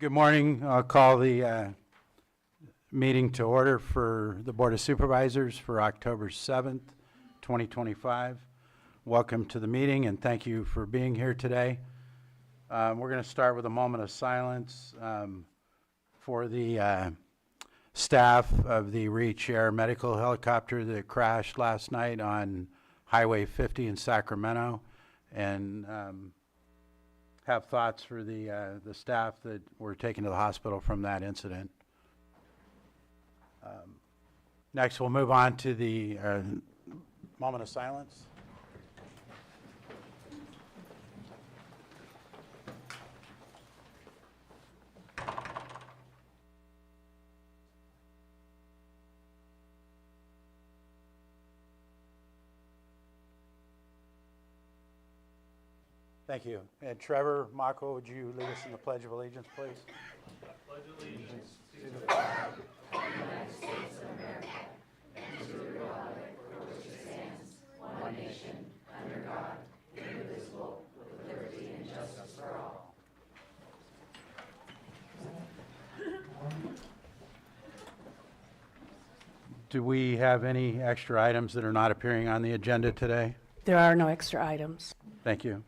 Good morning. I'll call the meeting to order for the Board of Supervisors for October 7th, 2025. Welcome to the meeting and thank you for being here today. We're going to start with a moment of silence for the staff of the Reach Air Medical Helicopter that crashed last night on Highway 50 in Sacramento, and have thoughts for the staff that were taken to the hospital from that incident. Next, we'll move on to the moment of silence. Thank you. And Trevor, Mako, would you lead us in the Pledge of Allegiance, please? Pledge allegiance to the flag of the United States of America and to the republic for which it stands, one nation, under God, indivisible, with liberty and justice for all. Do we have any extra items that are not appearing on the agenda today? There are no extra items. Thank you.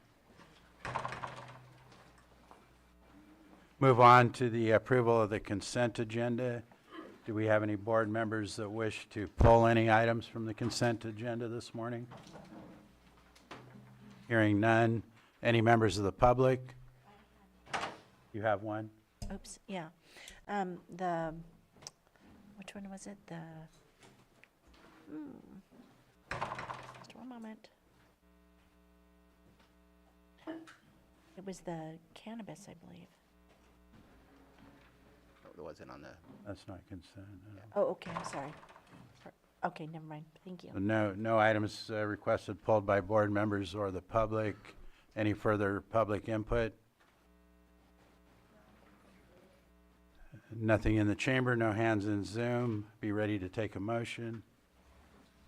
Move on to the approval of the consent agenda. Do we have any board members that wish to pull any items from the consent agenda this morning? Hearing none. Any members of the public? You have one? Oops, yeah. Which one was it? Just one moment. It was the cannabis, I believe. It wasn't on the. That's not consent. No. Oh, okay, I'm sorry. Okay, never mind. Thank you. No items requested pulled by board members or the public. Any further public input? Nothing in the chamber, no hands in Zoom. Be ready to take a motion.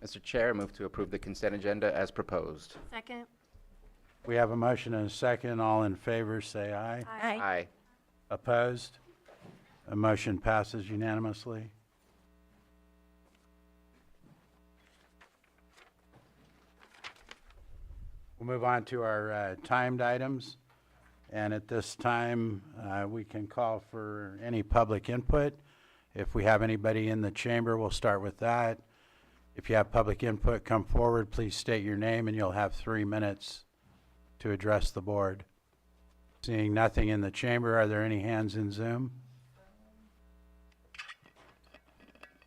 Mr. Chair, move to approve the consent agenda as proposed. Second. We have a motion and a second. All in favor, say aye. Aye. Aye. Opposed? A motion passes unanimously. We'll move on to our timed items. And at this time, we can call for any public input. If we have anybody in the chamber, we'll start with that. If you have public input, come forward. Please state your name and you'll have 3 minutes to address the board. Seeing nothing in the chamber, are there any hands in Zoom?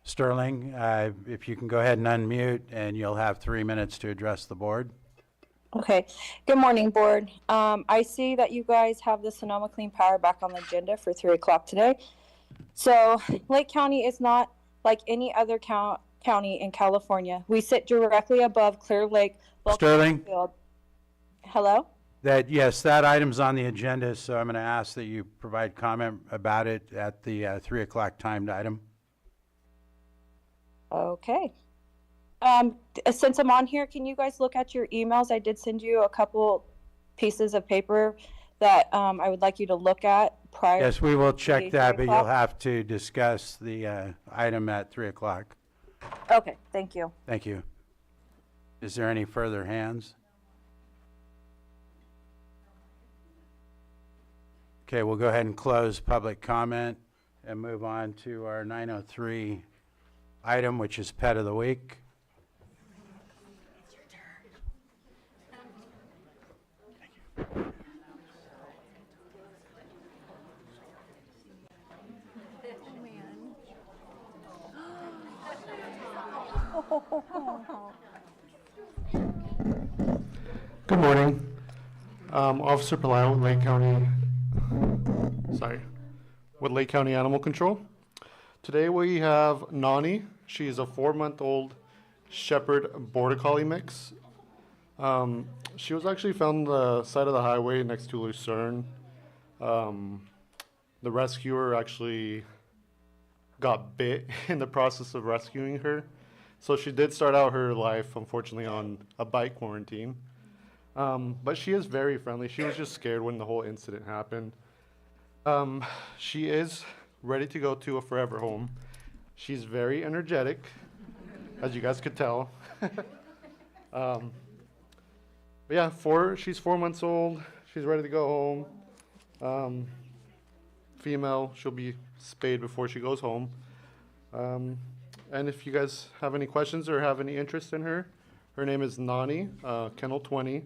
Sterling, if you can go ahead and unmute, and you'll have 3 minutes to address the board. Okay. Good morning, board. I see that you guys have the Sonoma Clean Power back on the agenda for 3 o'clock today. So Lake County is not like any other county in California. We sit directly above Clear Lake. Sterling? Field. Hello? Yes, that item's on the agenda, so I'm going to ask that you provide comment about it at the 3 o'clock timed item. Okay. Since I'm on here, can you guys look at your emails? I did send you a couple pieces of paper that I would like you to look at prior. Yes, we will check to that, 3 but you'll o'clock. have to discuss the item at 3 o'clock. Okay, thank you. Thank you. Is there any further hands? Okay, we'll go ahead and close public comment and move on to our 903 item, which is Pet of the Week. Good morning. Officer Palaio with Lake County, with Lake County Animal Control. Today we have Nani. She's a 4-month-old Shepherd Border Collie mix. She was actually found on the side of the highway next to Lucerne. The rescuer actually got bit in the process of rescuing her. So she did start out her life, unfortunately, on a bite quarantine. But she is very friendly. She was just scared when the whole incident happened. She is ready to go to a forever home. She's very energetic, as you guys could tell. But yeah, she's 4 months old. She's ready to go home. Female, she'll be spayed before she goes home. And if you guys have any questions or have any interest in her, her name is Nani, Kennel 20,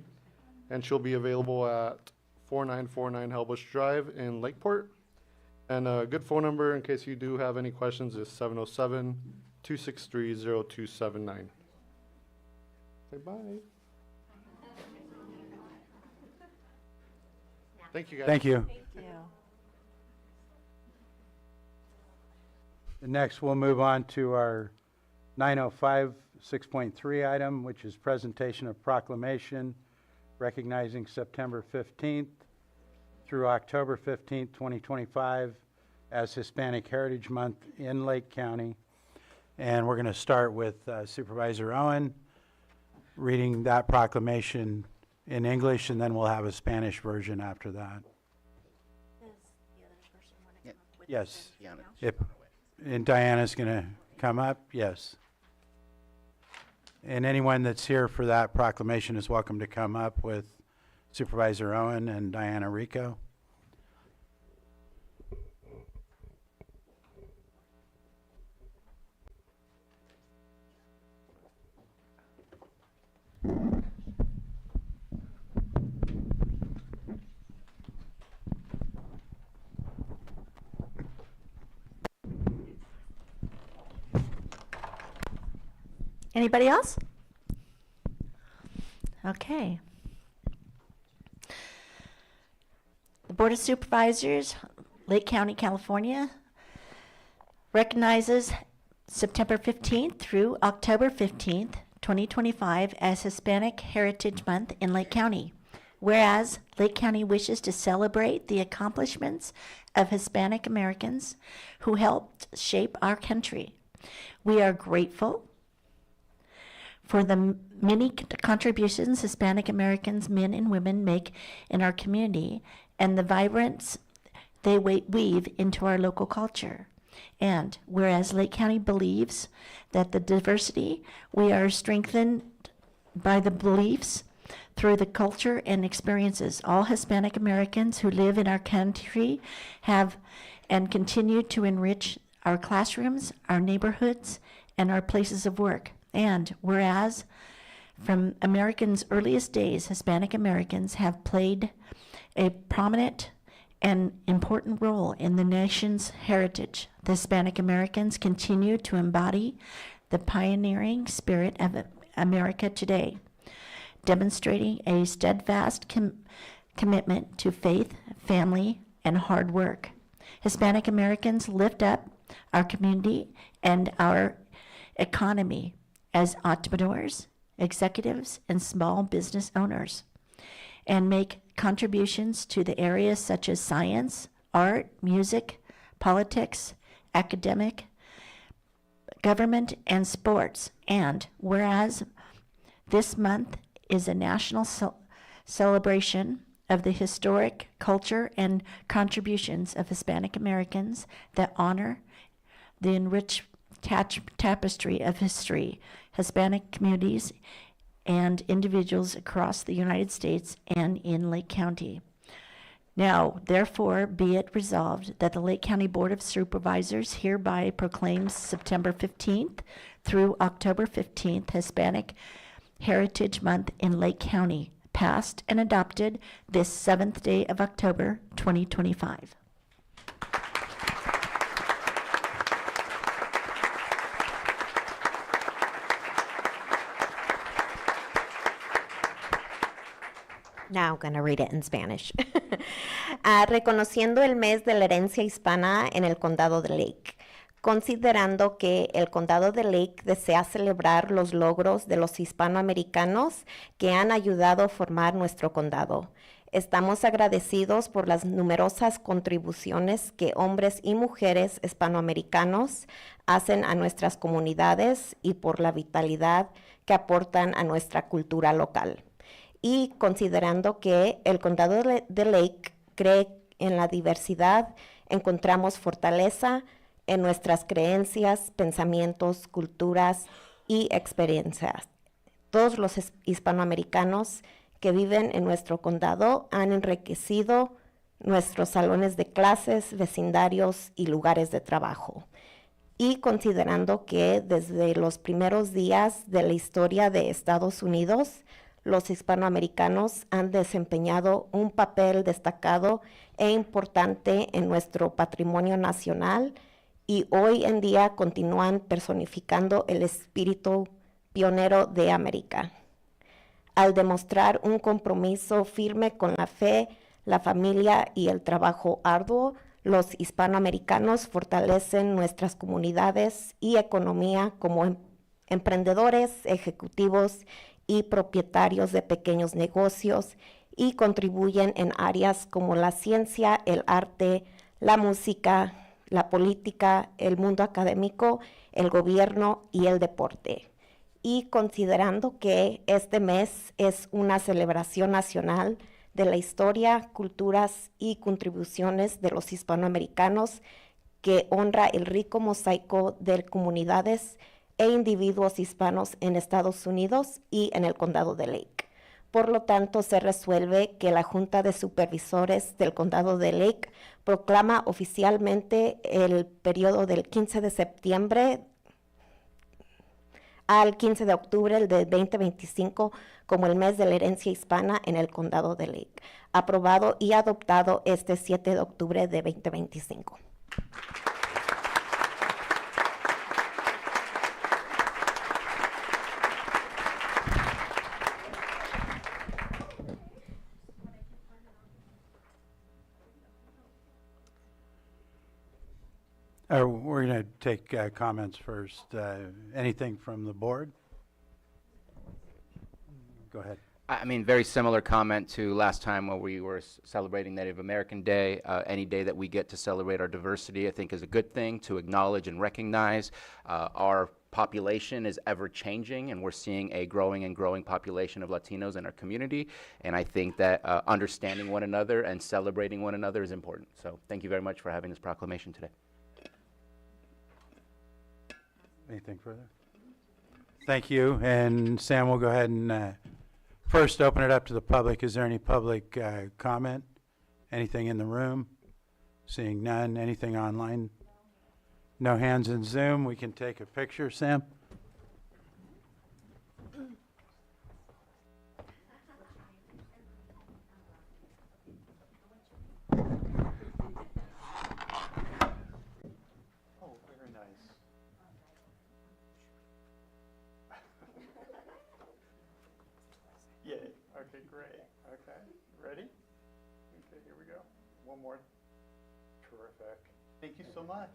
and she'll be available at 4949 Helbush Drive in Lakeport. And a good phone number in case you do have any questions is 707-263-0279. Say bye. Thank you, guys. Thank you. Yeah. Next, we'll move on to our 905 6.3 item, which is presentation of proclamation recognizing September 15th through October 15th, 2025 as Hispanic Heritage Month in Lake County. And we're going to start with Supervisor Owen reading that proclamation in English, and then we'll have a Spanish version after that. Yes. Deanna, If, and Diana's going to come up? Yes. And anyone that's here for that proclamation is welcome to come up with Supervisor Owen and Diana Rico. Anybody else? Okay. The Board of Supervisors, Lake County, California, recognizes September 15th through October 15th, 2025 as Hispanic Heritage Month in Lake County. Whereas Lake County wishes to celebrate the accomplishments of Hispanic Americans who helped shape our country. We are grateful for the many contributions Hispanic Americans, men and women, make in our community and the vibrance they weave into our local culture. And whereas Lake County believes that the diversity, we are strengthened by the beliefs through the culture and experiences all Hispanic Americans who live in our country have and continue to enrich our classrooms, our neighborhoods, and our places of work. And whereas from Americans' earliest days, Hispanic Americans have played a prominent and important role in the nation's heritage, the Hispanic Americans continue to embody the pioneering spirit of America today, demonstrating a steadfast commitment to faith, family, and hard work. Hispanic Americans lift up our community and our economy as entrepreneurs, executives, and small business owners, and make contributions to the areas such as science, art, music, politics, academic, government, and sports. And whereas this month is a national celebration of the historic culture and contributions of Hispanic Americans that honor the enriched tapestry of history, Hispanic communities, and individuals across the United States and in Lake County. Now, therefore, be it resolved that the Lake County Board of Supervisors hereby proclaims September 15th through October 15th Hispanic Heritage Month in Lake County, passed and adopted this 7th day of October, 2025. Now I'm going to read it in Spanish. Reconociendo el mes de la herencia hispana en el condado de Lake, considerando que el condado de Lake desea celebrar los logros de los hispanoamericanos que han ayudado a formar nuestro condado. Estamos agradecidos por las numerosas contribuciones que hombres y mujeres hispanoamericanos hacen a nuestras comunidades y por la vitalidad que aportan a nuestra cultura local. Y considerando que el condado de Lake cree en la diversidad encontramos fortaleza en nuestras creencias, pensamientos, culturas y experiencias. Todos los hispanoamericanos que viven en nuestro condado han enriquecido nuestros salones de clases, vecindarios y lugares de trabajo. Y considerando que desde los primeros días de la historia de Estados Unidos, los hispanoamericanos han desempeñado un papel destacado e importante en nuestro patrimonio nacional y hoy en día continúan personificando el espíritu pionero de América. Al demostrar un compromiso firme con la fe, la familia y el trabajo arduo, los hispanoamericanos fortalecen nuestras comunidades y economía como emprendedores, ejecutivos y propietarios de pequeños negocios y contribuyen en áreas como la ciencia, el arte, la música, la política, el mundo académico, el gobierno y el deporte. Y considerando que este mes es una celebración nacional de la historia, culturas y contribuciones de los hispanoamericanos que honra el rico mosaico de comunidades e individuos hispanos en Estados Unidos y en el condado de Lake. Por lo tanto, se resuelve que la Junta de Supervisores del condado de Lake proclama oficialmente el periodo del 15 de septiembre al 15 de octubre del 2025 como el mes de la herencia hispana en el condado de Lake, aprobado y adoptado este 7 de octubre de 2025. We're going to take comments first. Anything from the board? Go ahead. I mean, very similar comment to last time when we were celebrating Native American Day. Any day that we get to celebrate our diversity, I think, is a good thing to acknowledge and recognize. Our population is ever changing, and we're seeing a growing and growing population of Latinos in our community. And I think that understanding one another and celebrating one another is important. So thank you very much for having this proclamation today. Anything further? Thank you. And Sam, we'll go ahead and first open it up to the public. Is there any public comment? Anything in the room? Seeing none. Anything online? No hands in Zoom. We can take a picture, Sam. Oh, very nice. Yay. Okay, great. Okay, ready? Okay, here we go. One more. Terrific. Thank you so much.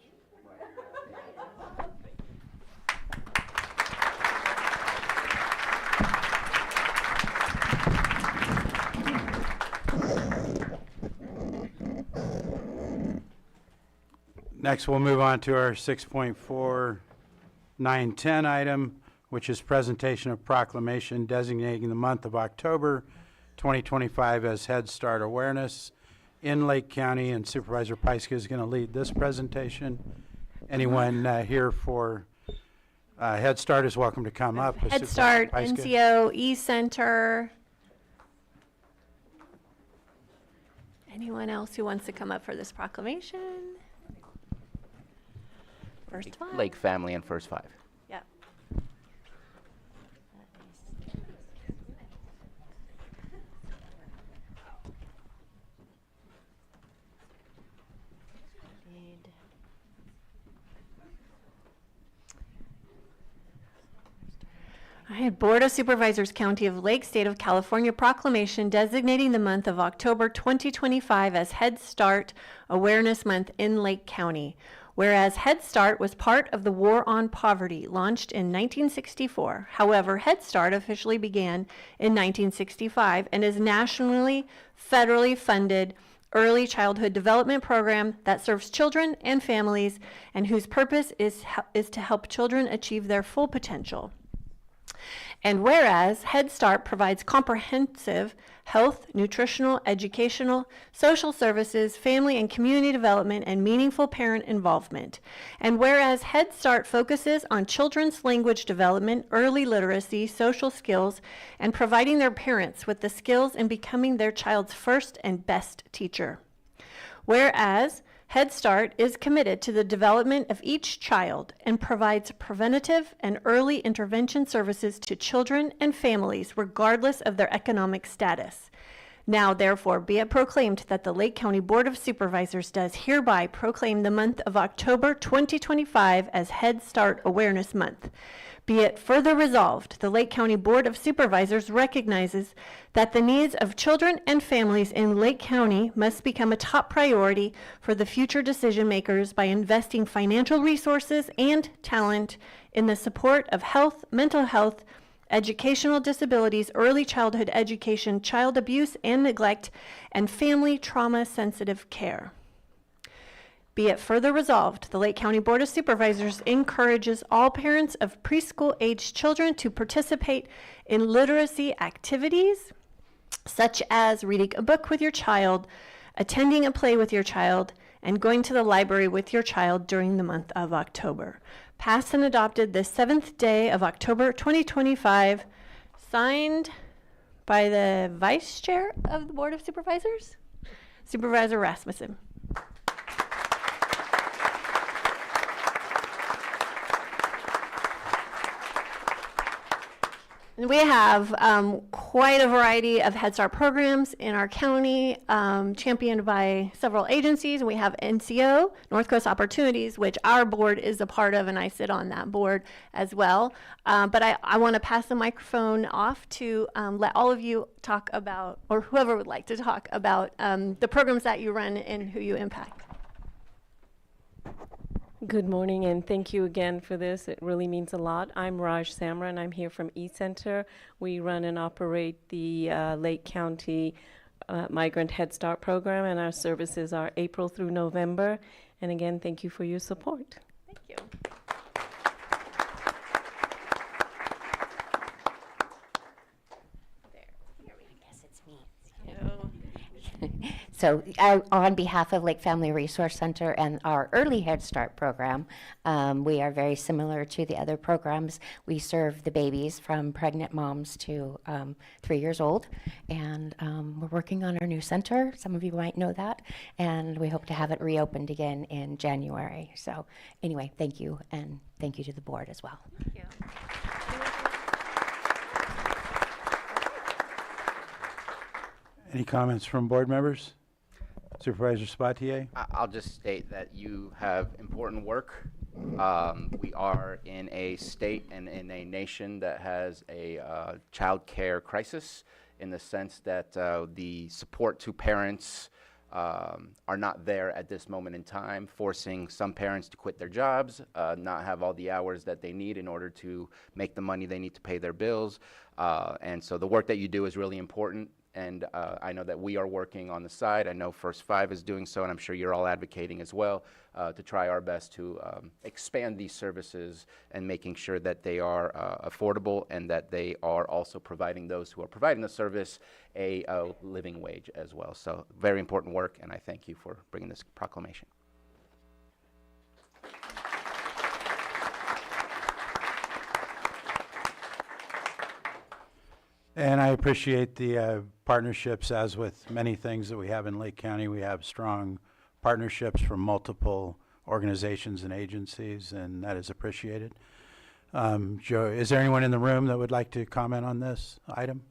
Next, we'll move on to our 6.4910 item, which is presentation of proclamation designating the month of October 2025 as Head Start Awareness in Lake County, and Supervisor Pyska is going to lead this presentation. Anyone here for Head Start is welcome to come up. Head Supervisor Start, Pyska. NCO, E-Center. Anyone else who wants to come up for this proclamation? First five. Lake family and first five. Yep. I had Board of Supervisors, County of Lake, State of California proclamation designating the month of October 2025 as Head Start Awareness Month in Lake County. Whereas Head Start was part of the War on Poverty, launched in 1964. However, Head Start officially began in 1965 and is nationally, federally funded early childhood development program that serves children and families and whose purpose is to help children achieve their full potential. And whereas Head Start provides comprehensive health, nutritional, educational, social services, family and community development, and meaningful parent involvement. And whereas Head Start focuses on children's language development, early literacy, social skills, and providing their parents with the skills in becoming their child's first and best teacher. Whereas Head Start is committed to the development of each child and provides preventative and early intervention services to children and families regardless of their economic status. Now, therefore, be it proclaimed that the Lake County Board of Supervisors does hereby proclaim the month of October 2025 as Head Start Awareness Month. Be it further resolved, the Lake County Board of Supervisors recognizes that the needs of children and families in Lake County must become a top priority for the future decision makers by investing financial resources and talent in the support of health, mental health, educational disabilities, early childhood education, child abuse and neglect, and family trauma-sensitive care. Be it further resolved, the Lake County Board of Supervisors encourages all parents of preschool-aged children to participate in literacy activities, such as reading a book with your child, attending a play with your child, and going to the library with your child during the month of October. Passed and adopted this 7th day of October 2025, signed by the Vice Chair of the Board of Supervisors, Supervisor Rasmussen. And we have quite a variety of Head Start programs in our county, championed by several agencies. We have NCO, North Coast Opportunities, which our board is a part of, and I sit on that board as well. But I want to pass the microphone off to let all of you talk about, or whoever would like to talk about, the programs that you run and who you impact. Good morning, and thank you again for this. It really means a lot. I'm Raj Samra, and I'm here from eCenter. We run and operate the Lake County Migrant Head Start program, and our services are April through November. And again, thank you for your support. Thank you. So on behalf of Lake Family Resource Center and our Early Head Start program, we are very similar to the other programs. We serve the babies from pregnant moms to 3 years old, and we're working on our new center. Some of you might know that, and we hope to have it reopened again in January. So anyway, thank you, and thank you to the board as well. Thank you. Any comments from board members? Supervisor Sabatier? I'll just state that you have important work. We are in a state and in a nation that has a child care crisis, in the sense that the support to parents are not there at this moment in time, forcing some parents to quit their jobs, not have all the hours that they need in order to make the money they need to pay their bills. And so the work that you do is really important. And I know that we are working on the side. I know First Five is doing so, and I'm sure you're all advocating as well to try our best to expand these services and making sure that they are affordable, and that they are also providing those who are providing the service a living wage as well. So very important work, and I thank you for bringing this proclamation. And I appreciate the partnerships. As with many things that we have in Lake County, we have strong partnerships from multiple organizations and agencies, and that is appreciated. Joe, is there anyone in the room that would like to comment on this item?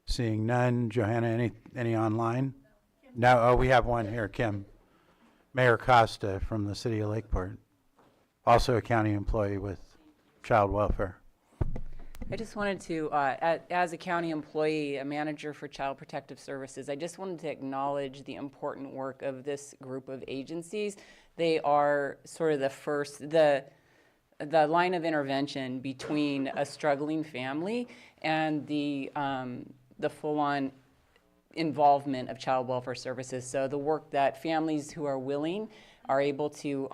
Seeing none. Johanna, any online? No. Oh, we have one here, Kim. Mayor Costa from the city of Lakeport, also a county employee with child welfare. I just wanted to, as a county employee, a manager for Child Protective Services, I just wanted to acknowledge the important work of this group of agencies. They are sort of the line of intervention between a struggling family and the full-on involvement of child welfare services. So the work that families who are willing are able to,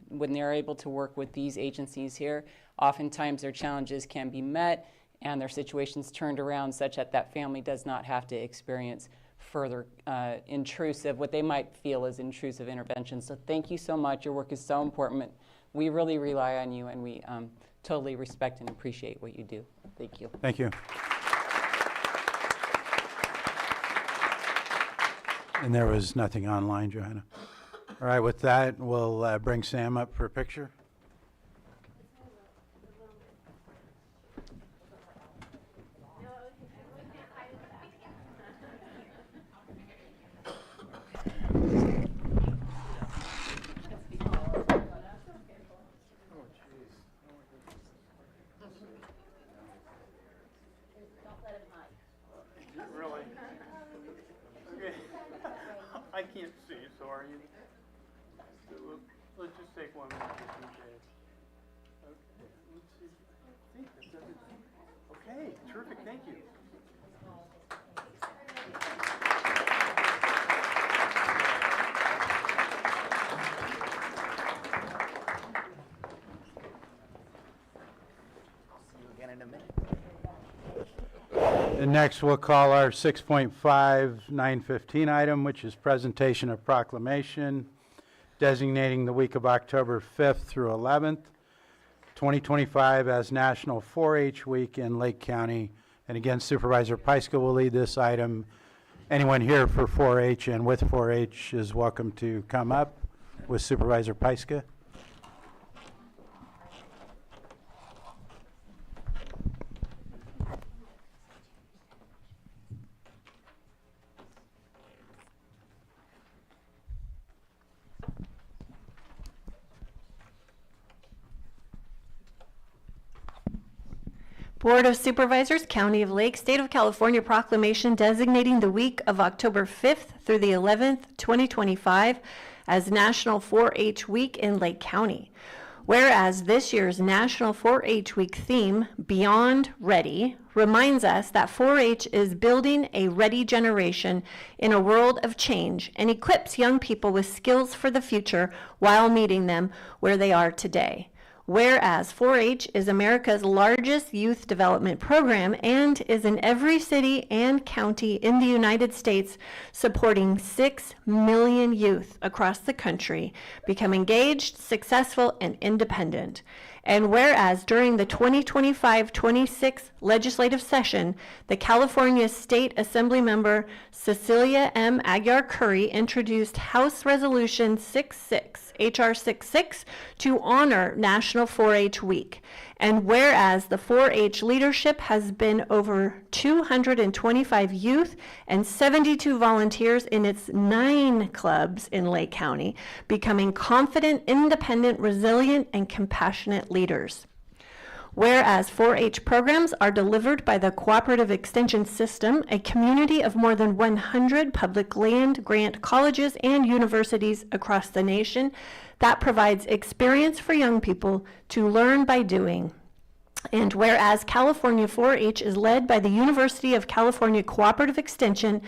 when they're able to work with these agencies here, oftentimes their challenges can be met, and their situations turned around such that that family does not have to experience further intrusive, what they might feel as intrusive interventions. So thank you so much. Your work is so important. We really rely on you, and we totally respect and appreciate what you do. Thank you. Thank you. And there was nothing online, Johanna. All right, with that, we'll bring Sam up for a picture. Really? Okay. I can't see, so are you? Let's just take one minute just in case. Okay, let's see. I think that's everything. Okay, terrific, thank you. I'll see you again in a minute. And next, we'll call our 6.5 915 item, which is presentation of proclamation designating the week of October 5th through 11th, 2025 as National 4-H Week in Lake County. And again, Supervisor Pyska will lead this item. Anyone here for 4-H and with 4-H is welcome to come up with Supervisor Pyska. Board of Supervisors, County of Lake, State of California proclamation designating the week of October 5th through the 11th, 2025 as National 4-H Week in Lake County. Whereas this year's National 4-H Week theme, Beyond Ready, reminds us that 4-H is building a ready generation in a world of change and equips young people with skills for the future while meeting them where they are today. Whereas 4-H is America's largest youth development program and is in every city and county in the United States, supporting 6 million youth across the country become engaged, successful, and independent. And whereas during the 2025-26 legislative session, the California State Assembly member Cecilia M. Aguiar-Curry introduced House Resolution 66, HR 66, to honor National 4-H Week. And whereas the 4-H leadership has been over 225 youth and 72 volunteers in its 9 clubs in Lake County, becoming confident, independent, resilient, and compassionate leaders. Whereas 4-H programs are delivered by the Cooperative Extension System, a community of more than 100 public land grant colleges and universities across the nation that provides experience for young people to learn by doing. And whereas California 4-H is led by the University of California Cooperative Extension,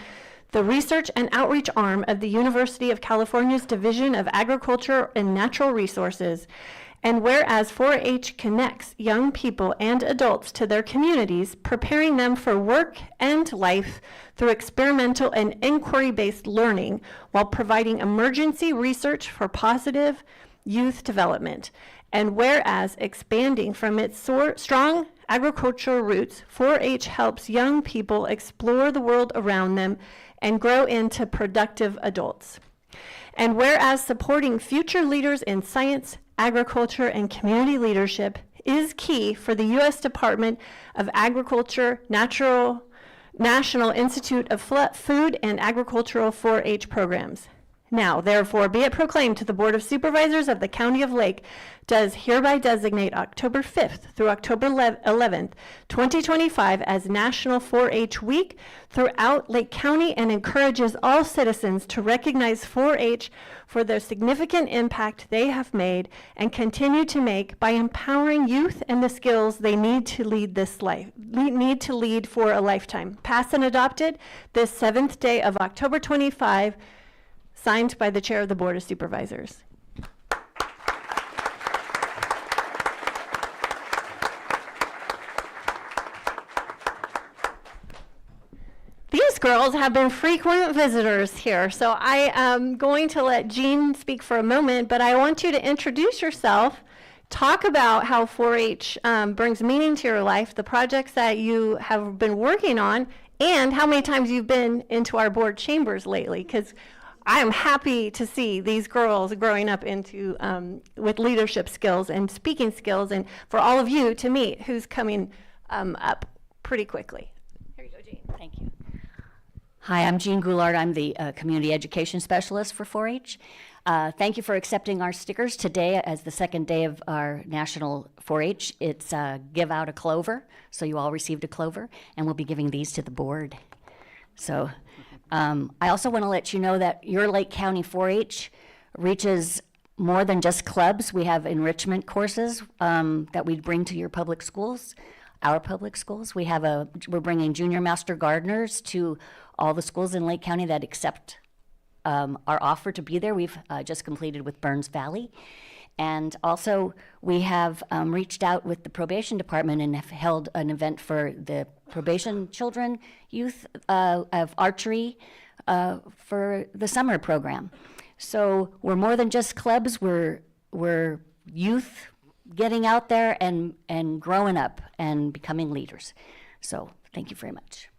the research and outreach arm of the University of California's Division of Agriculture and Natural Resources. And whereas 4-H connects young people and adults to their communities, preparing them for work and life through experimental and inquiry-based learning while providing emergency research for positive youth development. And whereas expanding from its strong agricultural roots, 4-H helps young people explore the world around them and grow into productive adults. And whereas supporting future leaders in science, agriculture, and community leadership is key for the U.S. Department of Agriculture, National Institute of Food and Agricultural 4-H programs. Now, therefore, be it proclaimed to the Board of Supervisors of the County of Lake does hereby designate October 5th through October 11th, 2025 as National 4-H Week throughout Lake County and encourages all citizens to recognize 4-H for their significant impact they have made and continue to make by empowering youth and the skills they need to lead for a lifetime. Passed and adopted this 7th day of October 25, signed by the Chair of the Board of Supervisors. girls have been frequent visitors here, so I am going to let Jean speak for a moment, but I want you to introduce yourself, talk about how 4-H brings meaning to your life, the projects that you have been working on, and how many times you've been into our board chambers lately, because I am happy to see these girls growing up into with leadership skills and speaking skills, and for all of you to meet who's coming up pretty quickly. Here you go, Jean. Thank you. Hi, I'm Jean Goulart. I'm the Community Education Specialist for 4-H. Thank you for accepting our stickers today as the second day of our National 4-H. It's Give Out a Clover, so you all received a clover, and we'll be giving these to the board. So I also want to let you know that your Lake County 4-H reaches more than just clubs. We have enrichment courses that we bring to your public schools, our public schools. We're bringing junior master gardeners to all the schools in Lake County that accept our offer to be there. We've just completed with Burns Valley. And also, we have reached out with the probation department and have held an event for the probation children, youth of archery for the summer program. So we're more than just clubs. We're youth getting out there and growing up and becoming leaders. So thank you very much.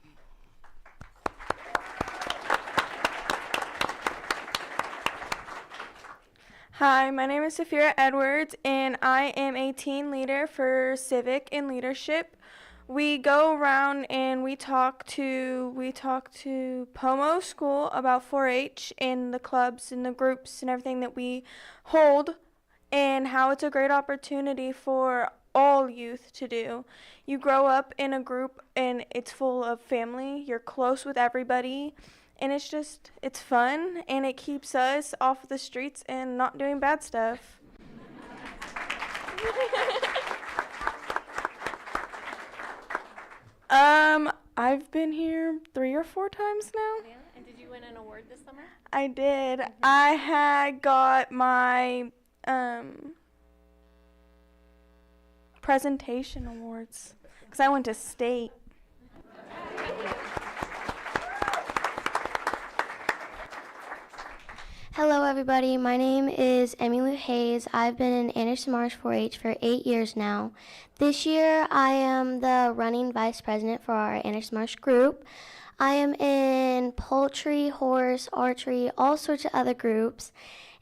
Hi, my name is Safira Edwards, and I am a teen leader for Civic and Leadership. We go around and we talk to Pomo School about 4-H and the clubs and the groups and everything that we hold, and how it's a great opportunity for all youth to do. You grow up in a group and it's full of family. You're close with everybody. And it's fun, and it keeps us off the streets and not doing bad stuff. I've been here 3 or 4 times now. Yeah, and did you win an award this summer? I did. I had got my presentation awards because I went to state. Hello everybody, my name is Emmylou Hayes. I've been in Anderson Marsh 4-H for 8 years now. This year I am the running vice president for our Anderson Marsh group. I am in poultry, horse, archery, all sorts of other groups.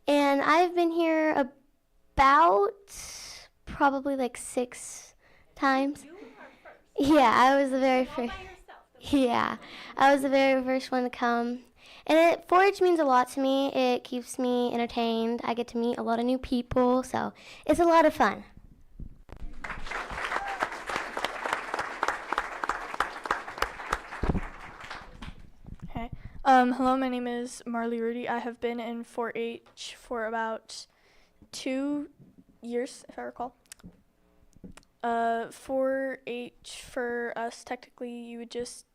And I've been here about probably like 6 times. Yeah, I was the very first. Yeah, I was the very first one to come. And 4-H means a lot to me. It keeps me entertained. I get to meet a lot of new people, so it's a lot of fun. Okay. Hello, my name is Marley Rudy. I have been in 4-H for about 2 years, if I recall. 4-H for us, technically, you would just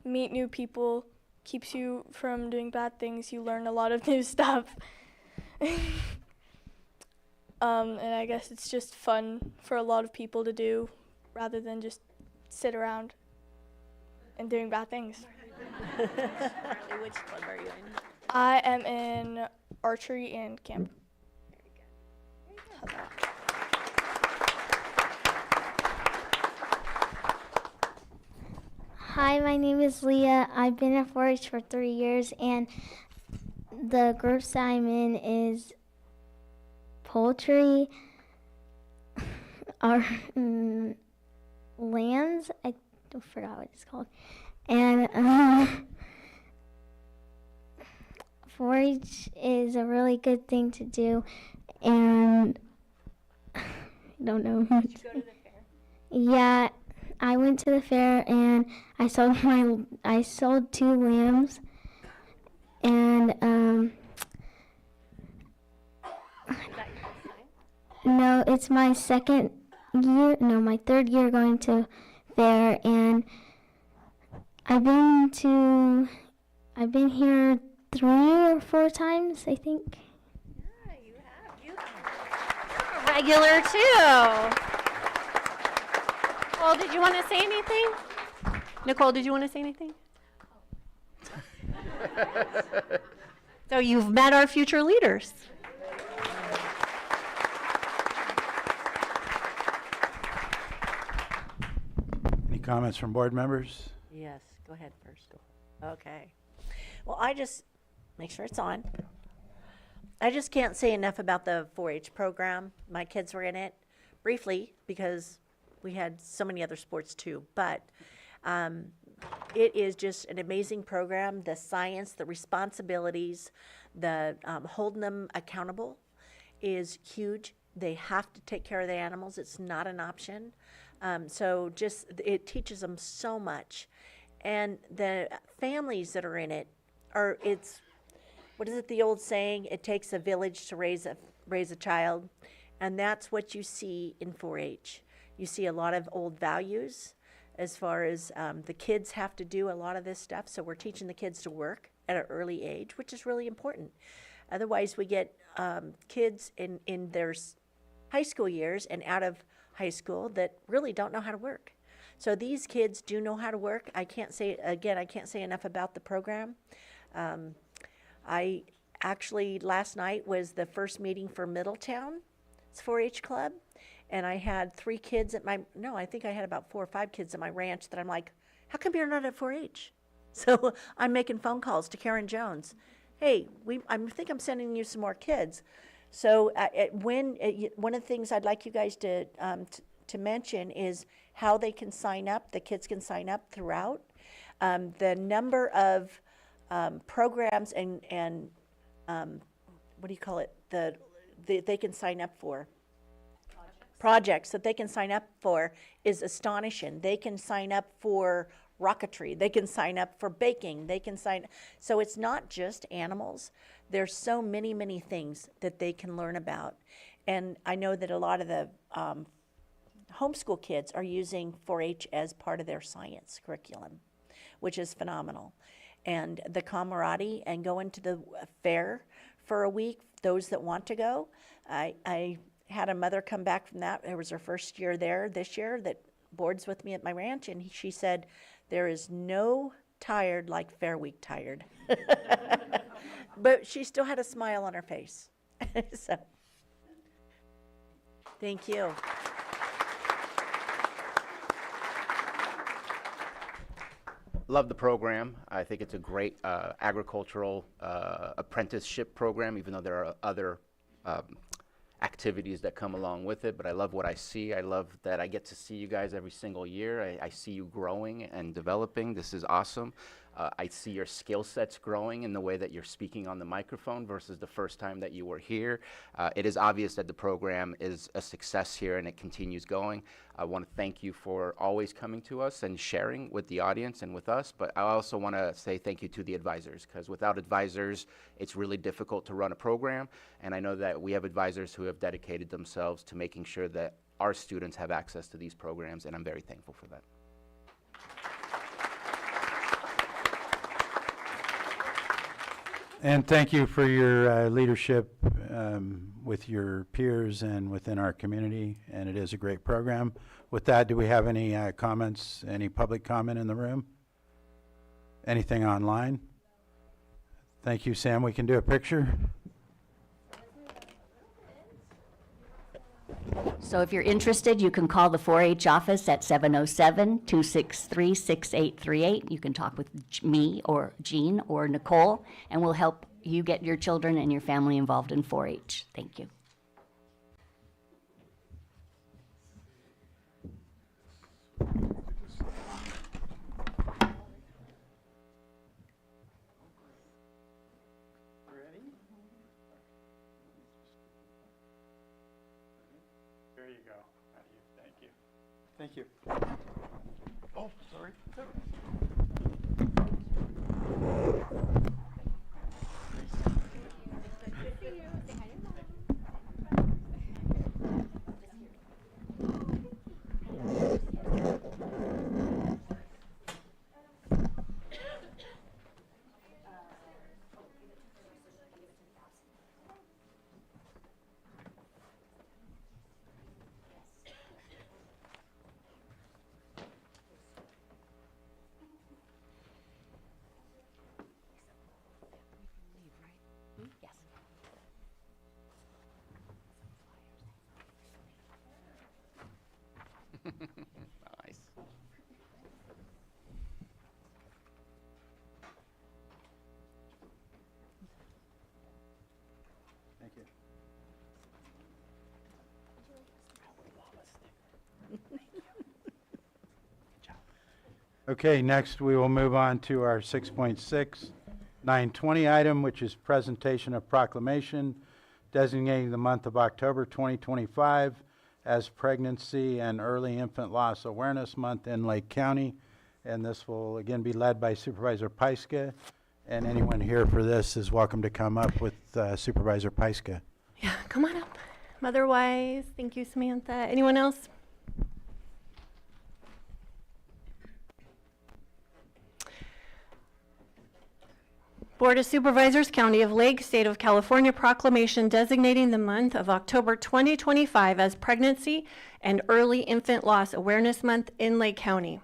meet new people. Keeps you from doing bad things. You learn a lot of new stuff. And I guess it's just fun for a lot of people to do rather than just sit around and doing bad things. Which club are you in? I am in archery and camp. Very good. Hi, my name is Leah. I've been at 4-H for 3 years, and the groups that I'm in is poultry, our lambs, I forgot what it's called, and 4-H is a really good thing to do, and I don't know. Did you go to the fair? Yeah. I went to the fair and I sold 2 lambs, and Is that your first time? no, it's my my 3rd year going to fair, and I've been here 3 or 4 times, I think. Yeah, you have. You're a regular too. Nicole, did you want to say anything? Nicole, did you want to say anything? So you've met our future leaders. Any comments from board members? Yes, go ahead first. Okay. Well, I just, make sure it's on. I just can't say enough about the 4-H program. My kids were in it briefly because we had so many other sports too, but it is just an amazing program. The science, the responsibilities, the holding them accountable is huge. They have to take care of the animals. It's not an option. So just, it teaches them so much. And the families that are in it are, it's, what is it, the old saying? It takes a village to raise a child. And that's what you see in 4-H. You see a lot of old values as far as the kids have to do a lot of this stuff. So we're teaching the kids to work at an early age, which is really important. Otherwise, we get kids in their high school years and out of high school that really don't know how to work. So these kids do know how to work. I can't say enough about the program. I actually, last night was the first meeting for Middletown's 4-H club. And I had 3 kids at I think I had about 4 or 5 kids at my ranch that I'm like, how come you're not at 4-H? So I'm making phone calls to Karen Jones. Hey, I think I'm sending you some more kids. So one of the things I'd like you guys to mention is how they can sign up. The kids can sign up throughout. The number of programs and what do you call it? They can sign up for. Projects that they can sign up for is astonishing. They can sign up for rocketry. They can sign up for baking. They can so it's not just animals. There's so many, many things that they can learn about. And I know that a lot of the homeschool kids are using 4-H as part of their science curriculum, which is phenomenal. And the camaraderie and going to the fair for a week, those that want to go, I had a mother come back from that. It was her first year there this year that boards with me at my ranch, and she said, there is no tired like Fair Week tired. But she still had a smile on her face. So, thank you. Love the program. I think it's a great agricultural apprenticeship program, even though there are other activities that come along with it, but I love what I see. I love that I get to see you guys every single year. I see you growing and developing. This is awesome. I see your skill sets growing in the way that you're speaking on the microphone versus the first time that you were here. It is obvious that the program is a success here and it continues going. I want to thank you for always coming to us and sharing with the audience and with us, but I also want to say thank you to the advisors, because without advisors, it's really difficult to run a program, and I know that we have advisors who have dedicated themselves to making sure that our students have access to these programs, and I'm very thankful for that. And thank you for your leadership with your peers and within our community, and it is a great program. With that, do we have any comments, any public comment in the room? Anything online? Thank you, Sam. We can do a picture. So if you're interested, you can call the 4-H office at 707-263-6838. You can talk with me or Jean or Nicole, and we'll help you get your children and your family involved in 4-H. Thank you. Ready? There you go. Thank you. Thank you. Oh, sorry. Okay, next we will move on to our 6.6, 920 item, which is presentation of proclamation designating the month of October 2025 as Pregnancy and Early Infant Loss Awareness Month in Lake County. And this will again be led by Supervisor Pyska. And anyone here for this is welcome to come up with Supervisor Pyska. Yeah, come on up. Otherwise, thank you, Samantha. Anyone else? Board of Supervisors, County of Lake, State of California proclamation designating the month of October 2025 as Pregnancy and Early Infant Loss Awareness Month in Lake County.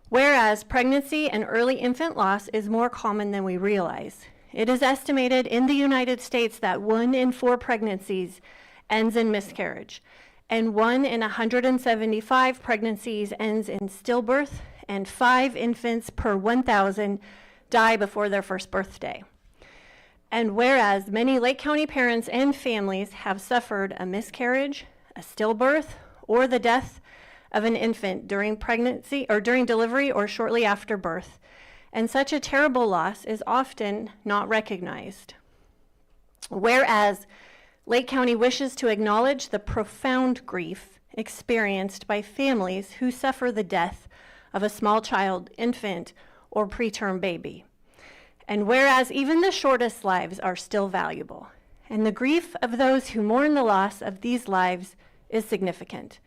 Whereas pregnancy and early infant loss is more common than we realize. It is estimated in the United States that 1 in 4 pregnancies ends in miscarriage, and 1 in 175 pregnancies ends in stillbirth, and 5 infants per 1,000 die before their first birthday. And whereas many Lake County parents and families have suffered a miscarriage, a stillbirth, or the death of an infant during pregnancy or during delivery or shortly after birth, and such a terrible loss is often not recognized. Whereas Lake County wishes to acknowledge the profound grief experienced by families who suffer the death of a small child, infant, or preterm baby. And whereas even the shortest lives are still valuable, and the grief of those who mourn the loss of these lives is significant.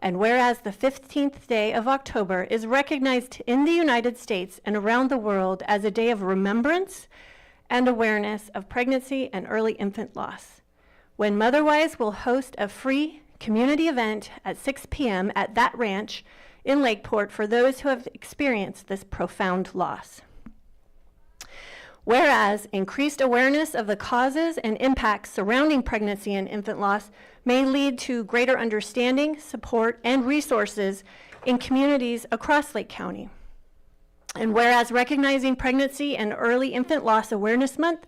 And whereas the 15th day of October is recognized in the United States and around the world as a day of remembrance and awareness of pregnancy and early infant loss, when Motherwise will host a free community event at 6 p.m. at that ranch in Lakeport for those who have experienced this profound loss. Whereas increased awareness of the causes and impacts surrounding pregnancy and infant loss may lead to greater understanding, support, and resources in communities across Lake County. And whereas recognizing Pregnancy and Early Infant Loss Awareness Month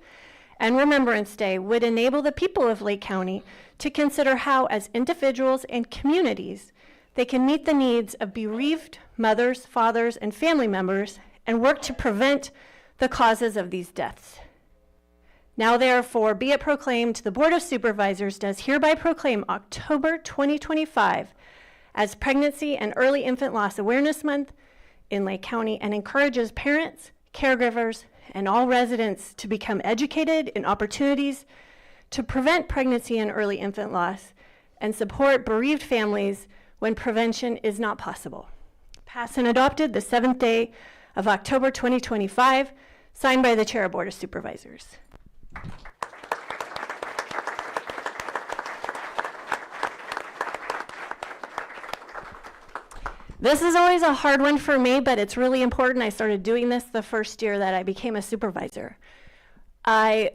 and Remembrance Day would enable the people of Lake County to consider how, as individuals and communities, they can meet the needs of bereaved mothers, fathers, and family members and work to prevent the causes of these deaths. Now therefore, be it proclaimed, the Board of Supervisors does hereby proclaim October 2025 as Pregnancy and Early Infant Loss Awareness Month in Lake County and encourages parents, caregivers, and all residents to become educated in opportunities to prevent pregnancy and early infant loss and support bereaved families when prevention is not possible. Passed and adopted the 7th day of October 2025, signed by the Chair of Board of Supervisors. This is always a hard one for me, but it's really important. I started doing this the first year that I became a supervisor. My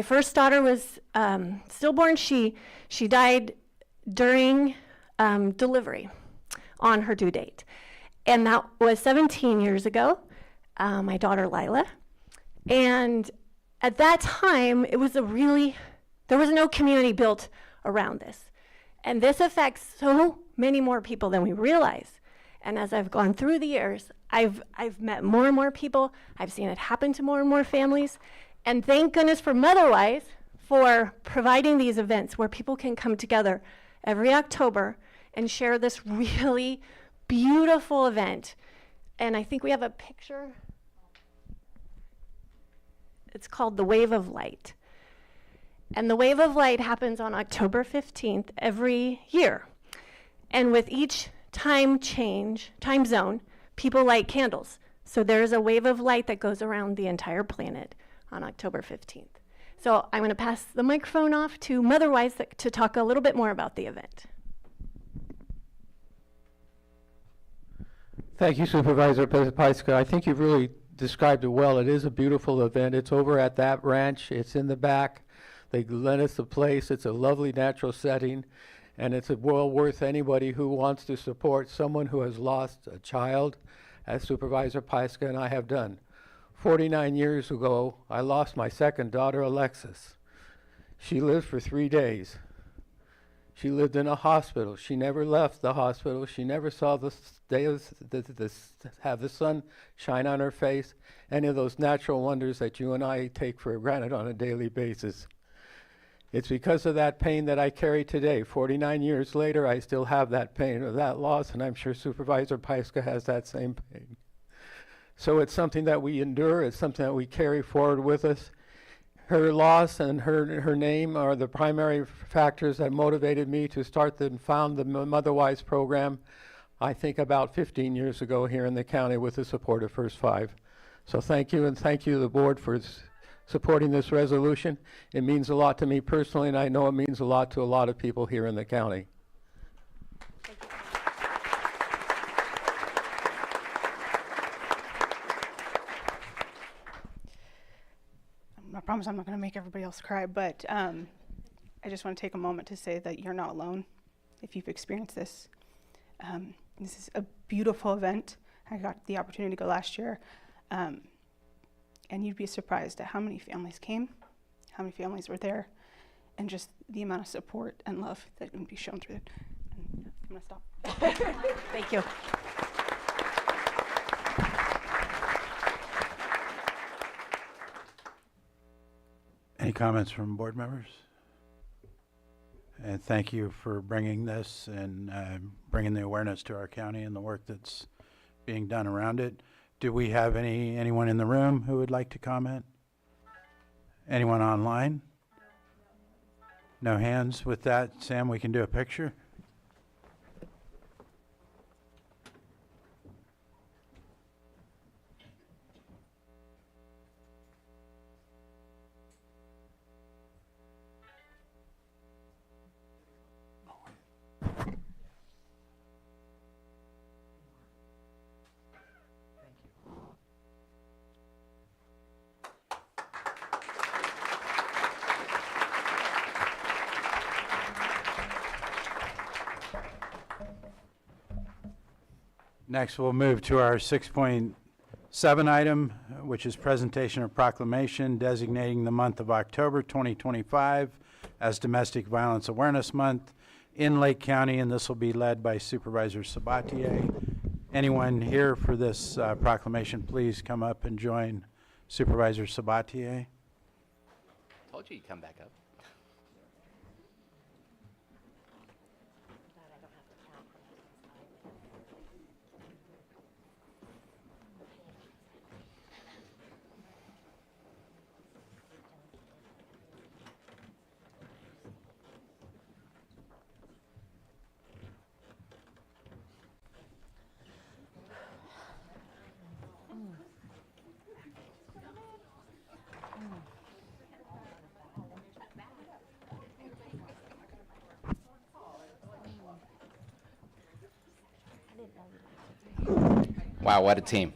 first daughter was stillborn. She died during delivery on her due date. And that was 17 years ago, my daughter Lila. And at that time, there was no community built around this. And this affects so many more people than we realize. And as I've gone through the years, I've met more and more people. I've seen it happen to more and more families. And thank goodness for Motherwise for providing these events where people can come together every October and share this really beautiful event. And I think we have a picture. It's called the Wave of Light. And the Wave of Light happens on October 15th every year. And with each time zone, people light candles. So there's a wave of light that goes around the entire planet on October 15th. So I'm going to pass the microphone off to Motherwise to talk a little bit more about the event. Thank you, Supervisor Pyska. I think you've really described it well. It is a beautiful event. It's over at that ranch. It's in the back. They lent us the place. It's a lovely natural setting, and it's well worth anybody who wants to support someone who has lost a child, as Supervisor Pyska and I have done. 49 years ago, I lost my second daughter, Alexis. She lived for 3 days. She lived in a hospital. She never left the hospital. She never saw have the sun shine on her face, any of those natural wonders that you and I take for granted on a daily basis. It's because of that pain that I carry today. 49 years later, I still have that pain of that loss, and I'm sure Supervisor Paiska has that same pain. So it's something that we endure. It's something that we carry forward with us. Her loss and her name are the primary factors that motivated me to start and found the Motherwise program, I think about 15 years ago here in the county with the support of First Five. So thank you, and thank you to the board for supporting this resolution. It means a lot to me personally, and I know it means a lot to a lot of people here in the county. I promise I'm not going to make everybody else cry, but I just want to take a moment to say that you're not alone if you've experienced this. This is a beautiful event. I got the opportunity to go last year, and you'd be surprised at how many families came, how many families were there, and just the amount of support and love that can be shown through it. And I'm going to stop. Thank you. Any comments from board members? And thank you for bringing this and bringing the awareness to our county and the work that's being done around it. Do we have anyone in the room who would like to comment? Anyone online? No hands. With that, Sam, we can do a picture. Next, we'll move to our 6.7 item, which is presentation of proclamation designating the month of October 2025 as Domestic Violence Awareness Month in Lake County, and this will be led by Supervisor Sabatier. Anyone here for this proclamation, please come up and join Supervisor Sabatier. Told you you'd come back up. Wow, what a team.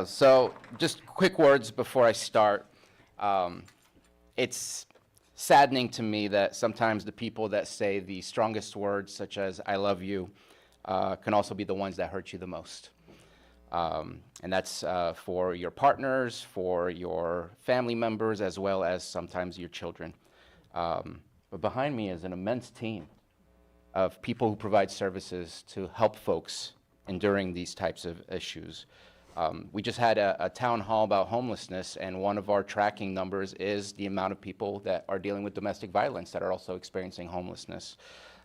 So just quick words before I start. It's saddening to me that sometimes the people that say the strongest words, such as I love you, can also be the ones that hurt you the most. And that's for your partners, for your family members, as well as sometimes your children. But behind me is an immense team of people who provide services to help folks enduring these types of issues. We just had a town hall about homelessness, and one of our tracking numbers is the amount of people that are dealing with domestic violence that are also experiencing homelessness.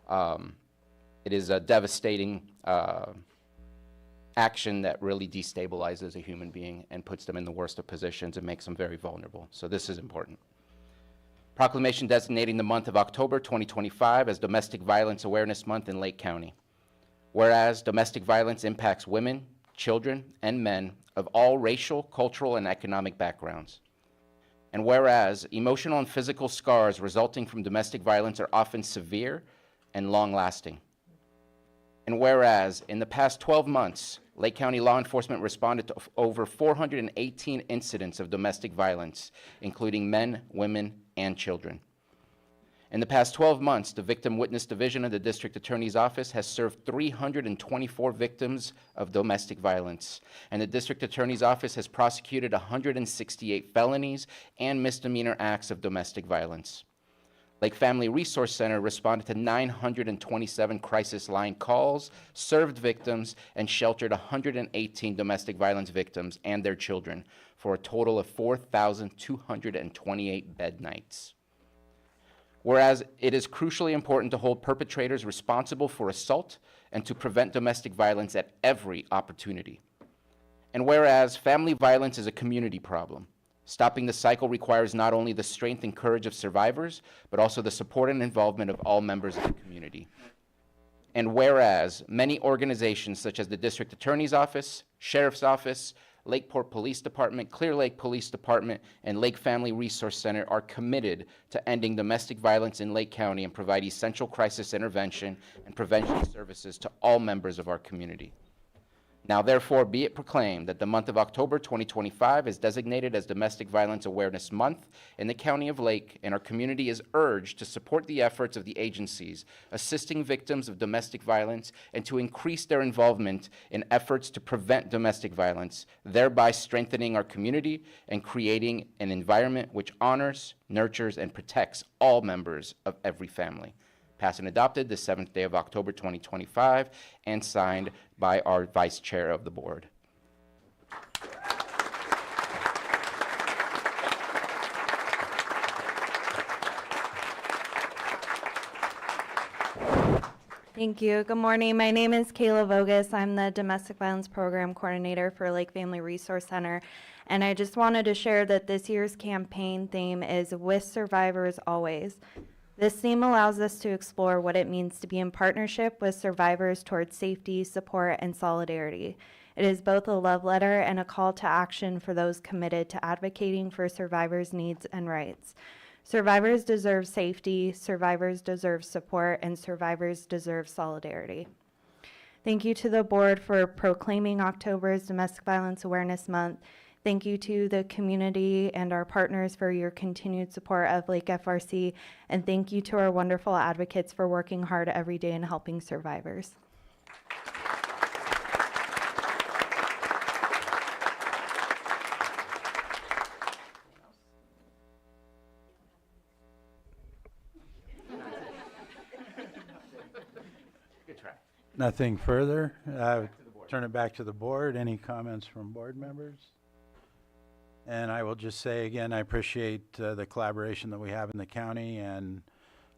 It is a devastating action that really destabilizes a human being and puts them in the worst of positions and makes them very vulnerable. So this is important. Proclamation designating the month of October 2025 as Domestic Violence Awareness Month in Lake County. Whereas domestic violence impacts women, children, and men of all racial, cultural, and economic backgrounds. And whereas emotional and physical scars resulting from domestic violence are often severe and long-lasting. And whereas in the past 12 months, Lake County law enforcement responded to over 418 incidents of domestic violence, including men, women, and children. In the past 12 months, the Victim Witness Division of the District Attorney's Office has served 324 victims of domestic violence, and the District Attorney's Office has prosecuted 168 felonies and misdemeanor acts of domestic violence. Lake Family Resource Center responded to 927 crisis line calls, served victims, and sheltered 118 domestic violence victims and their children for a total of 4,228 bed nights. Whereas it is crucially important to hold perpetrators responsible for assault and to prevent domestic violence at every opportunity. And whereas family violence is a community problem, stopping the cycle requires not only the strength and courage of survivors, but also the support and involvement of all members of the community. And whereas many organizations such as the District Attorney's Office, Sheriff's Office, Lakeport Police Department, Clear Lake Police Department, and Lake Family Resource Center are committed to ending domestic violence in Lake County and provide essential crisis intervention and prevention services to all members of our community. Now, therefore, be it proclaimed that the month of October 2025 is designated as Domestic Violence Awareness Month in the County of Lake, and our community is urged to support the efforts of the agencies assisting victims of domestic violence and to increase their involvement in efforts to prevent domestic violence, thereby strengthening our community and creating an environment which honors, nurtures, and protects all members of every family. Passed and adopted the 7th day of October 2025 and signed by our Vice Chair of the Board. Thank you. Good morning. My name is Kayla Vogus. I'm the Domestic Violence Program Coordinator for Lake Family Resource Center. And I just wanted to share that this year's campaign theme is With Survivors Always. This theme allows us to explore what it means to be in partnership with survivors towards safety, support, and solidarity. It is both a love letter and a call to action for those committed to advocating for survivors' needs and rights. Survivors deserve safety, survivors deserve support, and survivors deserve solidarity. Thank you to the board for proclaiming October as Domestic Violence Awareness Month. Thank you to the community and our partners for your continued support of Lake FRC, and thank you to our wonderful advocates for working hard every day and helping survivors. Good try. Nothing further. Turn it back to the board. Any comments from board members? And I will just say again, I appreciate the collaboration that we have in the county and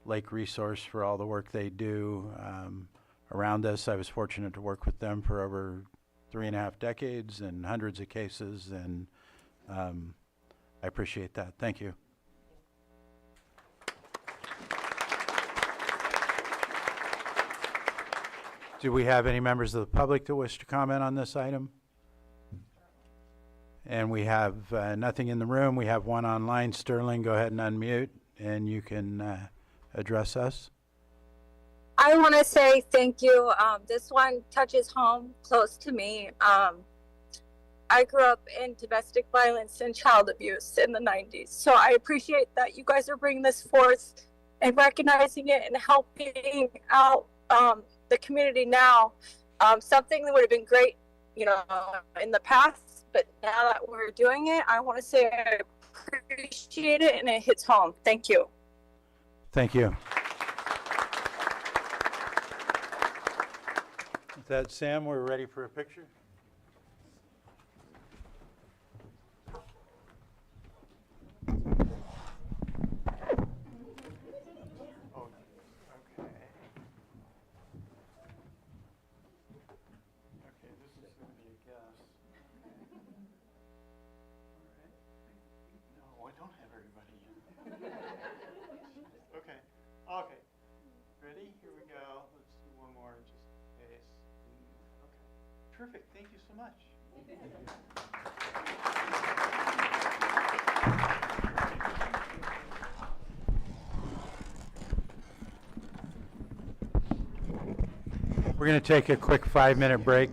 Lake Resource for all the work they do around us. I was fortunate to work with them for over 3.5 decades and hundreds of cases, and I appreciate that. Thank you. Do we have any members of the public that wish to comment on this item? And we have nothing in the room. We have one online. Sterling, go ahead and unmute, and you can address us. I want to say thank you. This one touches home close to me. I grew up in domestic violence and child abuse in the 90s. So I appreciate that you guys are bringing this forth and recognizing it and helping out the community now. Something that would have been great, you know, in the past. But now that we're doing it, I want to say I appreciate it and it hits home. Thank you. Thank you. With that, Sam, we're ready for a picture. Okay. Ready? Here we go. Let's do one more just in case. Okay. Terrific. Thank you so much. We're going to take a quick 5-minute break.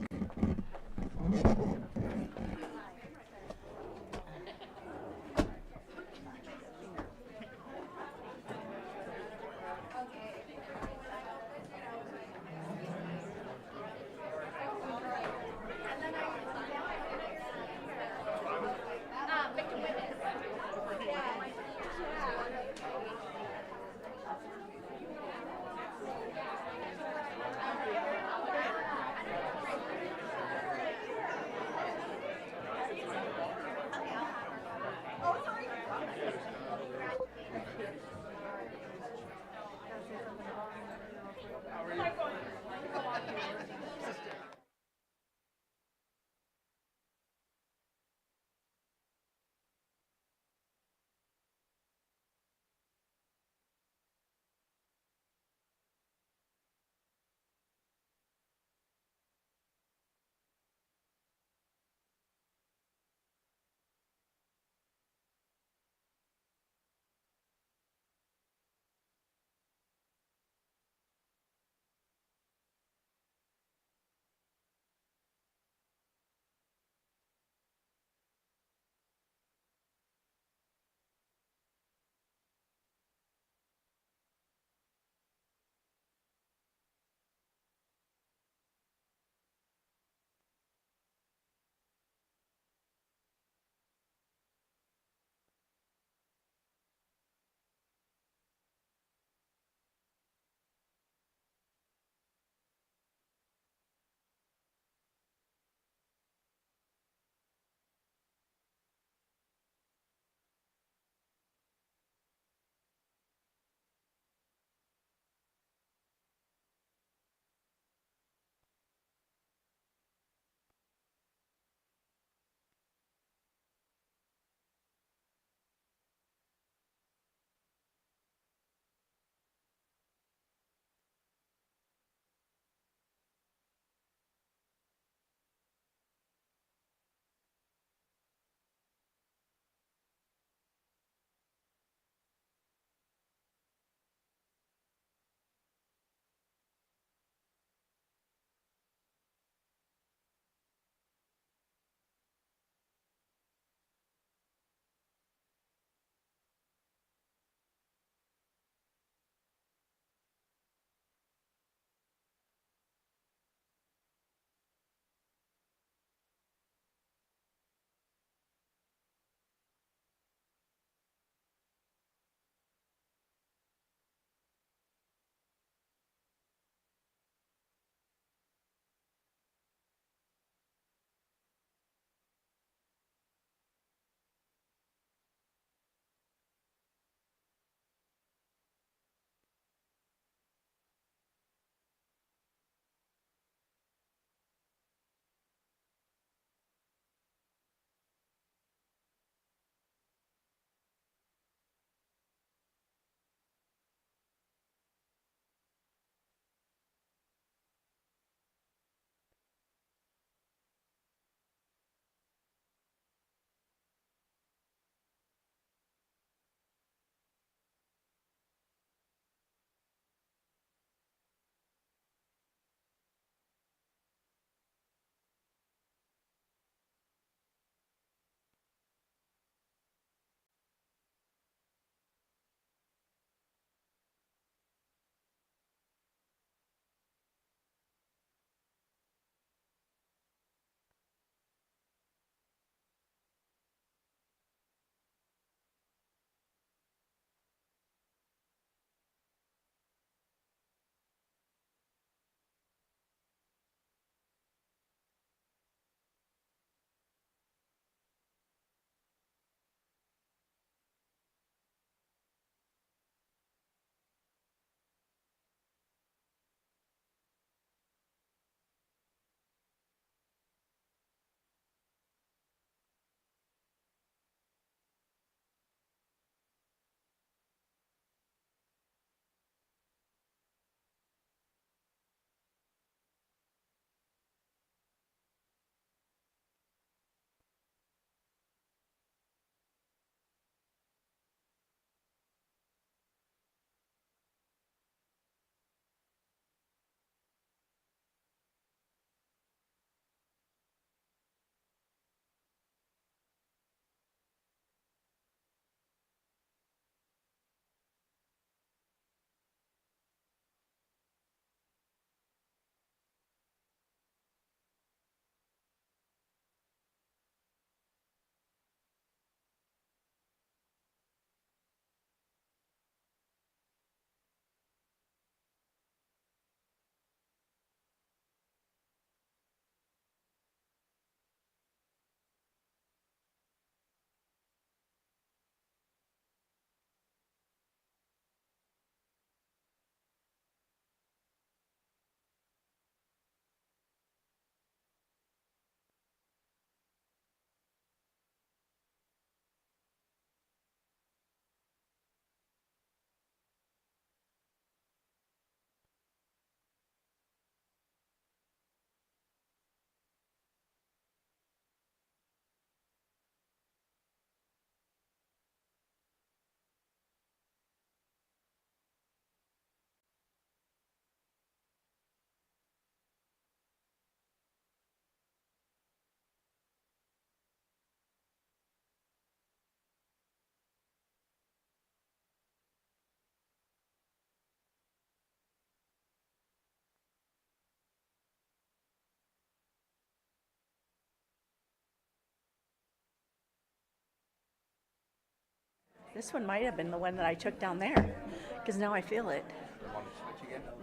This one might have been the one that I took down there, because now I feel it.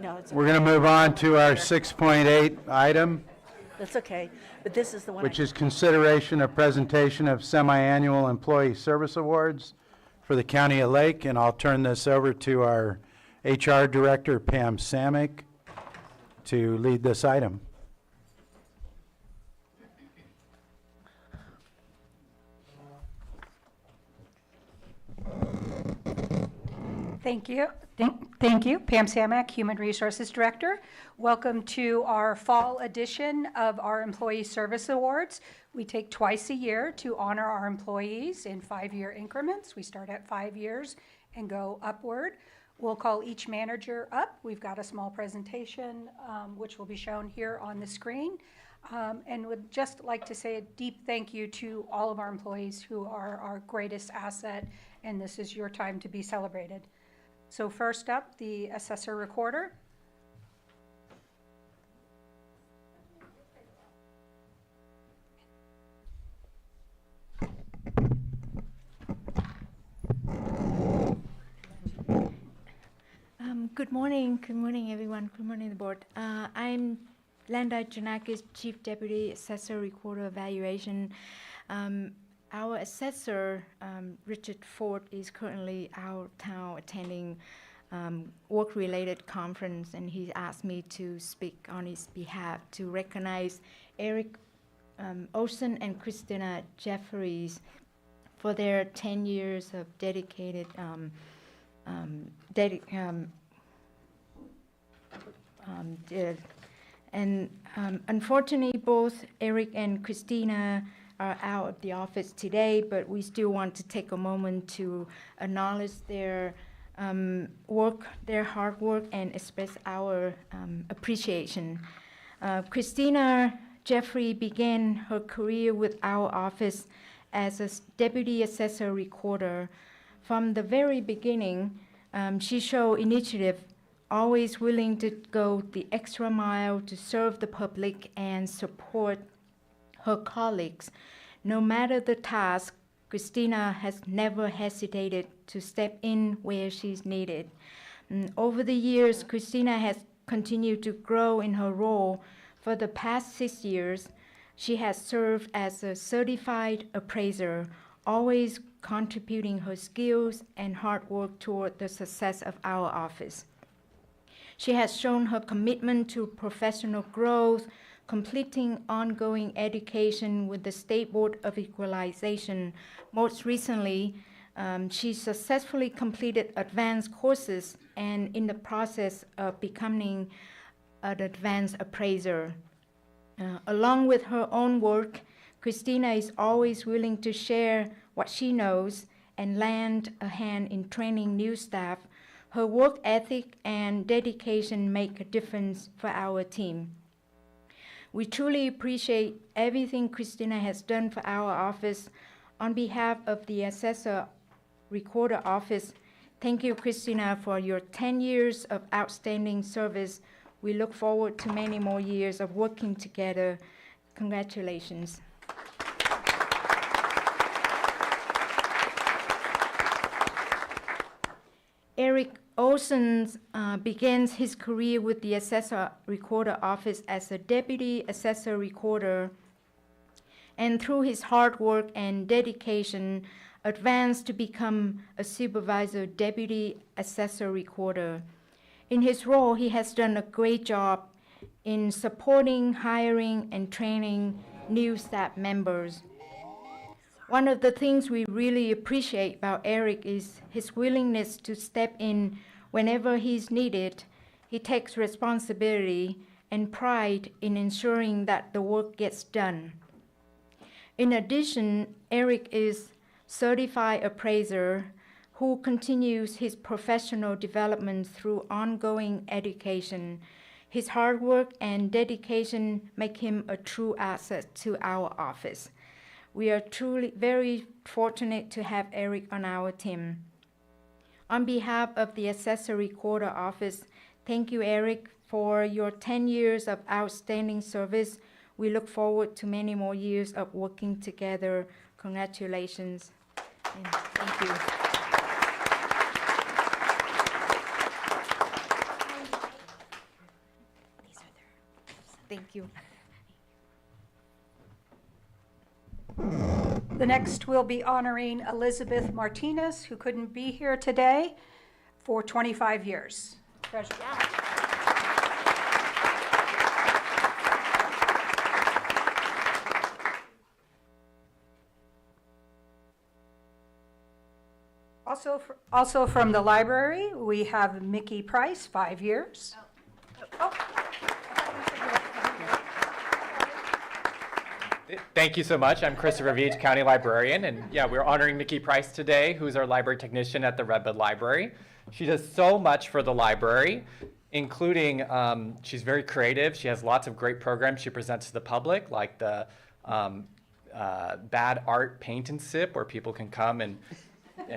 No, it's We're going to move on to our 6.8 item, That's okay, but this is the one. which is consideration of presentation of semi-annual employee service awards for the County of Lake, and I'll turn this over to our HR Director, Pam Samick, to lead this item. Thank you. Thank you. Pam Samak, Human Resources Director. Welcome to our fall edition of our Employee Service Awards. We take twice a year to honor our employees in 5-year increments. We start at 5 years and go upward. We'll call each manager up. We've got a small presentation which will be shown here on the screen. And would just like to say a deep thank you to all of our employees who are our greatest asset, and this is your time to be celebrated. So first up, the assessor recorder. Good morning everyone, good morning the board. I'm Landa Janakis, Chief Deputy Assessor Recorder Evaluation. Our assessor, Richard Ford, is currently out of town attending work-related conference, and he asked me to speak on his behalf to recognize Eric Olson and Christina Jeffries for their 10 years of dedicated unfortunately, both Eric and Christina are out of the office today, but we still want to take a moment to acknowledge their work, their hard work, and express our appreciation. Christina Jeffrey began her career with our office as a deputy assessor recorder. From the very beginning, she showed initiative, always willing to go the extra mile to serve the public and support her colleagues. No matter the task, Christina has never hesitated to step in where she's needed. Over the years, Christina has continued to grow in her role. For the past 6 years, she has served as a certified appraiser, always contributing her skills and hard work toward the success of our office. She has shown her commitment to professional growth, completing ongoing education with the State Board of Equalization. Most recently, she successfully completed advanced courses and in the process of becoming an advanced appraiser. Along with her own work, Christina is always willing to share what she knows and lend a hand in training new staff. Her work ethic and dedication make a difference for our team. We truly appreciate everything Christina has done for our office. On behalf of the Assessor Recorder Office, thank you, Christina, for your 10 years of outstanding service. We look forward to many more years of working together. Congratulations. Eric Olson begins his career with the Assessor Recorder Office as a Deputy Assessor Recorder, and through his hard work and dedication, advanced to become a Supervisor Deputy Assessor Recorder. In his role, he has done a great job in supporting, hiring, and training new staff members. One of the things we really appreciate about Eric is his willingness to step in whenever he's needed. He takes responsibility and pride in ensuring that the work gets done. In addition, Eric is certified appraiser who continues his professional development through ongoing education. His hard work and dedication make him a true asset to our office. We are truly very fortunate to have Eric on our team. On behalf of the Assessor Recorder Office, thank you, Eric, for your 10 years of outstanding service. We look forward to many more years of working together. Congratulations, and thank you. Thank you. The next, we'll be honoring Elizabeth Martinez, who couldn't be here today, for 25 years. Treasurer. Also from the library, we have Mickey Price, 5 years. Thank you so much. I'm Christopher Veach, County Librarian, and yeah, we're honoring Nikki Price today, who's our library technician at the Redbud Library. She does so much for the library, including she's very creative. She has lots of great programs she presents to the public, like the Bad Art Paint and Sip, where people can come and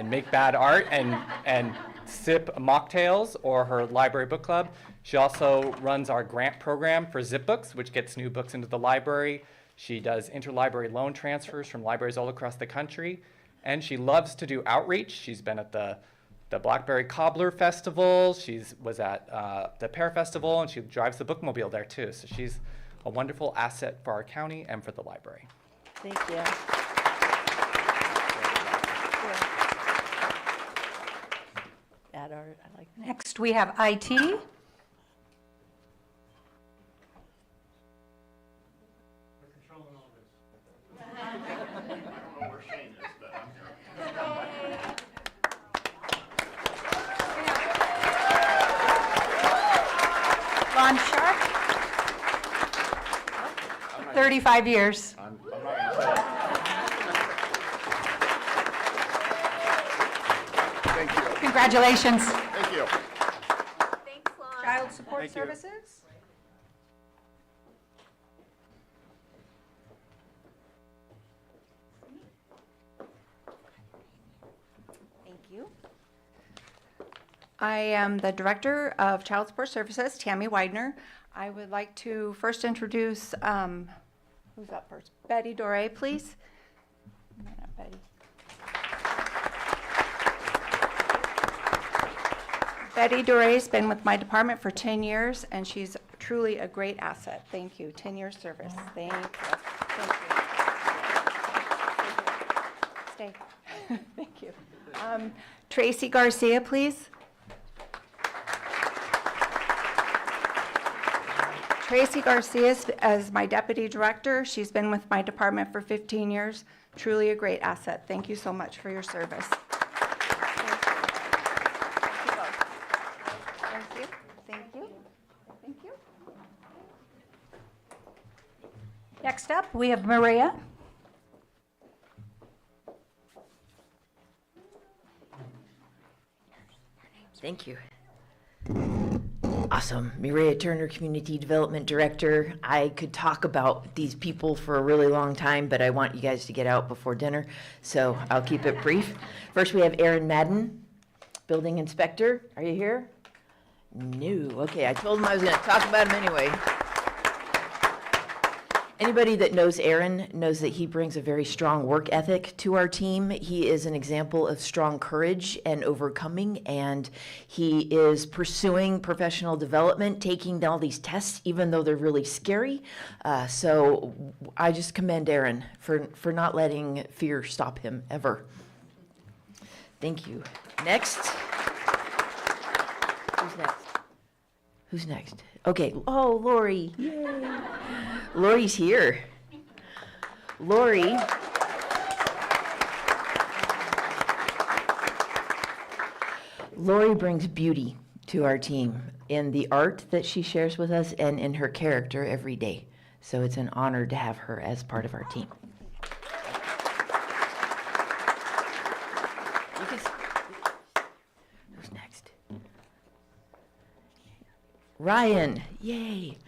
make bad art and sip mocktails, or her library book club. She also runs our grant program for Zip Books, which gets new books into the library. She does interlibrary loan transfers from libraries all across the country, and she loves to do outreach. She's been at the Blackberry Cobbler Festival. She was at the Pear Festival, and she drives the bookmobile there too. So she's a wonderful asset for our county and for the library. Thank you. Bad art, I like that. Next, we have IT. Ron Sharp, 35 years. Thank you. Congratulations. Thank you. Child Support Thank you. Services. Thank you. I am the Director of Child Support Services, Tammy Widener. I would like to first introduce, who's up first? Betty Dore, please. No, not Betty. Betty Dore's been with my department for 10 years, and she's truly a great asset. Thank you. 10 years service. Thank you. Thank you. Stay. Thank you. Tracy Garcia, please. Tracy Garcia is my deputy director. She's been with my department for 15 years. Truly a great asset. Thank you so much for your service. Thank you. Thank you. Thank you. Next up, we have Maria. Thank you. Awesome. Mireya Turner, Community Development Director. I could talk about these people for a really long time, but I want you guys to get out before dinner, so I'll keep it brief. First, we have Aaron Madden, Building Inspector. Are you here? No. Okay, I told him I was going to talk about him anyway. Anybody that knows Aaron knows that he brings a very strong work ethic to our team. He is an example of strong courage and overcoming, and he is pursuing professional development, taking all these tests, even though they're really scary. So I just commend Aaron for not letting fear stop him ever. Thank you. Next. Who's next? Who's next? Okay. Oh, Lori. Yay. Lori's here. Lori. Lori brings beauty to our team in the art that she shares with us and in her character every day. So it's an honor to have her as part of our team. Who's next? Ryan. Yay.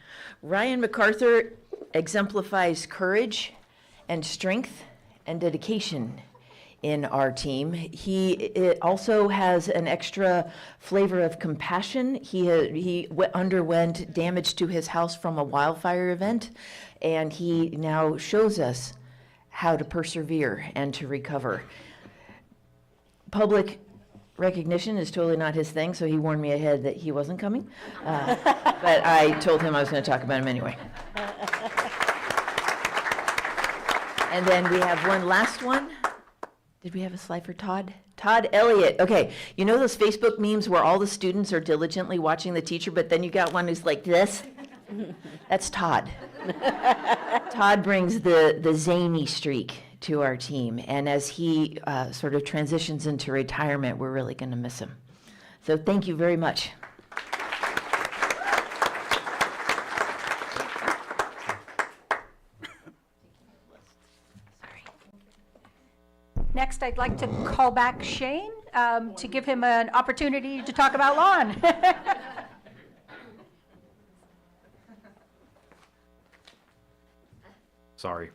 Ryan MacArthur exemplifies courage and strength and dedication in our team. He also has an extra flavor of compassion. He underwent damage to his house from a wildfire event, and he now shows us how to persevere and to recover. Public recognition is totally not his thing, so he warned me ahead that he wasn't coming. But I told him I was going to talk about him anyway. And then we have one last one. Did we have a slide for Todd? Todd Elliott. Okay, you know those Facebook memes where all the students are diligently watching the teacher, but then you got one who's like this? That's Todd. Todd brings the zany streak to our team, and as he sort of transitions into retirement, we're really going to miss him. So thank you very much. Next, I'd like to call back Shane to give him an opportunity to talk about lawn. Sorry.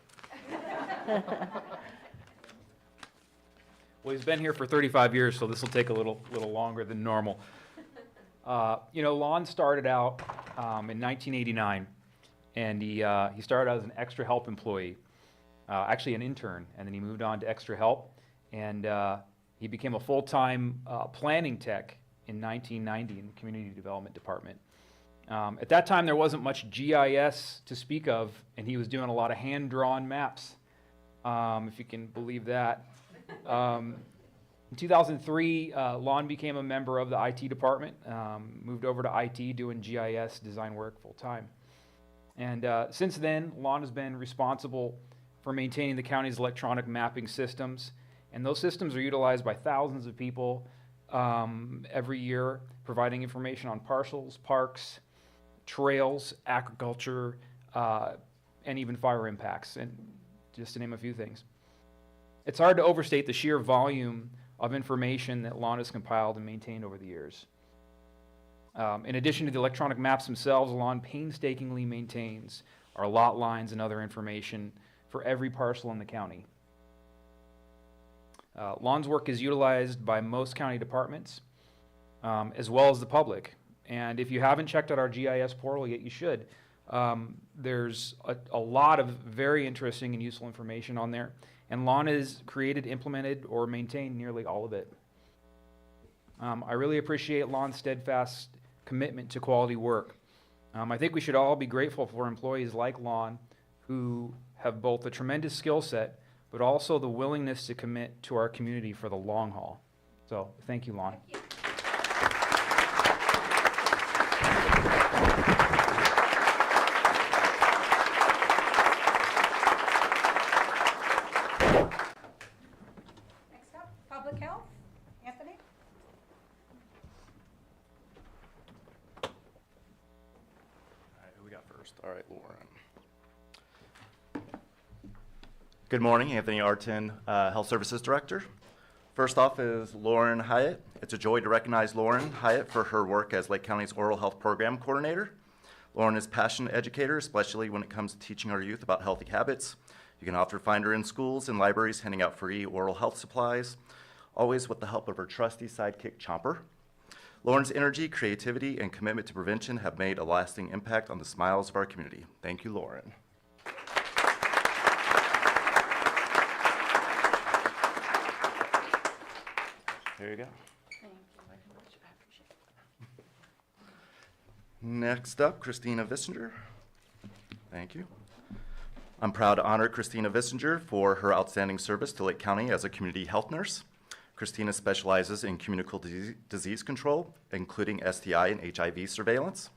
Well, he's been here for 35 years, so this will take a little longer than normal. You know, Lon started out in 1989, and he started out as an extra help employee, actually an intern, and then he moved on to extra help, and he became a full-time planning tech in 1990 in the Community Development Department. At that time, there wasn't much GIS to speak of, and he was doing a lot of hand-drawn maps, if you can believe that. In 2003, Lon became a member of the IT department, moved over to IT doing GIS design work full-time. And since then, Lon has been responsible for maintaining the county's electronic mapping systems, and those systems are utilized by thousands of people every year, providing information on parcels, parks, trails, agriculture, and even fire impacts, and just to name a few things. It's hard to overstate the sheer volume of information that Lon has compiled and maintained over the years. In addition to the electronic maps themselves, Lon painstakingly maintains our lot lines and other information for every parcel in the county. Lon's work is utilized by most county departments, as well as the public. And if you haven't checked out our GIS portal yet, you should. There's a lot of very interesting and useful information on there. And Lon has created, implemented, or maintained nearly all of it. I really appreciate Lon's steadfast commitment to quality work. I think we should all be grateful for employees like Lon who have both a tremendous skill set, but also the willingness to commit to our community for the long haul. So thank you, Lon. Thank you. Next up, Public Health. Anthony? All right, who we got first? All right, Lauren. Good morning, Anthony Artin, Health Services Director. First off is Lauren Hyatt. It's a joy to recognize Lauren Hyatt for her work as Lake County's Oral Health Program Coordinator. Lauren is a passionate educator, especially when it comes to teaching our youth about healthy habits. You can often find her in schools and libraries handing out free oral health supplies, always with the help of her trusty sidekick, Chomper. Lauren's energy, creativity, and commitment to prevention have made a lasting impact on the smiles of our community. Thank you, Lauren. There you go. Next up, Christina Vissinger. Thank you. I'm proud to honor Christina Vissinger for her outstanding service to Lake County as a community health nurse. Christina specializes in communicable disease control, including STI and HIV surveillance,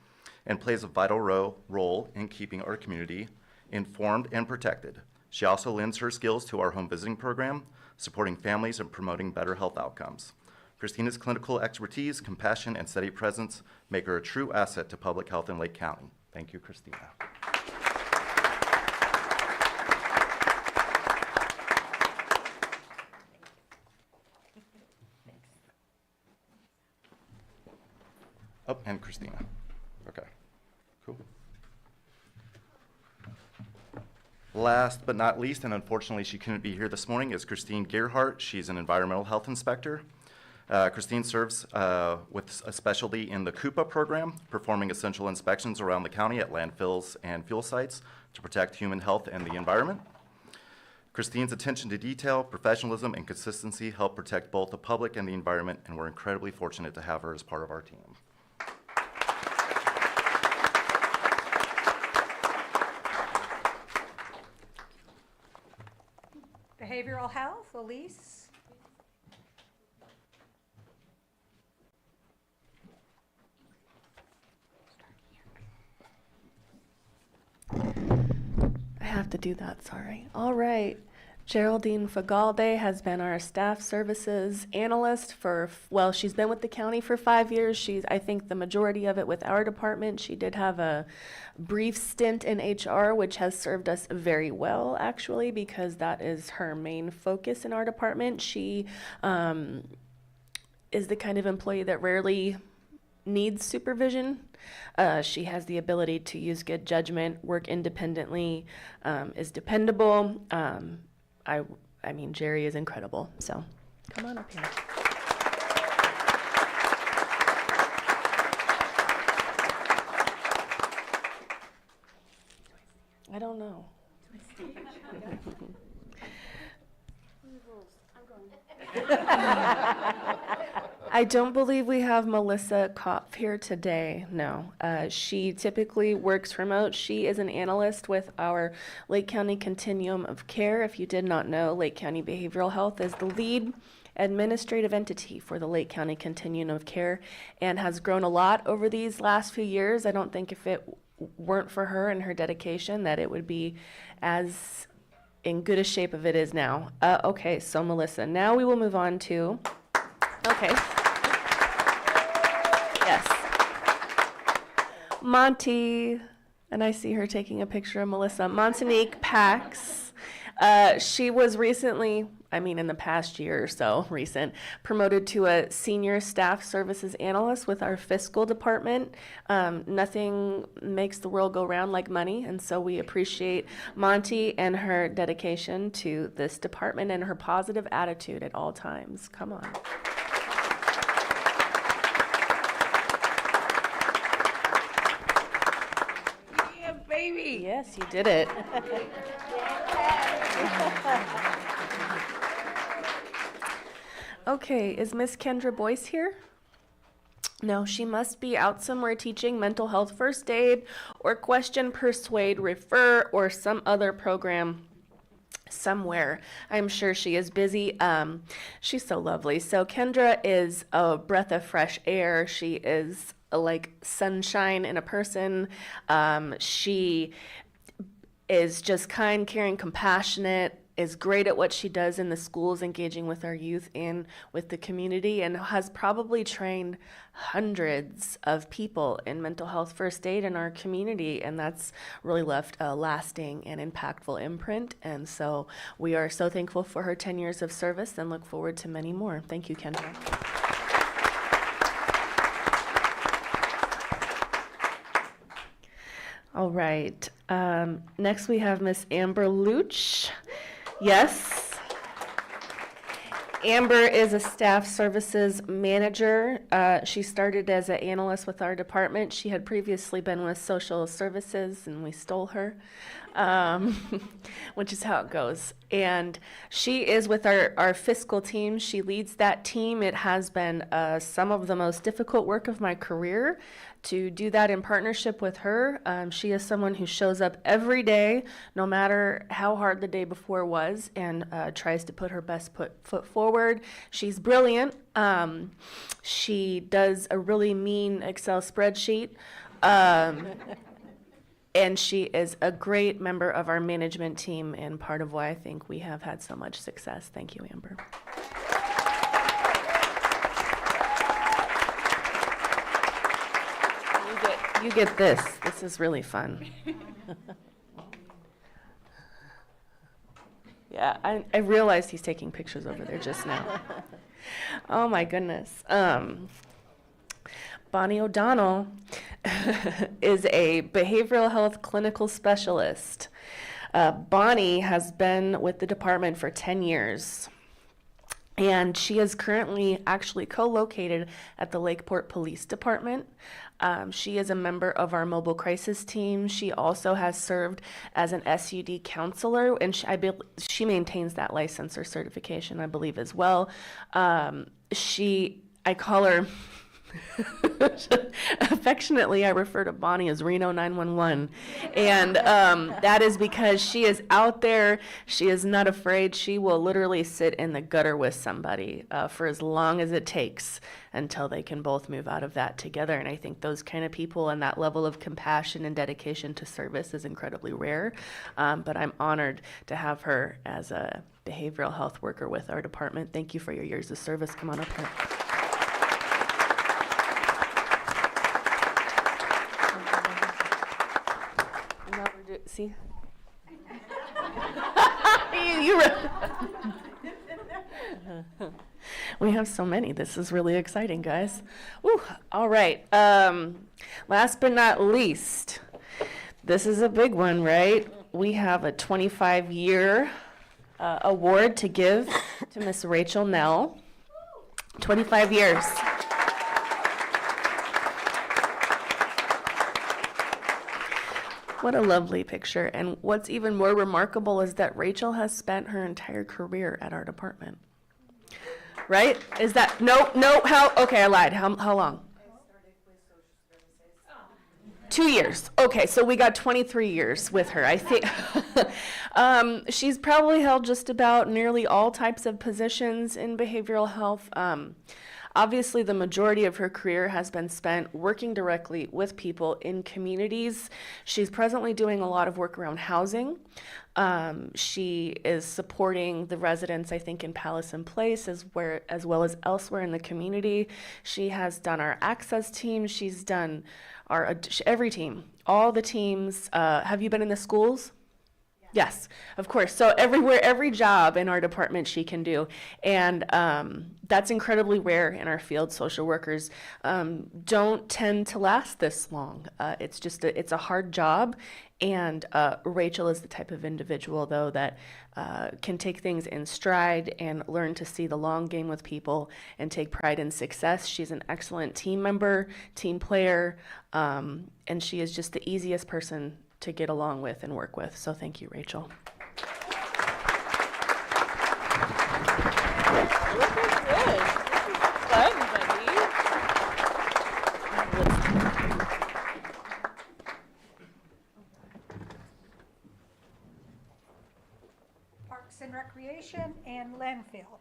and plays a vital role in keeping our community informed and protected. She also lends her skills to our home visiting program, supporting families and promoting better health outcomes. Christina's clinical expertise, compassion, and steady presence make her a true asset to public health in Lake County. Thank you, Christina. Oh, and Christina. Okay, cool. Last but not least, and unfortunately she couldn't be here this morning, is Christine Gearhart. She's an environmental health inspector. Christine serves with a specialty in the CUPA program, performing essential inspections around the county at landfills and fuel sites to protect human health and the environment. Christine's attention to detail, professionalism, and consistency help protect both the public and the environment, and we're incredibly fortunate to have her as part of our team. Behavioral health, Elise. I have to do that, sorry. All right. Geraldine Fagalde has been our staff services analyst for, well, she's been with the county for 5 years. She's, I think, the majority of it with our department. She did have a brief stint in HR, which has served us very well, actually, because that is her main focus in our department. She is the kind of employee that rarely needs supervision. She has the ability to use good judgment, work independently, is dependable. I mean, Jerry is incredible. So come on up here. I don't know. I don't believe we have Melissa Kopf here today, no. She typically works remote. She is an analyst with our Lake County Continuum of Care. If you did not know, Lake County Behavioral Health is the lead administrative entity for the Lake County Continuum of Care and has grown a lot over these last few years. I don't think if it weren't for her and her dedication that it would be as in good a shape as it is now. Okay, so Melissa, now we will move on to, okay. Yes. Monty, and I see her taking a picture of Melissa. Montanique Pax. She was recently, I mean in the past year or so, promoted to a senior staff services analyst with our fiscal department. Nothing makes the world go round like money, and so we appreciate Monty and her dedication to this department and her positive attitude at all times. Come on. Baby. Yes, you did it. Okay, is Miss Kendra Boyce here? No, she must be out somewhere teaching mental health first aid or question, persuade, refer, or some other program somewhere. I'm sure she is busy. She's so lovely. So Kendra is a breath of fresh air. She is like sunshine in a person. She is just kind, caring, compassionate, is great at what she does in the schools, engaging with our youth and with the community, and has probably trained hundreds of people in mental health first aid in our community, and that's really left a lasting and impactful imprint. And so we are so thankful for her 10 years of service and look forward to many more. Thank you, Kendra. All right. Next we have Miss Amber Luch. Yes. Amber is a staff services manager. She started as an analyst with our department. She had previously been with social services, and we stole her, which is how it goes. And she is with our fiscal team. She leads that team. It has been some of the most difficult work of my career to do that in partnership with her. She is someone who shows up every day, no matter how hard the day before was, and tries to put her best foot forward. She's brilliant. She does a really mean Excel spreadsheet. And she is a great member of our management team and part of why I think we have had so much success. Thank you, Amber. You get this. This is really fun. Yeah, I realized he's taking pictures over there just now. Oh my goodness. Bonnie O'Donnell is a behavioral health clinical specialist. Bonnie has been with the department for 10 years. And she is currently actually co-located at the Lakeport Police Department. She is a member of our mobile crisis team. She also has served as an SUD counselor, and she maintains that license or certification, I believe, as well. I call her, affectionately, I refer to Bonnie as Reno 911. And that is because she is out there. She is not afraid. She will literally sit in the gutter with somebody for as long as it takes until they can both move out of that together. And I think those kind of people and that level of compassion and dedication to service is incredibly rare. But I'm honored to have her as a behavioral health worker with our department. Thank you for your years of service. Come on up here. See? We have so many. This is really exciting, guys. Woo. All right. Last but not least, this is a big one, right? We have a 25-year award to give to Miss Rachel Nell. 25 years. What a lovely picture. And what's even more remarkable is that Rachel has spent her entire career at our department. Right? Is that, okay, I lied. How long? 2 years. Okay, so we got 23 years with her, I think. She's probably held just about nearly all types of positions in behavioral health. Obviously, the majority of her career has been spent working directly with people in communities. She's presently doing a lot of work around housing. She is supporting the residents, I think, in Palace and Place as well as elsewhere in the community. She has done our access team. She's done every team, all the teams. Have you been in the schools? Yes, of course. So every job in our department she can do. And that's incredibly rare in our field. Social workers don't tend to last this long. It's a hard job. And Rachel is the type of individual, though, that can take things in stride and learn to see the long game with people and take pride in success. She's an excellent team member, team player, and she is just the easiest person to get along with and work with. So thank you, Rachel. Parks and Recreation and Landfill.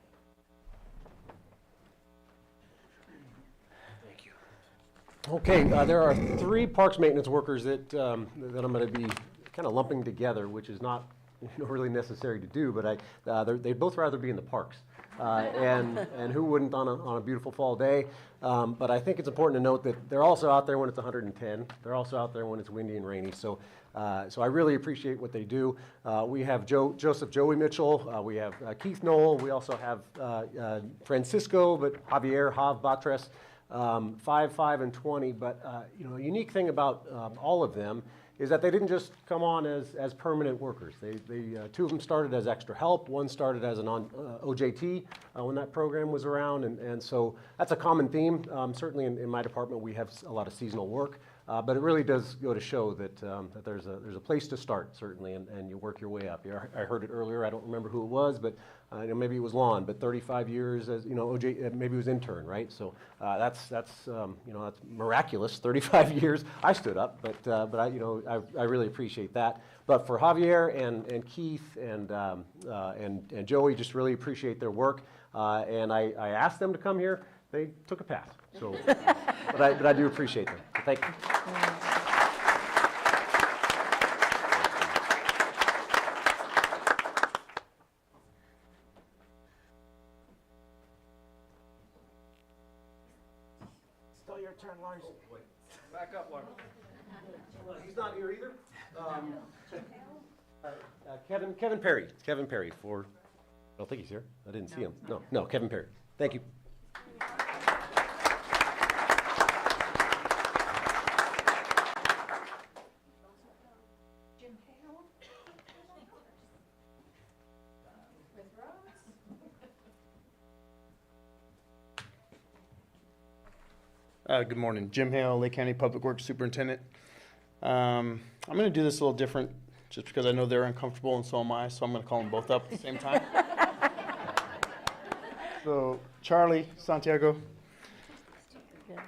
Okay, there are 3 parks maintenance workers that I'm going to be kind of lumping together, which is not really necessary to do, but they'd both rather be in the parks. And who wouldn't on a beautiful fall day? But I think it's important to note that they're also out there when it's 110. They're also out there when it's windy and rainy. So I really appreciate what they do. We have Joseph Joey Mitchell. We have Keith Knoll. We also have Francisco, but Javier Hav Batres. 5, 5, and 20, but a unique thing about all of them is that they didn't just come on as permanent workers. They 2 of them started as extra help. One started as an OJT when that program was around, and so that's a common theme. Certainly in my department, we have a lot of seasonal work, but it really does go to show that there's a place to start, certainly, and you work your way up. I heard it earlier. I don't remember who it was, but maybe it was Lon, but 35 years as OJ, maybe it was intern, right? So that's miraculous. 35 years. I stood up, but I really appreciate that. But for Javier and Keith and Joey, just really appreciate their work. And I asked them to come here. They took a pass. So, but I do appreciate them. So thank you. Still your turn, Lars. Back up, Lars. He's not here either. Kevin Perry. Kevin Perry for. I don't think he's here. I didn't see him. No, Kevin Perry. Thank you. Good morning. Jim Hale, Lake County Public Works Superintendent. I'm going to do this a little different just because I know they're uncomfortable and so am I, so I'm going to call them both up at the same time. So, Charlie, Santiago. Here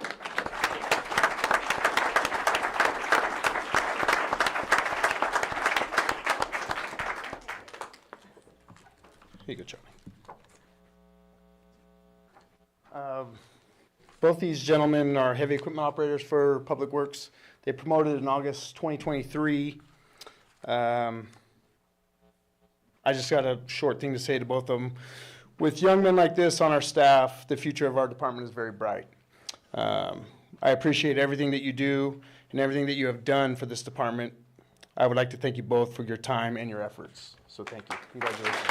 you go, Charlie. Both these gentlemen are heavy equipment operators for Public Works. They promoted in August 2023. I just got a short thing to say to both of them. With young men like this on our staff, the future of our department is very bright. I appreciate everything that you do and everything that you have done for this department. I would like to thank you both for your time and your efforts. So thank you. Congratulations.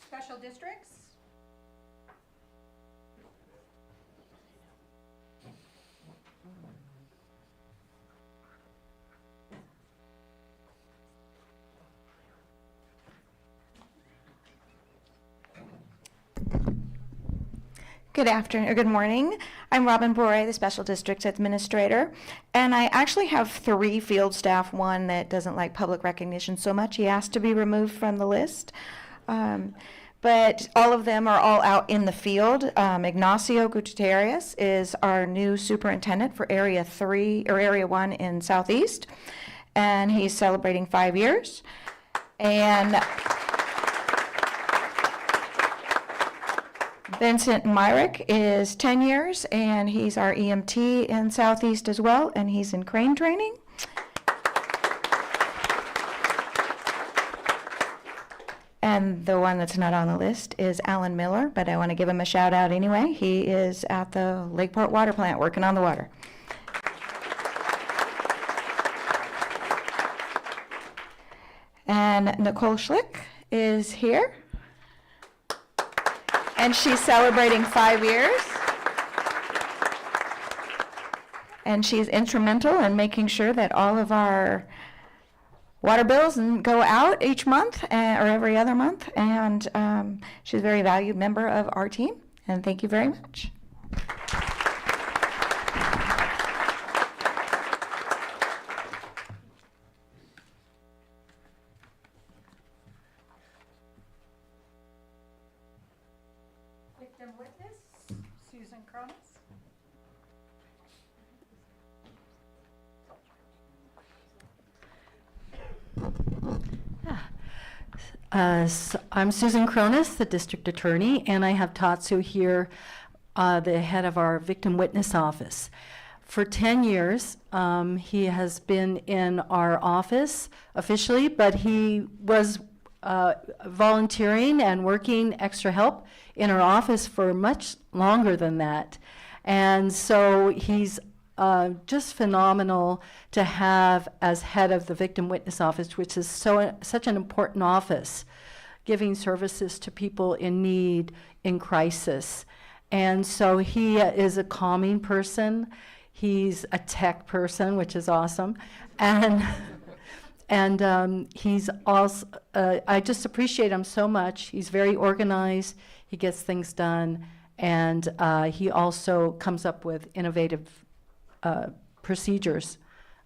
Special districts? Good afternoon, or good morning. I'm Robin Bore, the Special District Administrator, and I actually have 3 field staff, one that doesn't like public recognition so much, he asked to be removed from the list. But all of them are all out in the field. Ignacio Gutierrez is our new superintendent for Area 3, or Area 1 in Southeast, and he's celebrating 5 years. And Vincent Myrick is 10 years, and he's our EMT in Southeast as well, and he's in crane training. And the one that's not on the list is Alan Miller, but I want to give him a shout out anyway. He is at the Lakeport Water Plant working on the water. And Nicole Schlick is here. And she's celebrating 5 years. And she's instrumental in making sure that all of our water bills go out each month or every other month. And she's a very valued member of our team. And thank you very much. Victim witness, Susan Cronus. I'm Susan Cronus, the district attorney, and I have Tatsu here, the head of our victim witness office. For 10 years, he has been in our office officially, but he was volunteering and working extra help in our office for much longer than that. And so he's just phenomenal to have as head of the Victim Witness Office, which is such an important office, giving services to people in need, in crisis. And so he is a calming person. He's a tech person, which is awesome. And he's also, I just appreciate him so much. He's very organized. He gets things done. And he also comes up with innovative procedures.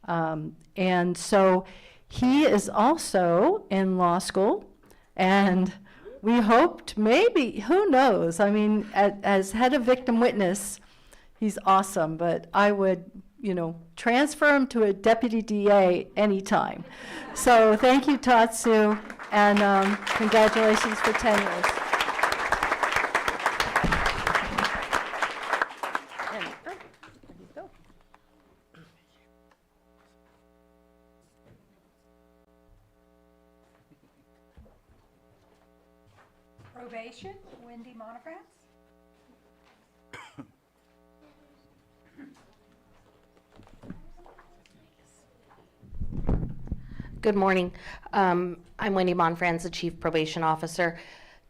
And so he is also in law school, and we hoped maybe, who knows, I mean, as head of victim witness, he's awesome, but I would, transfer him to a deputy DA anytime. So thank you, Tatsu, and congratulations for 10 years. Probation, Wendy Monofrance. Good morning. I'm Wendy Monfrance, the Chief Probation Officer.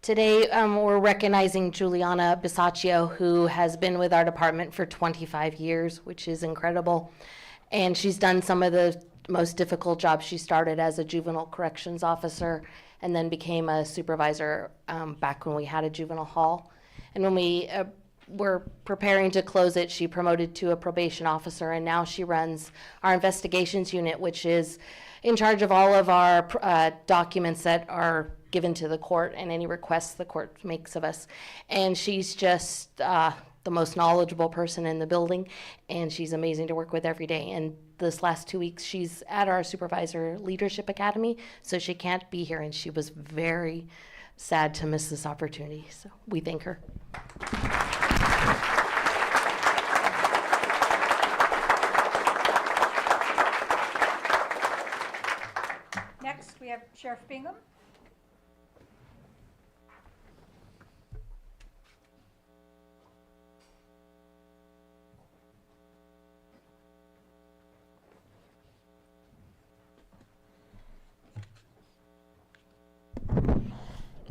Today, we're recognizing Juliana Bisaccio, who has been with our department for 25 years, which is incredible. And she's done some of the most difficult jobs. She started as a juvenile corrections officer, and then became a supervisor back when we had a juvenile hall. And when we were preparing to close it, she promoted to a probation officer, and now she runs our investigations unit, which is in charge of all of our documents that are given to the court and any requests the court makes of us. And she's just the most knowledgeable person in the building, and she's amazing to work with every day. And this last 2 weeks, she's at our Supervisor Leadership Academy, so she can't be here, and she was very sad to miss this opportunity. So we thank her. Next, we have Sheriff Bingham.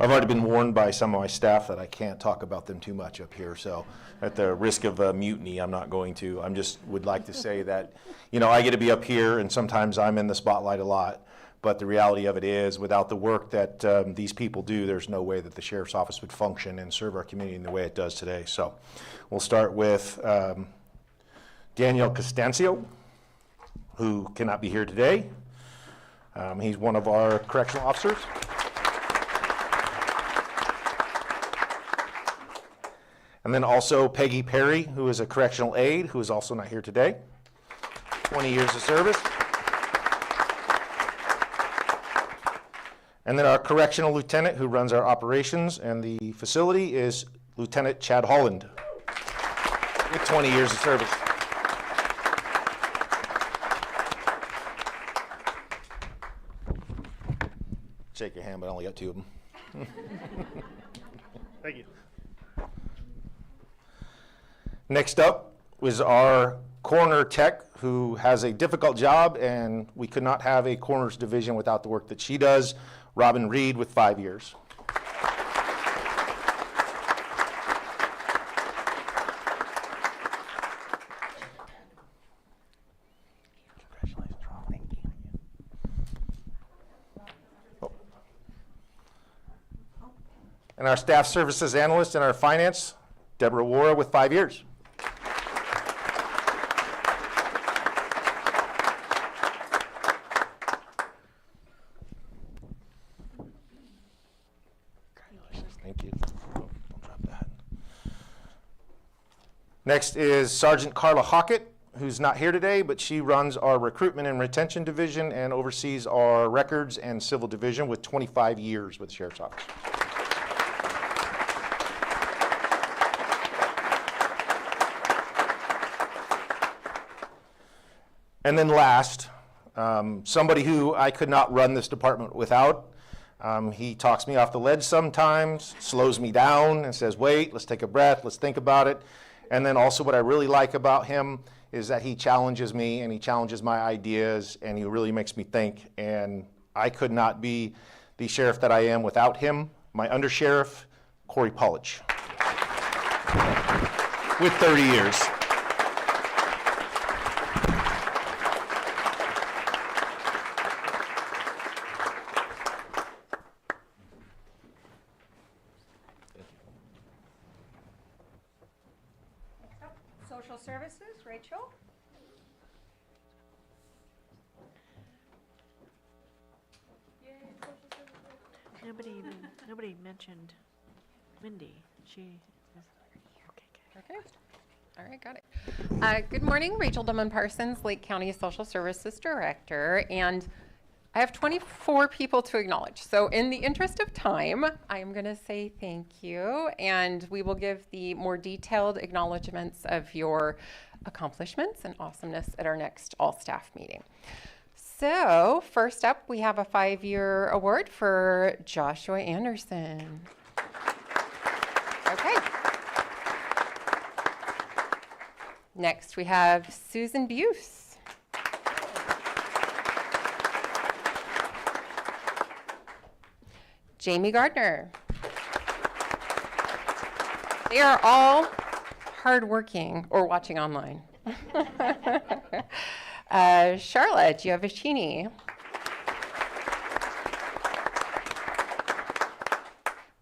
I've already been warned by some of my staff that I can't talk about them too much up here, so at the risk of mutiny, I'm not going to. Would like to say that, I get to be up here, and sometimes I'm in the spotlight a lot, but the reality of it is, without the work that these people do, there's no way that the Sheriff's Office would function and serve our community in the way it does today. So we'll start with Daniel Costancio, who cannot be here today. He's one of our correctional officers. And then also Peggy Perry, who is a correctional aide, who is also not here today. 20 years of service. And then our correctional lieutenant, who runs our operations and the facility, is Lieutenant Chad Holland, with 20 years of service. Shake your hand, but I only got 2 of them. Thank you. Next up was our coroner tech, who has a difficult job, and we could not have a coroner's division without the work that she does. Robin Reed, with 5 years. Congratulations, Robin. Oh. And our staff services analyst and our finance, Deborah Wara, with 5 years. Thank you. Oh, don't drop that. Next is Sergeant Carla Hockett, who's not here today, but she runs our recruitment and retention division and oversees our records and civil division with 25 years with the Sheriff's Office. And then last, somebody who I could not run this department without. He talks me off the ledge sometimes, slows me down and says, wait, let's take a breath, let's think about it. And then also what I really like about him is that he challenges me and he challenges my ideas and he really makes me think. And I could not be the sheriff that I am without him. My undersheriff, Corey Pollich, with 30 years. Social Services, Rachel. Nobody mentioned Mindy. She is, Okay. All right, got it. Good morning, Rachel Duman-Parsons, Lake County Social Services Director, and I have 24 people to acknowledge. So in the interest of time, I am going to say thank you, and we will give the more detailed acknowledgements of your accomplishments and awesomeness at our next all-staff meeting. So first up, we have a 5-year award for Joshua Anderson. Okay. Next, we have Susan Buse. Jamie Gardner. They are all hardworking or watching online. Charlotte Giovacchini.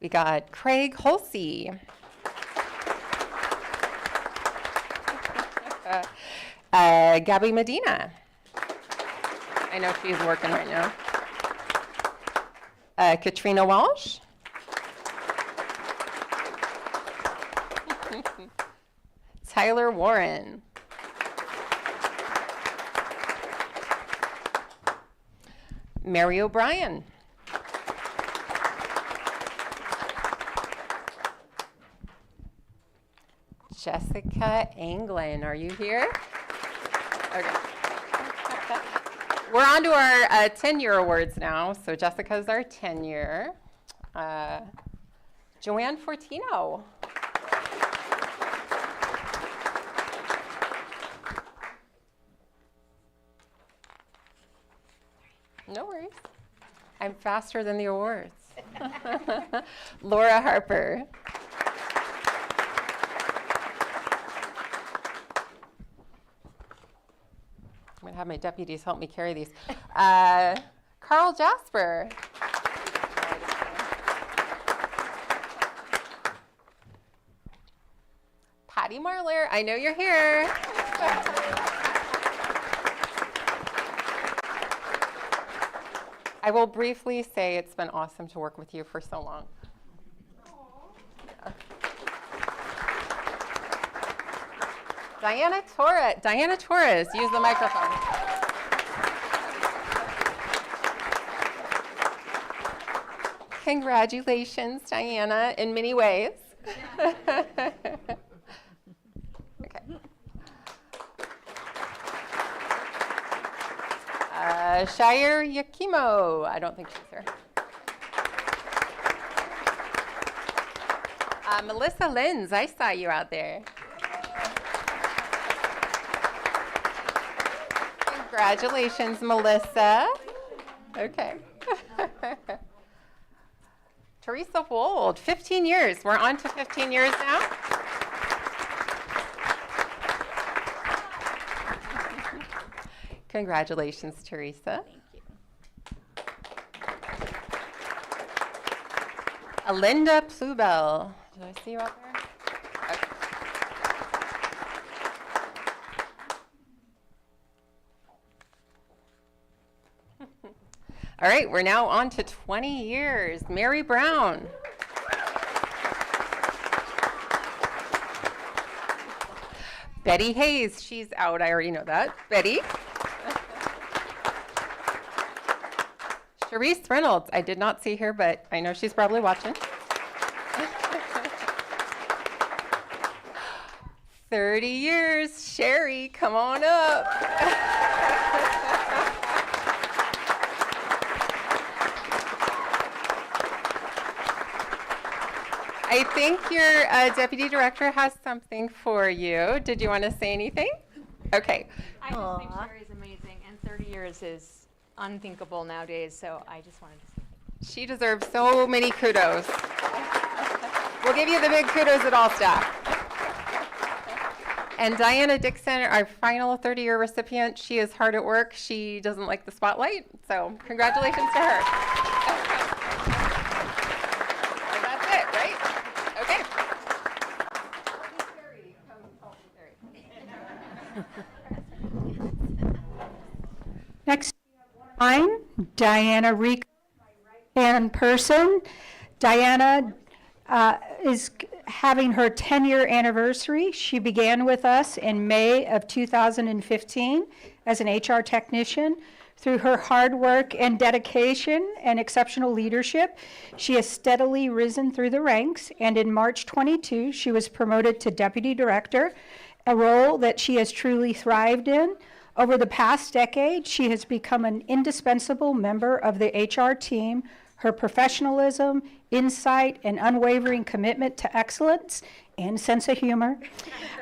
We got Craig Holsey. Gabby Medina. I know she's working right now. Katrina Walsh. Tyler Warren. Mary O'Brien. Jessica Anglin, are you here? Okay. We're on to our tenure awards now. So Jessica's our tenure. Joanne Fortino. No worries. I'm faster than the awards. Laura Harper. I'm going to have my deputies help me carry these. Carl Jasper. Patty Marler, I know you're here. I will briefly say it's been awesome to work with you for so long. Yeah. Diana Torres, use the microphone. Congratulations, Diana, in many ways. Okay. Shire Yakimo, I don't think she's here. Melissa Lenz, I saw you out there. Congratulations, Melissa. Okay. Teresa Wold, 15 years. We're on to 15 years now. Congratulations, Teresa. Thank you. Alinda Plubel. Did I see you out there? Okay. All right, we're now on to 20 years. Mary Brown. Betty Hayes, she's out, I already know that. Betty. Sharice Reynolds, I did not see her, but I know she's probably watching. 30 years, Sherry, come on up. I think your deputy director has something for you. Did you want to say anything? Okay. I just think Sherry's amazing, and 30 years is unthinkable nowadays, so I just wanted to say thank you. She deserves so many kudos. We'll give you the big kudos at all staff. And Diana Dixon, our final 30-year recipient, she is hard at work. She doesn't like the spotlight, so congratulations to her. And that's it, right? Okay. Next, mine, Diana Rico, my right-hand person. Diana is having her 10-year anniversary. She began with us in May of 2015 as an HR technician. Through her hard work and dedication and exceptional leadership, she has steadily risen through the ranks, and in March 22, she was promoted to Deputy Director, a role that she has truly thrived in. Over the past decade, she has become an indispensable member of the HR team. Her professionalism, insight, and unwavering commitment to excellence and sense of humor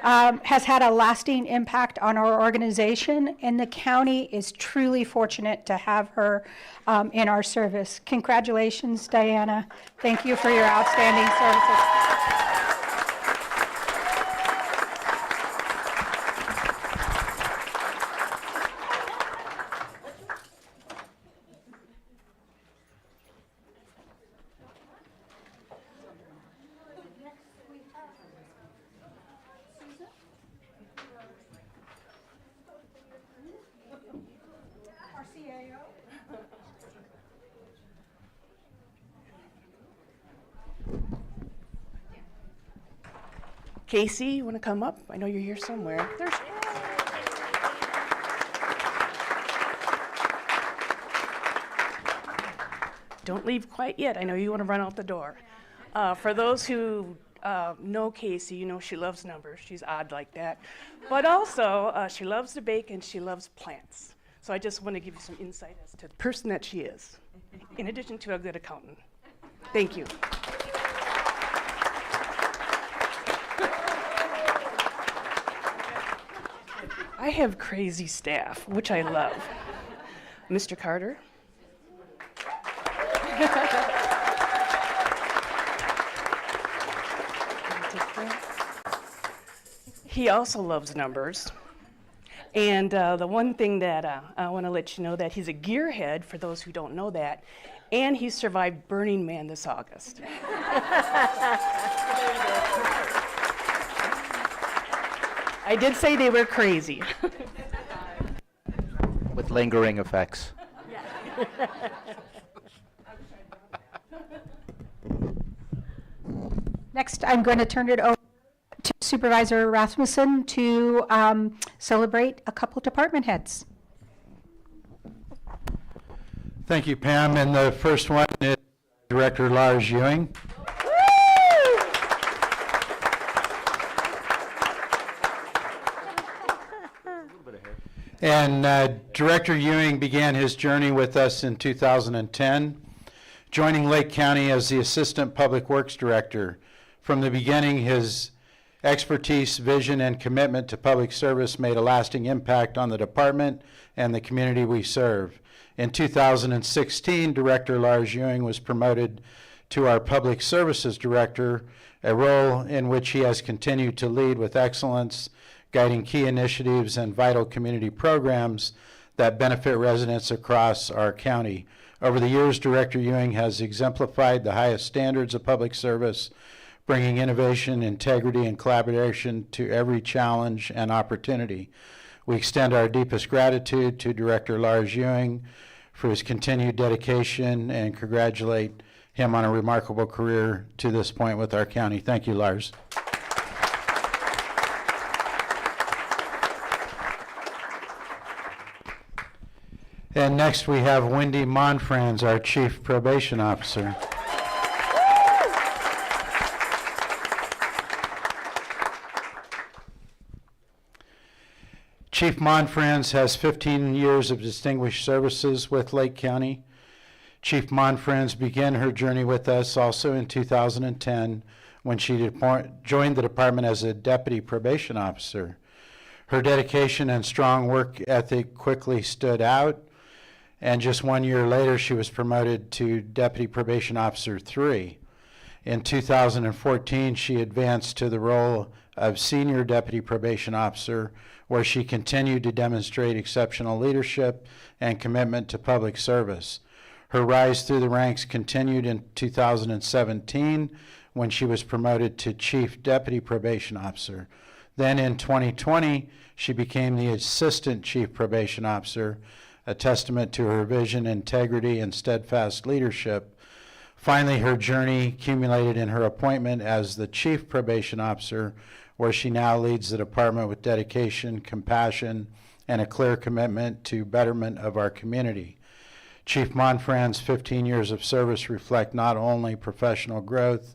has had a lasting impact on our organization, and the county is truly fortunate to have her in our service. Congratulations, Diana. Thank you for your outstanding services. Casey, you want to come up? I know you're here somewhere. There's. Don't leave quite yet. I know you want to run out the door. For those who know Casey, you know she loves numbers. She's odd like that. But also, she loves to bake and she loves plants. So I just want to give you some insight as to the person that she is, in addition to a good accountant. Thank you. I have crazy staff, which I love. Mr. Carter. He also loves numbers. And the one thing that I want to let you know that he's a gearhead, for those who don't know that, and he survived Burning Man this August. I did say they were crazy. With lingering effects. Next, I'm going to turn it over to Supervisor Rasmussen to celebrate a couple department heads. Thank you, Pam. And the first one is Director Lars Ewing. And Director Ewing began his journey with us in 2010, joining Lake County as the Assistant Public Works Director. From the beginning, his expertise, vision, and commitment to public service made a lasting impact on the department and the community we serve. In 2016, Director Lars Ewing was promoted to our Public Services Director, a role in which he has continued to lead with excellence, guiding key initiatives and vital community programs that benefit residents across our county. Over the years, Director Ewing has exemplified the highest standards of public service, bringing innovation, integrity, and collaboration to every challenge and opportunity. We extend our deepest gratitude to Director Lars Ewing for his continued dedication and congratulate him on a remarkable career to this point with our county. Thank you, Lars. And next we have Wendy Monfrans, our Chief Probation Officer. Chief Monfrans has 15 years of distinguished services with Lake County. Chief Monfrans began her journey with us also in 2010 when she joined the department as a Deputy Probation Officer. Her dedication and strong work ethic quickly stood out, and just 1 year later she was promoted to Deputy Probation Officer 3. In 2014, she advanced to the role of Senior Deputy Probation Officer, where she continued to demonstrate exceptional leadership and commitment to public service. Her rise through the ranks continued in 2017 when she was promoted to Chief Deputy Probation Officer. Then in 2020, she became the Assistant Chief Probation Officer, a testament to her vision, integrity, and steadfast leadership. Finally, her journey culminated in her appointment as the Chief Probation Officer, where she now leads the department with dedication, compassion, and a clear commitment to betterment of our community. Chief Monfrans' 15 years of service reflect not only professional growth,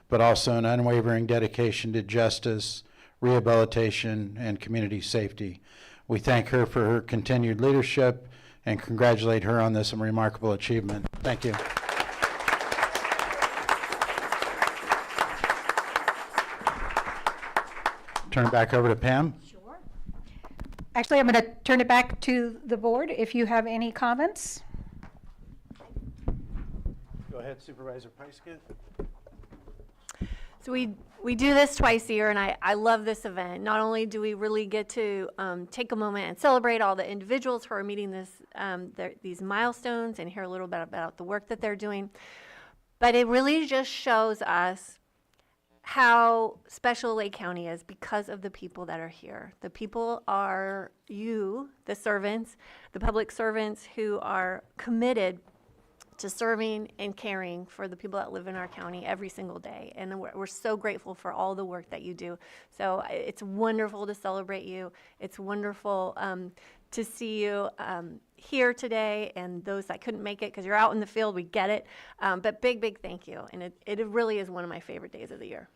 but also an unwavering dedication to justice, rehabilitation, and community safety. We thank her for her continued leadership and congratulate her on this remarkable achievement. Thank you. Turn it back over to Pam. Sure. Actually, I'm going to turn it back to the board if you have any comments. Go ahead, Supervisor Pyska. So we do this twice a year, and I love this event. Not only do we really get to take a moment and celebrate all the individuals who are meeting these milestones and hear a little bit about the work that they're doing, but it really just shows us how special Lake County is because of the people that are here. The people are you, the servants, the public servants who are committed to serving and caring for the people that live in our county every single day. And we're so grateful for all the work that you do. So it's wonderful to celebrate you. It's wonderful to see you here today, and those that couldn't make it because you're out in the field, we get it. But big thank you. And it really is one of my favorite days of the year.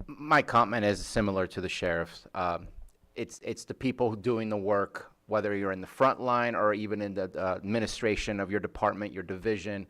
My comment is similar to the sheriff's. It's the people doing the work, whether you're in the front line or even in the administration of your department, your division.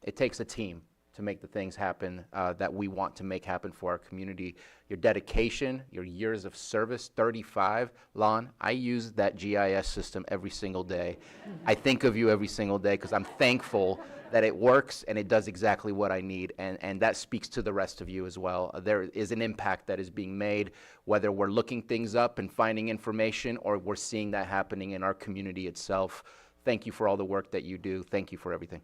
It takes a team to make the things happen that we want to make happen for our community. Your dedication, your years of service, 35. Lon, I use that GIS system every single day. I think of you every single day because I'm thankful that it works and it does exactly what I need, and that speaks to the rest of you as well. There is an impact that is being made, whether we're looking things up and finding information or we're seeing that happening in our community itself. Thank you for all the work that you do. Thank you for everything.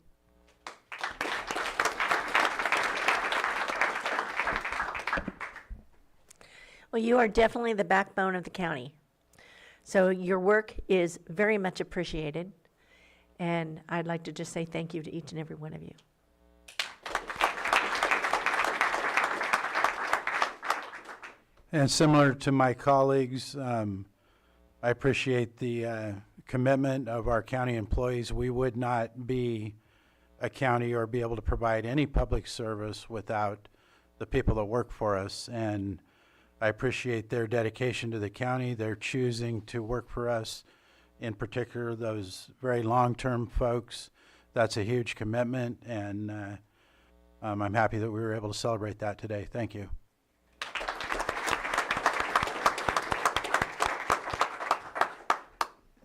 Well, you are definitely the backbone of the county. So your work is very much appreciated. And I'd like to just say thank you to each and every one of you. And similar to my colleagues, I appreciate the commitment of our county employees. We would not be a county or be able to provide any public service without the people that work for us. And I appreciate their dedication to the county, their choosing to work for us. In particular, those very long-term folks, that's a huge commitment, and I'm happy that we were able to celebrate that today. Thank you.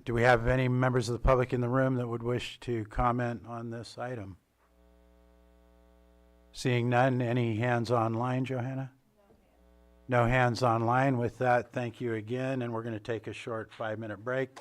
Do we have any members of the public in the room that would wish to comment on this item? Seeing none, any hands online, Johanna? No hands online. With that, thank you again, and we're going to take a short 5-minute break.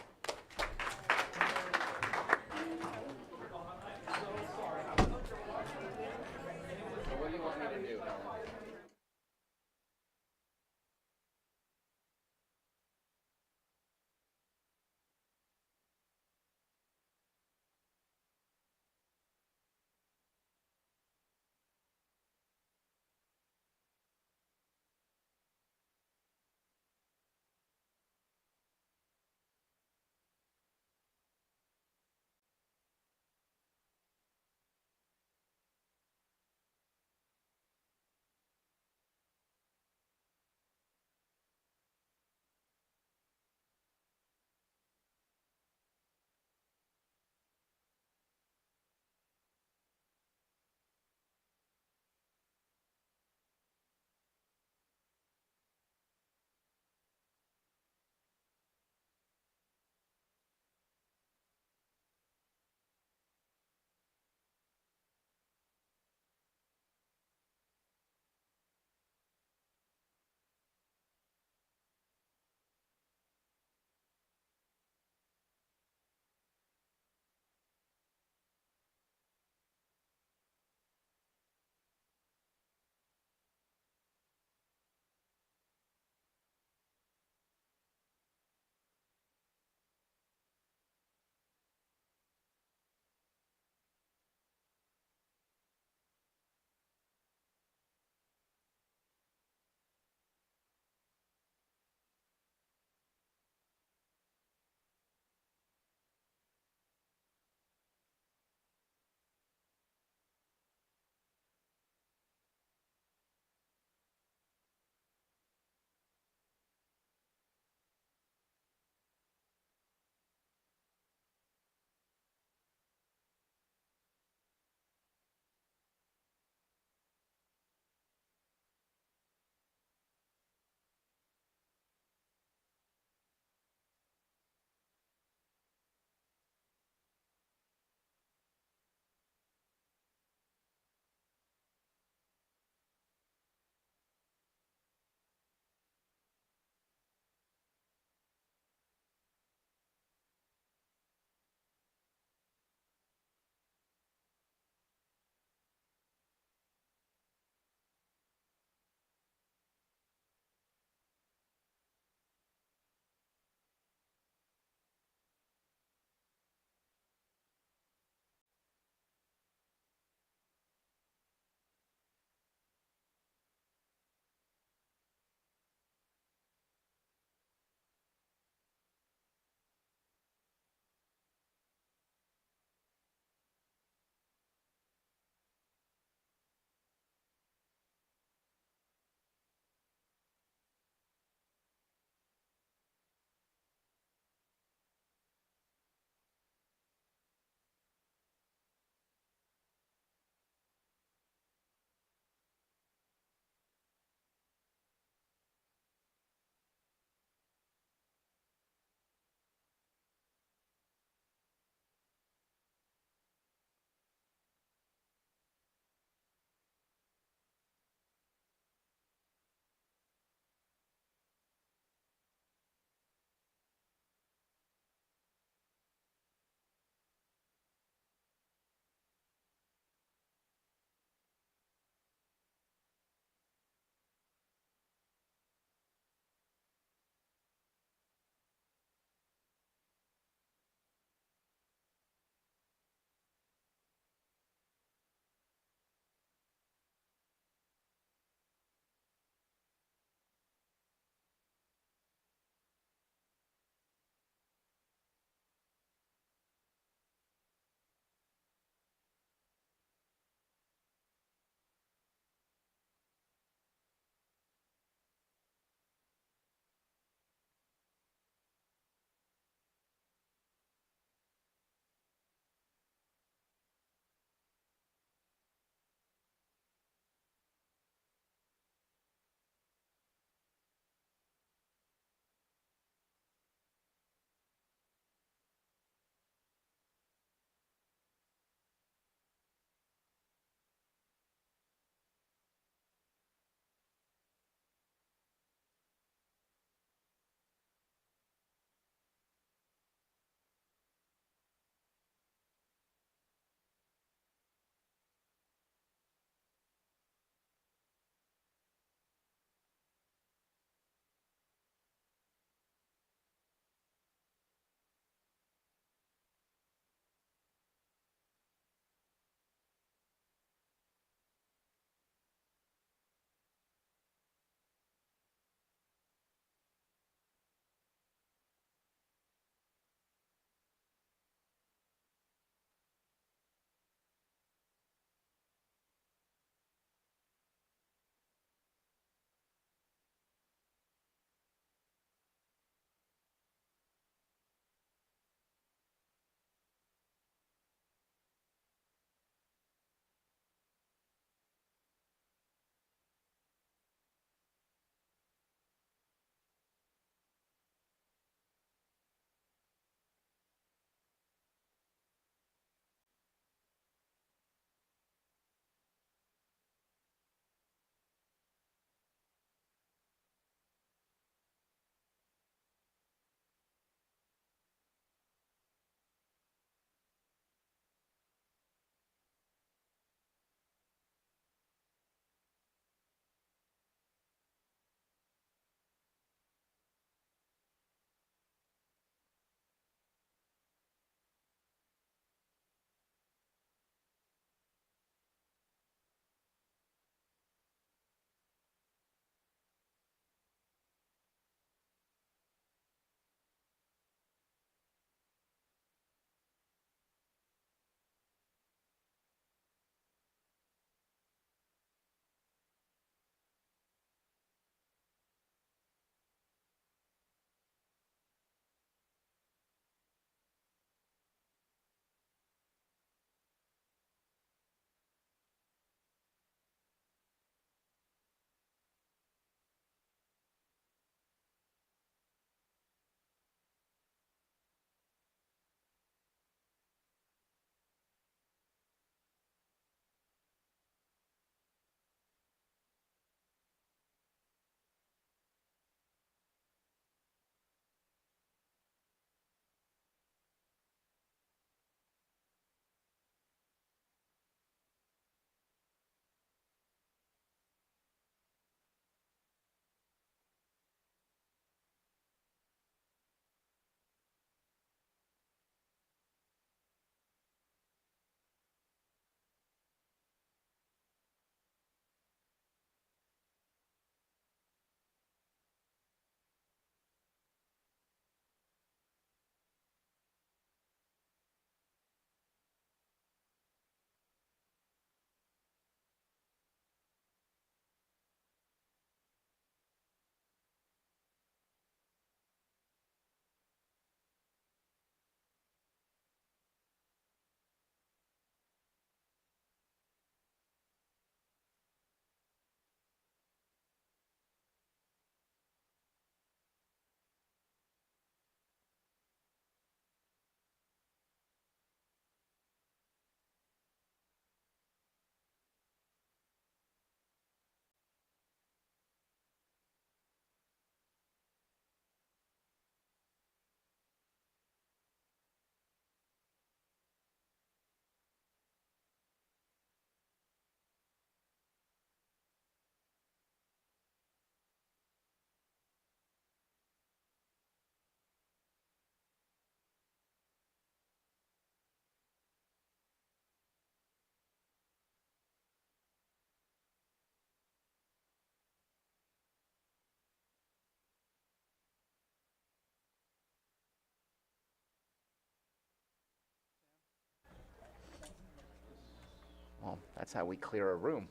Well, that's how we clear a room.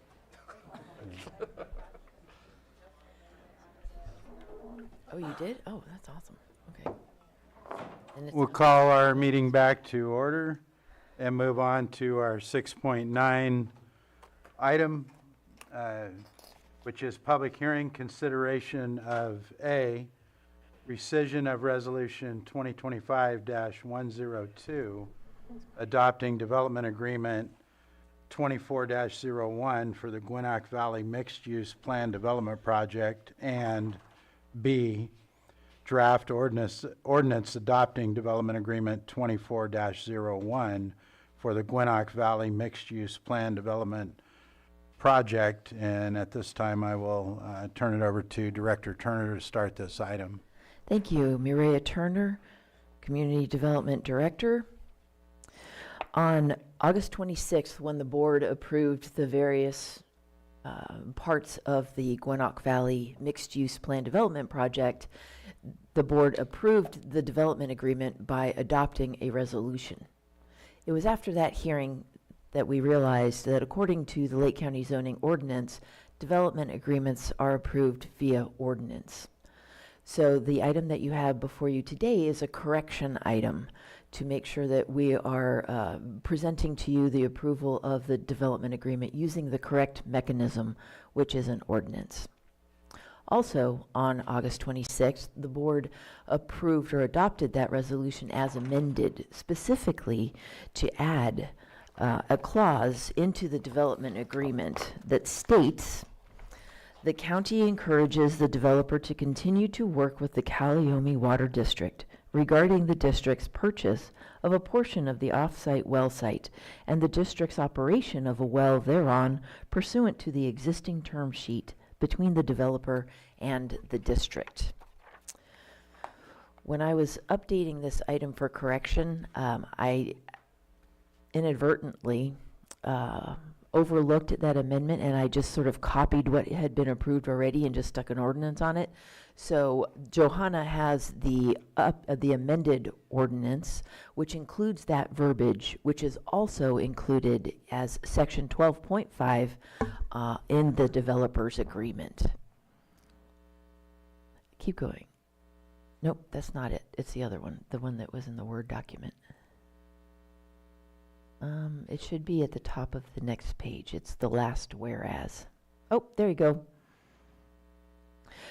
Oh, you did? Oh, that's awesome. Okay. And it's We'll call our meeting back to order and move on to our 6.9 item, which is public hearing consideration of A, rescission of resolution 2025-102, adopting development agreement 24-01 for the Gwinnett Valley Mixed-Use Plan Development Project, and B, draft ordinance adopting development agreement 24-01 for the Gwinnett Valley Mixed-Use Plan Development Project. And at this time, I will turn it over to Director Turner to start this item. Thank you. Mireya Turner, Community Development Director. On August 26th, when the board approved the various parts of the Gwinnett Valley Mixed-Use Plan Development Project, the board approved the development agreement by adopting a resolution. It was after that hearing that we realized that according to the Lake County zoning ordinance, development agreements are approved via ordinance. So the item that you have before you today is a correction item to make sure that we are presenting to you the approval of the development agreement using the correct mechanism, which is an ordinance. Also, on August 26th, the board approved or adopted that resolution as amended, specifically to add a clause into the development agreement that states, the county encourages the developer to continue to work with the Calliope Water District regarding the district's purchase of a portion of the off-site well site and the district's operation of a well thereon pursuant to the existing term sheet between the developer and the district. When I was updating this item for correction, I inadvertently overlooked that amendment, and I just sort of copied what had been approved already and just stuck an ordinance on it. So Johanna has the amended ordinance, which includes that verbiage, which is also included as section 12.5 in the developer's agreement. Keep going. Nope, that's not it. It's the other one, the one that was in the Word document. It should be at the top of the next page. It's the last whereas. Oh, there you go.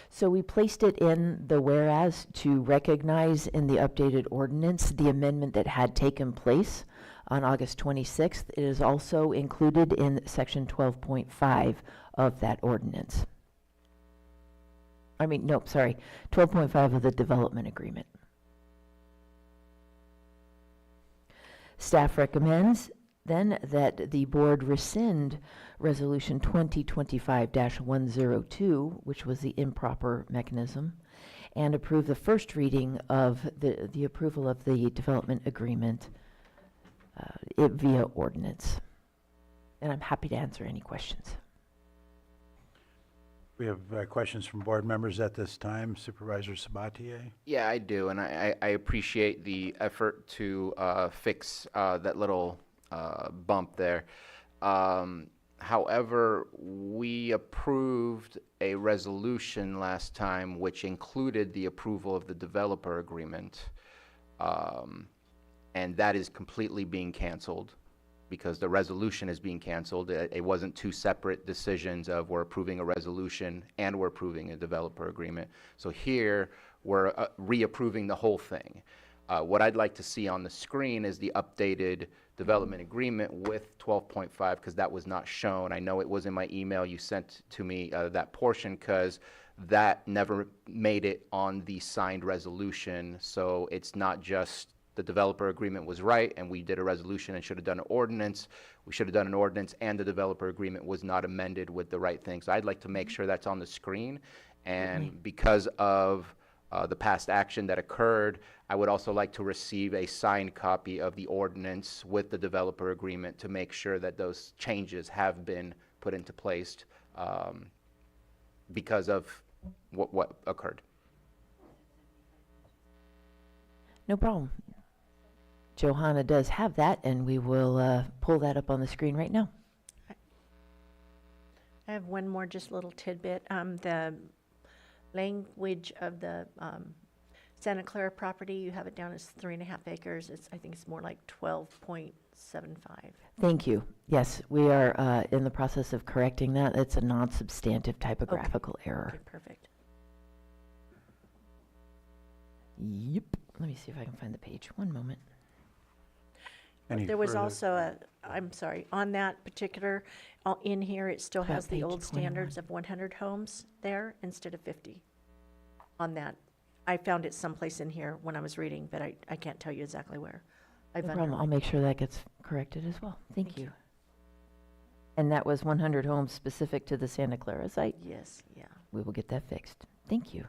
So we placed it in the whereas to recognize in the updated ordinance the amendment that had taken place on August 26th. It is also included in section 12.5 of that ordinance. 12.5 of the development agreement. Staff recommends then that the board rescind resolution 2025-102, which was the improper mechanism, and approve the first reading of the approval of the development agreement via ordinance. And I'm happy to answer any questions. We have questions from board members at this time. Supervisor Sabatier? Yeah, I do, and I appreciate the effort to fix that little bump there. However, we approved a resolution last time which included the approval of the developer agreement, and that is completely being canceled because the resolution is being canceled. It wasn't two separate decisions of we're approving a resolution and we're approving a developer agreement. So here, we're reapproving the whole thing. What I'd like to see on the screen is the updated development agreement with 12.5, because that was not shown. I know it was in my email you sent to me, that portion, because that never made it on the signed resolution. So it's not just the developer agreement was right and we did a resolution and should have done an ordinance. We should have done an ordinance and the developer agreement was not amended with the right thing. So I'd like to make sure that's on the screen. And because of the past action that occurred, I would also like to receive a signed copy of the ordinance with the developer agreement to make sure that those changes have been put into place because of what occurred. No problem. Johanna does have that, and we will pull that up on the screen right now. I have one more just little tidbit. The language of the Santa Clara property, you have it down as 3.5 acres. I think it's more like 12.75. Thank you. Yes, we are in the process of correcting that. It's a non-substantive typographical error. Okay, perfect. Yep. Let me see if I can find the page. One moment. There was also I'm sorry, on that particular, in here, it still has the page old 21. standards of 100 homes there instead of 50 on that. I found it someplace in here when I was reading, but I can't tell you exactly where. No problem. I'll make sure that gets corrected as well. Thank you. And that was 100 homes specific to the Santa Clara site? Yes, yeah. We will get that fixed. Thank you.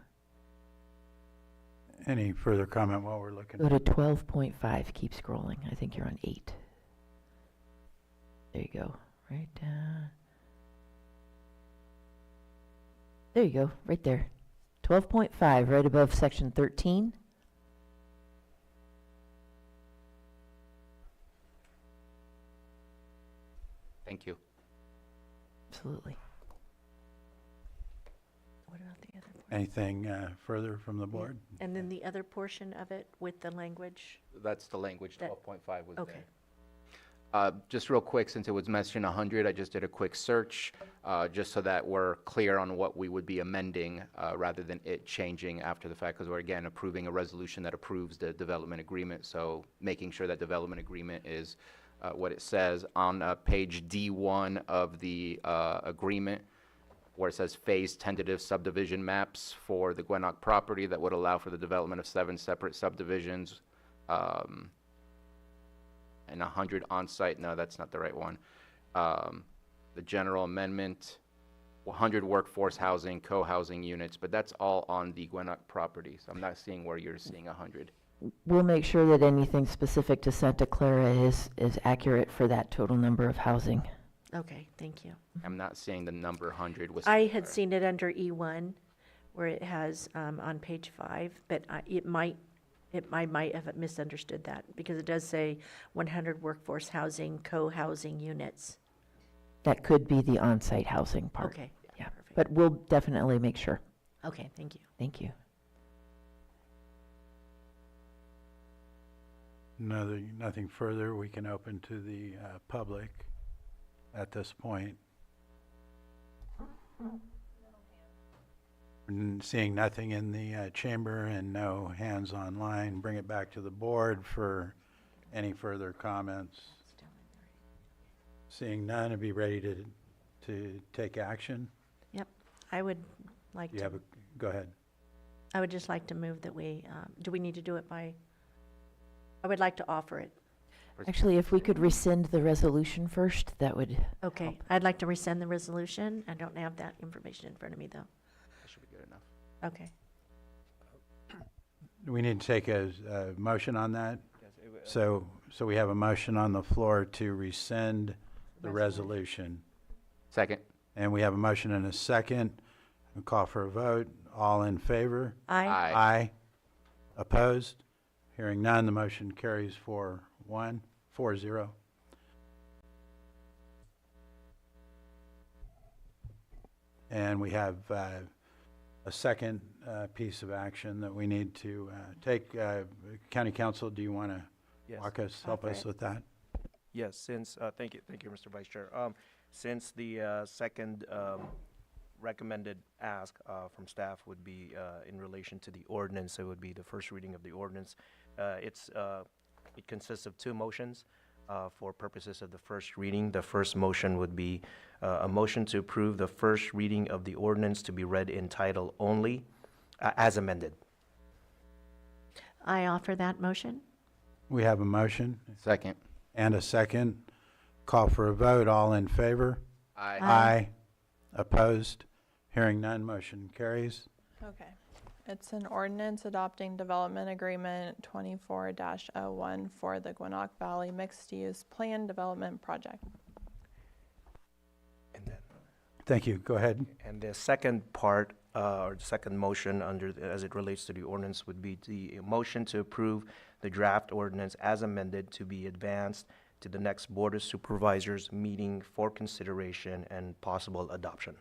Any further comment while we're looking? Go to 12.5. Keep scrolling. I think you're on 8. There you go. Right down. There you go. Right there. 12.5, right above section 13. Thank you. Absolutely. What about the other? Anything further from the board? And then the other portion of it with the language? That's the language, That- 12.5 was Okay. there. Just real quick, since it was mentioned 100, I just did a quick search, just so that we're clear on what we would be amending, rather than it changing after the fact, because we're again approving a resolution that approves the development agreement, so making sure that development agreement is what it says on page D1 of the agreement, where it says phase tentative subdivision maps for the Gwinnett property that would allow for the development of 7 separate subdivisions, and 100 on-site. No, that's not the right one. The general amendment, 100 workforce housing, co-housing units, but that's all on the Gwinnett property, so I'm not seeing where you're seeing 100. We'll make sure that anything specific to Santa Clara is accurate for that total number of housing. Okay, thank you. I'm not seeing the number 100 with. I had seen it under E1, where it has on page 5, but I might have misunderstood that, because it does say 100 workforce housing, co-housing units. That could be the on-site housing part. Okay, Yeah, perfect. but we'll definitely make sure. Okay, thank you. Thank you. Nothing further. We can open to the public at this point. Seeing nothing in the chamber and no hands online, bring it back to the board for any further comments. Seeing none, I'd be ready to take action. Yep, I would like You to, have a, go ahead. I would just like to move that we, do we need to do it by, I would like to offer it. Actually, if we could rescind the resolution first, that would Okay, help. I'd like to rescind the resolution. I don't have that information in front of me, though. That should be good enough. Okay. Do we need to take a motion on that? So we have a motion on the floor to rescind the resolution. Second. And we have a motion and a second. I'll call for a vote. All in favor? Aye. Aye. Aye. Opposed? Hearing none, the motion carries 4-0. And we have a second piece of action that we need to take. County Council, do you want to Yes. help us with that? Yes, since, thank you, Mr. Vice Chair. Since the second recommended ask from staff would be in relation to the ordinance, it would be the first reading of the ordinance. It consists of 2 motions for purposes of the first reading. The first motion would be a motion to approve the first reading of the ordinance to be read in title only, as amended. I offer that motion. We have a motion Second. and a second. Call for a vote. All in favor? Aye. Aye. Opposed? Hearing none, motion carries. Okay. It's an ordinance adopting development agreement 24-01 for the Gwinnett Valley Mixed-Use Plan Development Project. Thank you. Go ahead. And the second part, or the second motion as it relates to the ordinance would be the motion to approve the draft ordinance as amended to be advanced to the next Board of Supervisors meeting for consideration and possible adoption.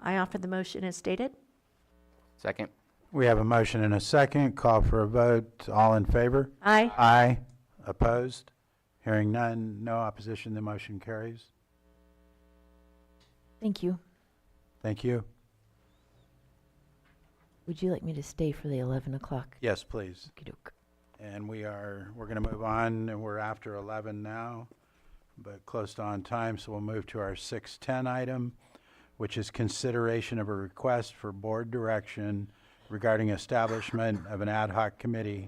I offer the motion as stated. Second. We have a motion and a second. Call for a vote. All in favor? Aye. Aye. Opposed? Hearing none, no opposition, the motion carries. Thank you. Thank you. Would you like me to stay for the 11 o'clock? Yes, please. Okey-doke. And we're going to move on, and we're after 11 now, but close to on time, so we'll move to our 6:10 item, which is consideration of a request for board direction regarding establishment of an ad hoc committee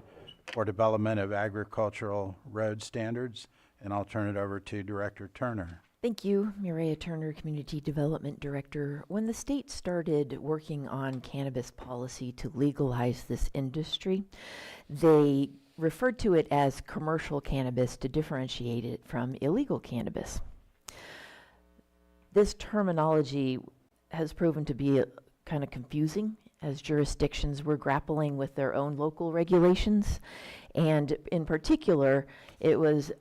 for development of agricultural road standards, and I'll turn it over to Director Turner. Thank you, Mireya Turner, Community Development Director. When the state started working on cannabis policy to legalize this industry, they referred to it as commercial cannabis to differentiate it from illegal cannabis. This terminology has proven to be kind of confusing as jurisdictions were grappling with their own local regulations. And in particular, it was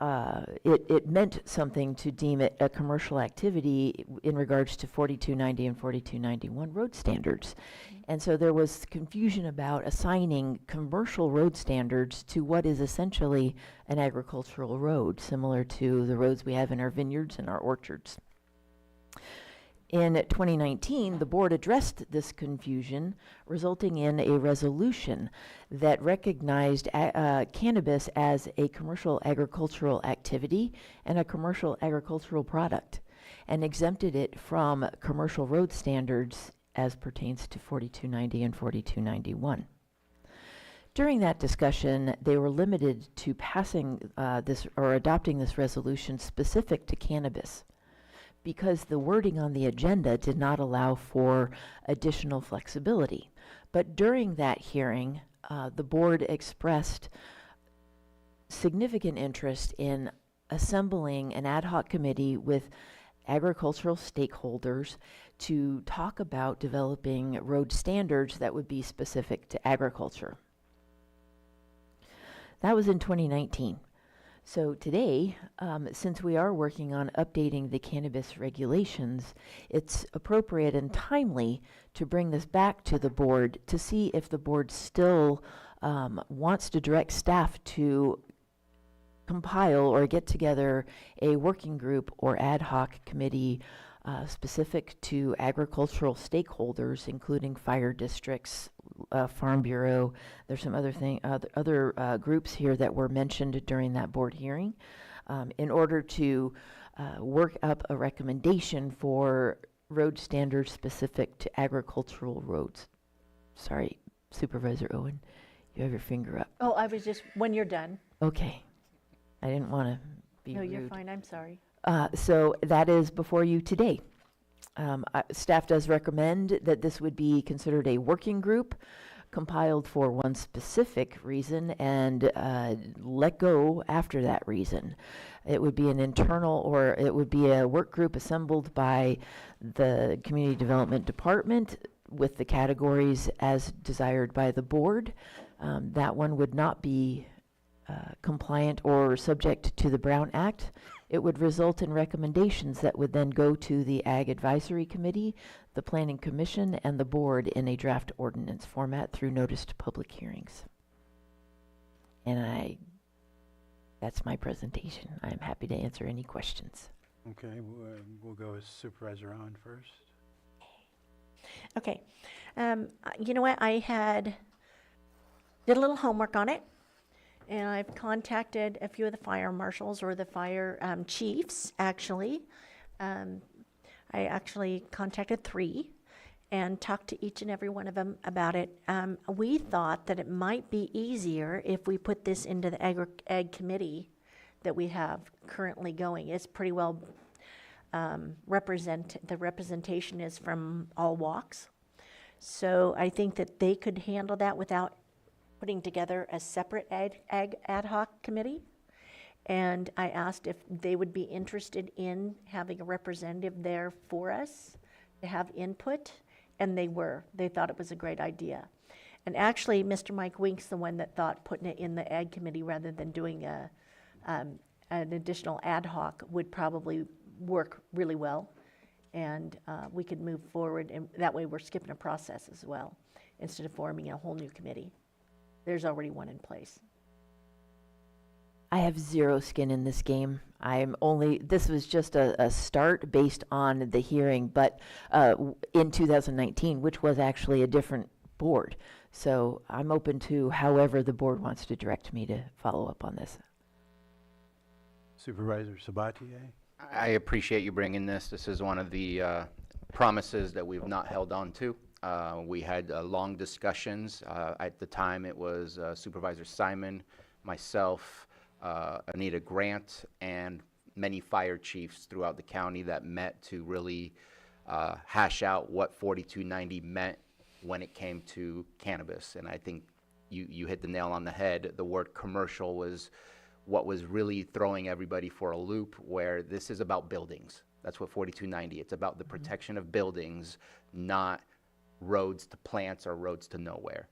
it meant something to deem it a commercial activity in regards to 4290 and 4291 road standards. And so there was confusion about assigning commercial road standards to what is essentially an agricultural road, similar to the roads we have in our vineyards and our orchards. In 2019, the board addressed this confusion, resulting in a resolution that recognized cannabis as a commercial agricultural activity and a commercial agricultural product, and exempted it from commercial road standards as pertains to 4290 and 4291. During that discussion, they were limited to passing this or adopting this resolution specific to cannabis, because the wording on the agenda did not allow for additional flexibility. But during that hearing, the board expressed significant interest in assembling an ad hoc committee with agricultural stakeholders to talk about developing road standards that would be specific to agriculture. That was in 2019. So today, since we are working on updating the cannabis regulations, it's appropriate and timely to bring this back to the board to see if the board still wants to direct staff to compile or get together a working group or ad hoc committee specific to agricultural stakeholders, including fire districts, Farm Bureau. There's some other groups here that were mentioned during that board hearing, in order to work up a recommendation for road standards specific to agricultural roads. Sorry, Supervisor Owen, you have your finger up. Oh, I was just, when you're done. Okay. I didn't want to be No, rude. you're fine, I'm sorry. So that is before you today. Staff does recommend that this would be considered a working group compiled for one specific reason and let go after that reason. It would be an internal, or it would be a work group assembled by the Community Development Department with the categories as desired by the board. That one would not be compliant or subject to the Brown Act. It would result in recommendations that would then go to the Ag Advisory Committee, the Planning Commission, and the board in a draft ordinance format through notice to public hearings. And that's my presentation. I'm happy to answer any questions. Okay, we'll go with Supervisor Owen first. Okay. You know what? Did a little homework on it. And I've contacted a few of the fire marshals or the fire chiefs, actually. I actually contacted 3 and talked to each and every one of them about it. We thought that it might be easier if we put this into the ag committee that we have currently going. It's pretty well the representation is from all walks. So I think that they could handle that without putting together a separate ag ad hoc committee. And I asked if they would be interested in having a representative there for us to have input, and they were. They thought it was a great idea. And actually, Mr. Mike Wink's the one that thought putting it in the ag committee rather than doing a an additional ad hoc would probably work really well. And we could move forward, and that way we're skipping a process as well, instead of forming a whole new committee. There's already one in place. I have zero skin in this game. This was just a start based on the hearing, but in 2019, which was actually a different board. So I'm open to however the board wants to direct me to follow up on this. Supervisor Sabatier? I appreciate you bringing this. This is one of the promises that we've not held on to. We had long discussions. At the time, it was Supervisor Simon, myself, Anita Grant, and many fire chiefs throughout the county that met to really hash out what 4290 meant when it came to cannabis. And I think you hit the nail on the head. The word commercial was what was really throwing everybody for a loop, where this is about buildings. That's what 4290, it's about the protection of buildings, not roads to plants or roads to nowhere.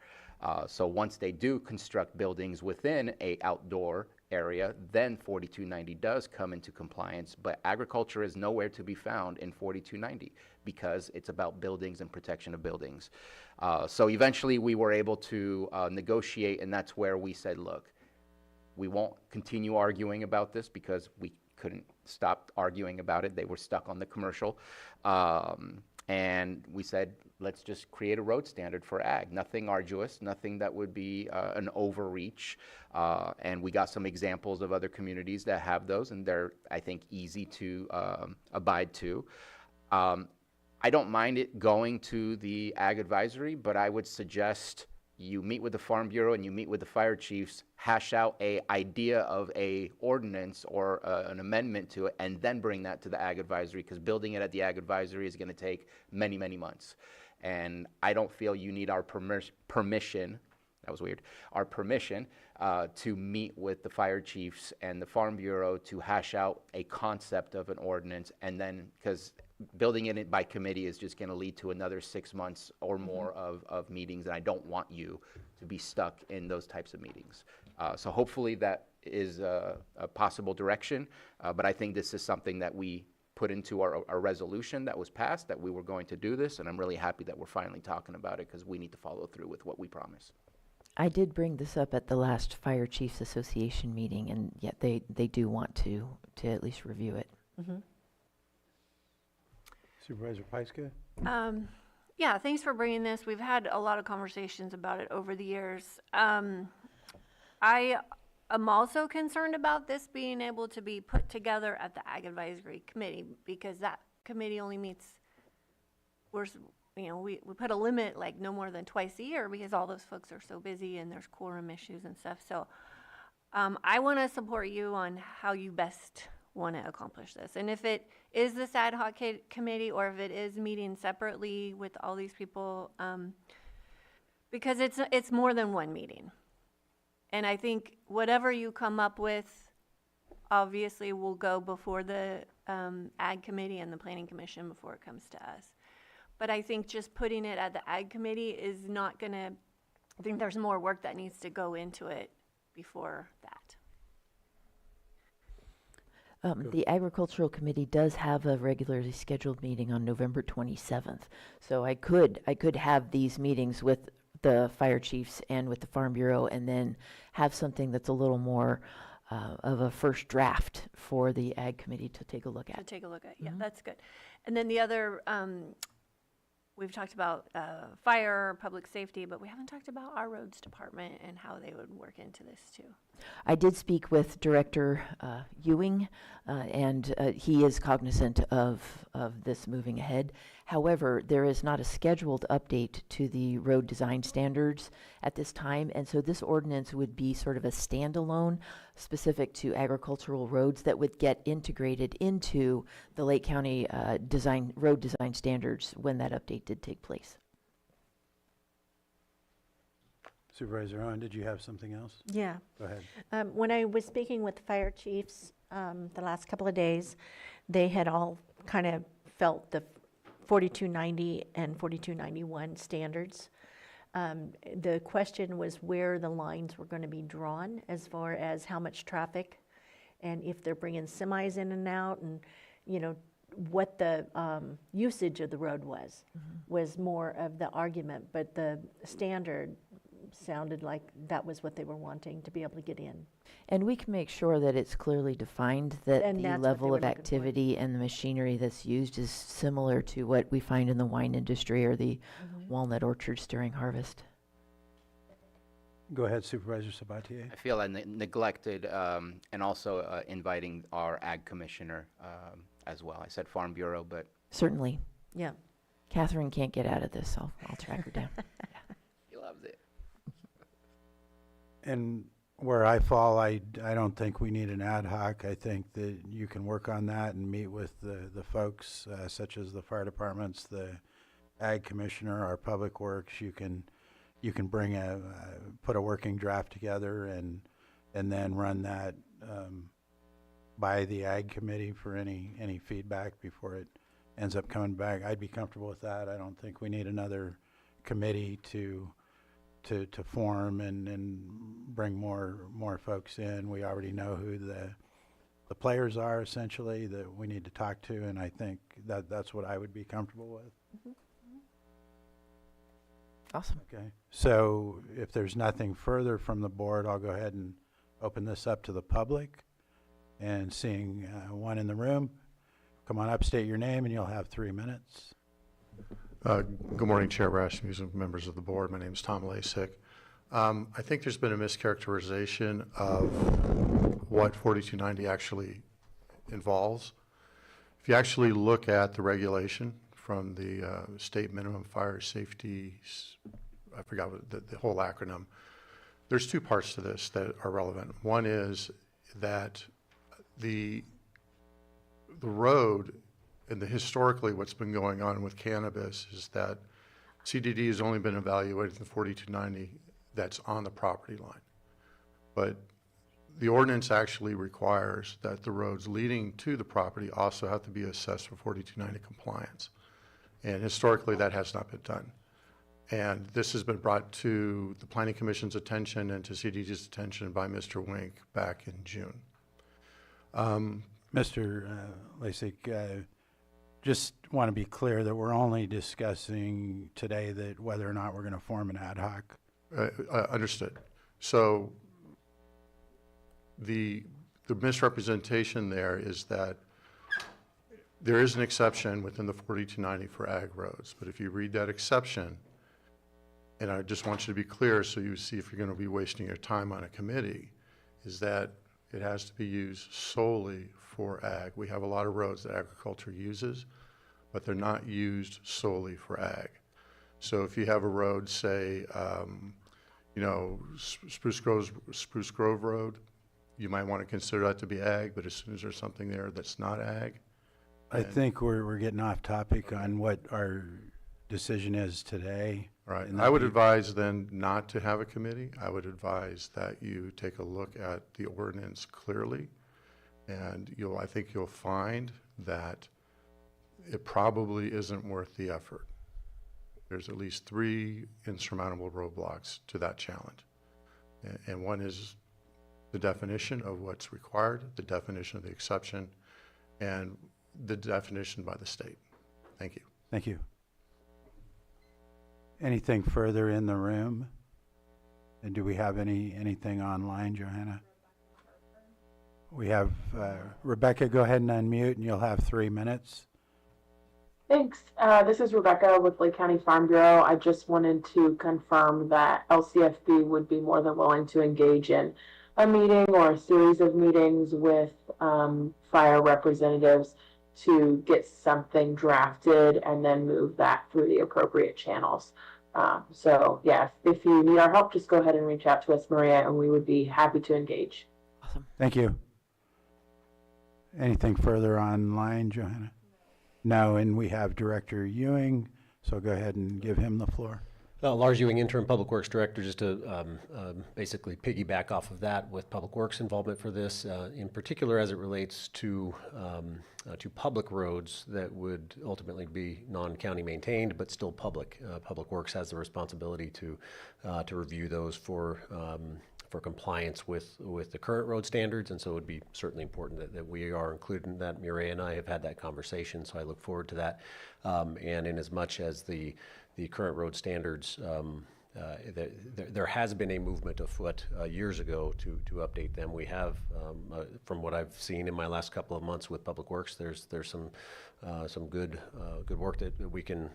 So once they do construct buildings within a outdoor area, then 4290 does come into compliance, but agriculture is nowhere to be found in 4290 because it's about buildings and protection of buildings. So eventually we were able to negotiate, and that's where we said, look, we won't continue arguing about this because we couldn't stop arguing about it. They were stuck on the commercial. And we said, let's just create a road standard for ag. Nothing arduous, nothing that would be an overreach. And we got some examples of other communities that have those, and they're, I think, easy to abide to. I don't mind it going to the ag advisory, but I would suggest you meet with the Farm Bureau and you meet with the fire chiefs, hash out a idea of a ordinance or an amendment to it, and then bring that to the ag advisory, because building it at the ag advisory is going to take many, many months. And I don't feel you need our permission, that was weird, our permission to meet with the fire chiefs and the Farm Bureau to hash out a concept of an ordinance, and then, because building it by committee is just going to lead to another 6 months or more of meetings, and I don't want you to be stuck in those types of meetings. So hopefully that is a possible direction, but I think this is something that we put into our resolution that was passed, that we were going to do this, and I'm really happy that we're finally talking about it, because we need to follow through with what we promised. I did bring this up at the last Fire Chiefs Association meeting, and yet they do want to at least review it. Supervisor Pyska? Yeah, thanks for bringing this. We've had a lot of conversations about it over the years. I am also concerned about this being able to be put together at the Ag Advisory Committee, because that committee only meets, we put a limit, like no more than twice a year, because all those folks are so busy and there's quorum issues and stuff. So I want to support you on how you best want to accomplish this. And if it is this ad hoc committee, or if it is meeting separately with all these people, because it's more than one meeting. And I think whatever you come up with, obviously will go before the ag committee and the planning commission before it comes to us. But I think just putting it at the ag committee is not gonna, I think there's more work that needs to go into it before that. The Agricultural Committee does have a regularly scheduled meeting on November 27th. So I could have these meetings with the fire chiefs and with the Farm Bureau, and then have something that's a little more of a first draft for the Ag Committee to take a look at. Yeah, that's good. And then the other, we've talked about fire, public safety, but we haven't talked about our roads department and how they would work into this too. I did speak with Director Ewing, and he is cognizant of this moving ahead. However, there is not a scheduled update to the road design standards at this time, and so this ordinance would be sort of a standalone specific to agricultural roads that would get integrated into the Lake County road design standards when that update did take place. Supervisor Owen, did you have something else? Yeah. Go ahead. When I was speaking with the fire chiefs the last couple of days, they had all kind of felt the 4290 and 4291 standards. The question was where the lines were going to be drawn as far as how much traffic and if they're bringing semis in and out, and, what the usage of the road was more of the argument, but the standard sounded like that was what they were wanting, to be able to get in. And we can make sure that it's clearly defined that And the that's what they level were of looking for. activity and the machinery that's used is similar to what we find in the wine industry or the walnut orchards during harvest. Go ahead, Supervisor Sabatier. I feel I neglected, and also inviting our ag commissioner as well. I said Farm Bureau, but Certainly. Yeah. Catherine can't get out of this. I'll track her down. he loves it. And where I fall, I don't think we need an ad hoc. I think that you can work on that and meet with the folks such as the fire departments, the ag commissioner, our public works. You can bring put a working draft together and then run that by the ag committee for any feedback before it ends up coming back. I'd be comfortable with that. I don't think we need another committee to form and bring more folks in. We already know who the players are essentially that we need to talk to, and I think that's what I would be comfortable with. Awesome. Okay. So if there's nothing further from the board, I'll go ahead and open this up to the public. And seeing one in the room, come on up, state your name, and you'll have 3 minutes. Good morning, Chair Rasmussen, and members of the board. My name is Tom Lasik. I think there's been a mischaracterization of what 4290 actually involves. If you actually look at the regulation from the state minimum fire safety, I forgot what the whole acronym, there's two parts to this that are relevant. One is that the road and historically what's been going on with cannabis is that CDD has only been evaluated in 4290 that's on the property line. But the ordinance actually requires that the roads leading to the property also have to be assessed for 4290 compliance. And historically that has not been done. And this has been brought to the Planning Commission's attention and to CDD's attention by Mr. Wink back in June. Mr. Lasik, just want to be clear that we're only discussing today that whether or not we're going to form an ad hoc. Understood. So the misrepresentation there is that there is an exception within the 4290 for ag roads, but if you read that exception, and I just want you to be clear so you see if you're going to be wasting your time on a committee, is that it has to be used solely for ag. We have a lot of roads that agriculture uses, but they're not used solely for ag. So if you have a road, say, Spruce Grove Road, you might want to consider that to be ag, but as soon as there's something there that's not ag. I think we're getting off topic on what our decision is today. Right. I would advise then not to have a committee. I would advise that you take a look at the ordinance clearly, and I think you'll find that it probably isn't worth the effort. There's at least 3 insurmountable roadblocks to that challenge. And one is the definition of what's required, the definition of the exception, and the definition by the state. Thank you. Thank you. Anything further in the room? And do we have anything online, Johanna? We have Rebecca, go ahead and unmute, and you'll have 3 minutes. Thanks. This is Rebecca with Lake County Farm Bureau. I just wanted to confirm that LCFB would be more than willing to engage in a meeting or a series of meetings with fire representatives to get something drafted and then move that through the appropriate channels. So yeah, if you need our help, just go ahead and reach out to us, Maria, and we would be happy to engage. Awesome. Thank you. Anything further online, Johanna? No, and we have Director Ewing, so go ahead and give him the floor. Lars Ewing, Interim Public Works Director, just to basically piggyback off of that with Public Works involvement for this, in particular as it relates to public roads that would ultimately be non-county maintained, but still public. Public Works has the responsibility to review those for compliance with the current road standards, and so it would be certainly important that we are included in that. Mireya and I have had that conversation, so I look forward to that. And in as much as the current road standards, there has been a movement afoot years ago to update them. We have, from what I've seen in my last couple of months with Public Works, there's some good work that we can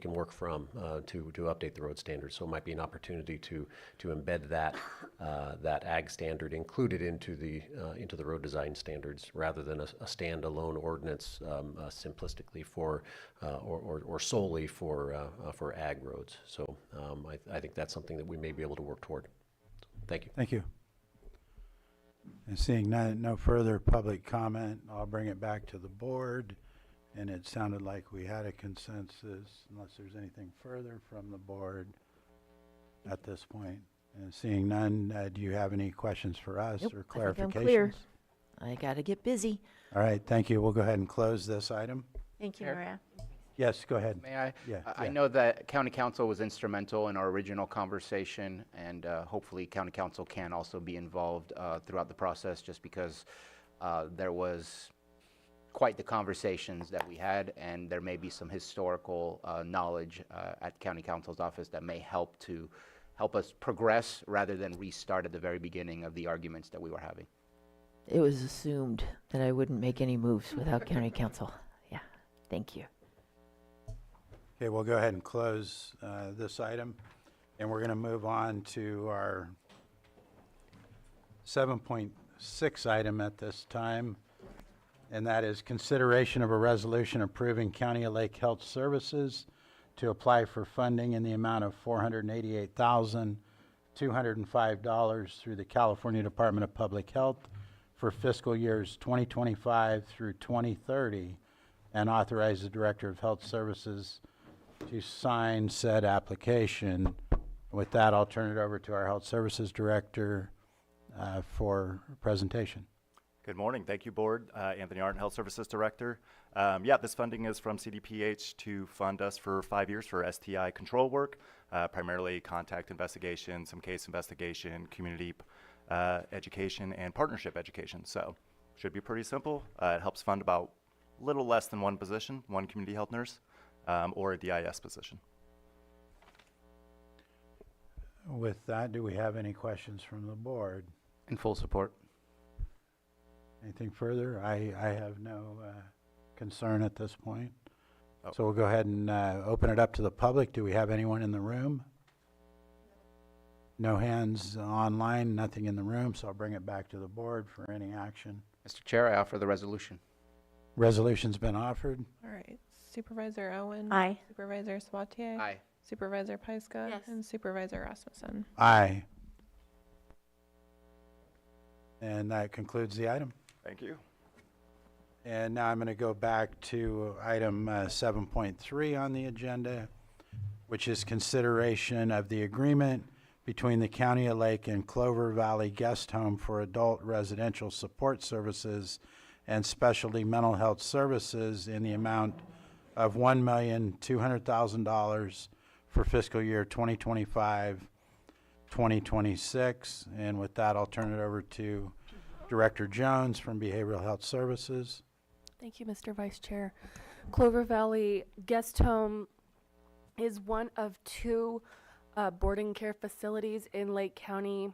work from to update the road standards. So it might be an opportunity to embed that ag standard included into the road design standards rather than a standalone ordinance simplistically for or solely for ag roads. So I think that's something that we may be able to work toward. Thank you. Thank you. And seeing no further public comment, I'll bring it back to the board. And it sounded like we had a consensus, unless there's anything further from the board at this point. And seeing none, do you have any questions for us Nope, or I clarifications? think I'm clear. I got to get busy. All right, thank you. We'll go ahead and close this item. Thank you, Chair? Maria. Yes, go ahead. May I? Yeah, I yeah. know that County Council was instrumental in our original conversation, and hopefully County Council can also be involved throughout the process, just because there was quite the conversations that we had, and there may be some historical knowledge at County Council's office that may help us progress rather than restart at the very beginning of the arguments that we were having. It was assumed that I wouldn't make any moves without county council. Yeah, thank you. Okay, we'll go ahead and close this item, and we're going to move on to our 7.6 item at this time, and that is consideration of a resolution approving County of Lake Health Services to apply for funding in the amount of $488,205 through the California Department of Public Health for fiscal years 2025 through 2030, and authorize the Director of Health Services to sign said application. With that, I'll turn it over to our Health Services Director for presentation. Good morning. Thank you, Board. Anthony Arndt, Health Services Director. Yeah, this funding is from CDPH to fund us for 5 years for STI control work, primarily contact investigation, some case investigation, community education, and partnership education. So should be pretty simple. It helps fund about a little less than one position, one community health nurse, or a DIS position. With that, do we have any questions from the board? In full support. Anything further? I have no concern at this point. Oh. So we'll go ahead and open it up to the public. Do we have anyone in the room? No hands online, nothing in the room, so I'll bring it back to the board for any action. Mr. Chair, I offer the resolution. Resolution's been offered. All right. Supervisor Owen. Aye. Supervisor Sabatier. Aye. Supervisor Pyska. Yes. And Supervisor Rasmussen. Aye. And that concludes the item. Thank you. And now I'm going to go back to item 7.3 on the agenda, which is consideration of the agreement between the County of Lake and Clover Valley Guest Home for Adult Residential Support Services and Specialty Mental Health Services in the amount of $1,200,000 for fiscal year 2025-2026. And with that, I'll turn it over to Director Jones from Behavioral Health Services. Thank you, Mr. Vice Chair. Clover Valley Guest Home is one of two boarding care facilities in Lake County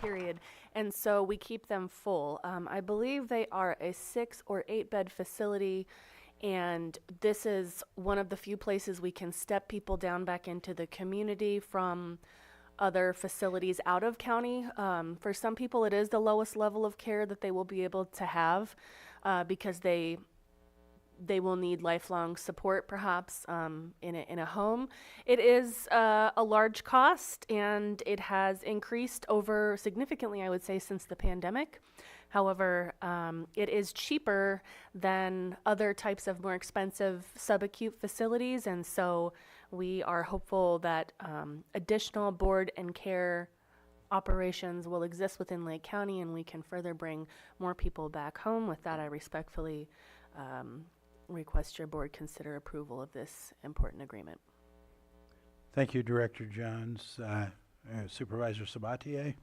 period. And so we keep them full. I believe they are a 6 or 8 bed facility, and this is one of the few places we can step people down back into the community from other facilities out of county. For some people, it is the lowest level of care that they will be able to have because they will need lifelong support, perhaps in a home. It is a large cost, and it has increased over significantly, I would say, since the pandemic. However, it is cheaper than other types of more expensive subacute facilities, and so we are hopeful that additional board and care operations will exist within Lake County, and we can further bring more people back home. With that, I respectfully request your board consider approval of this important agreement. Thank you, Director Jones. Supervisor Sabatier?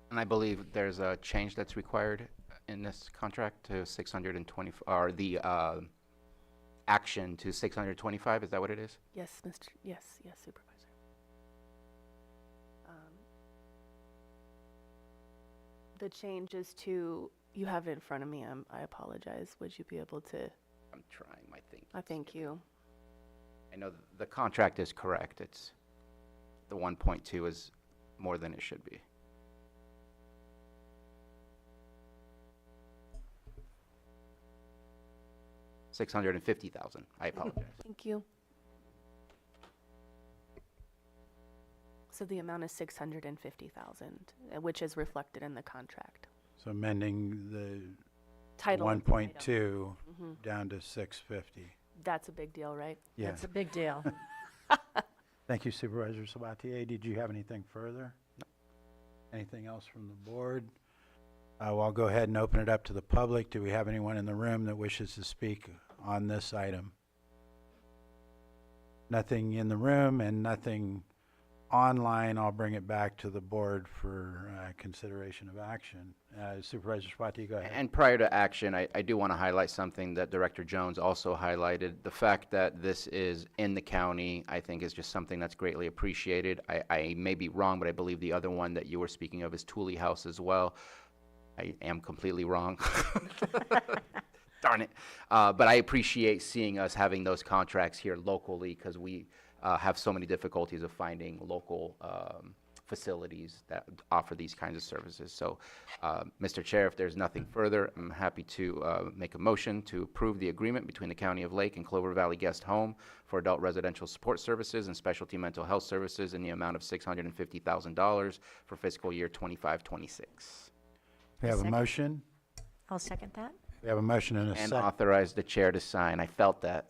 And I believe there's a change that's required in this contract to 620, or the action to 625, is that what it is? Yes, yes, Supervisor. The change is to, you have it in front of me, I apologize. Would you be able to? I'm trying my thing. Thank you. I know the contract is correct. It's, the 1.2 is more than it should be. $650,000. I apologize. Thank you. So the amount is 650,000, which is reflected in the contract. So amending the Title of the 1.2 item. down to 650. That's a big deal, right? Yeah. That's a big deal. Thank you, Supervisor Sabatier. Did you have anything further? No. Anything else from the board? Well, I'll go ahead and open it up to the public. Do we have anyone in the room that wishes to speak on this item? Nothing in the room and nothing online. I'll bring it back to the board for consideration of action. Supervisor Sabatier, go ahead. And prior to action, I do want to highlight something that Director Jones also highlighted. The fact that this is in the county, I think, is just something that's greatly appreciated. I may be wrong, but I believe the other one that you were speaking of is Thule House as well. I am completely wrong. Darn it. But I appreciate seeing us having those contracts here locally, because we have so many difficulties of finding local facilities that offer these kinds of services. So, Mr. Chair, if there's nothing further, I'm happy to make a motion to approve the agreement between the County of Lake and Clover Valley Guest Home for adult residential support services and specialty mental health services in the amount of $650,000 for fiscal year 25-26. We have a Second. motion. I'll second that. We have a motion and a And second. authorize the chair to sign. I felt that.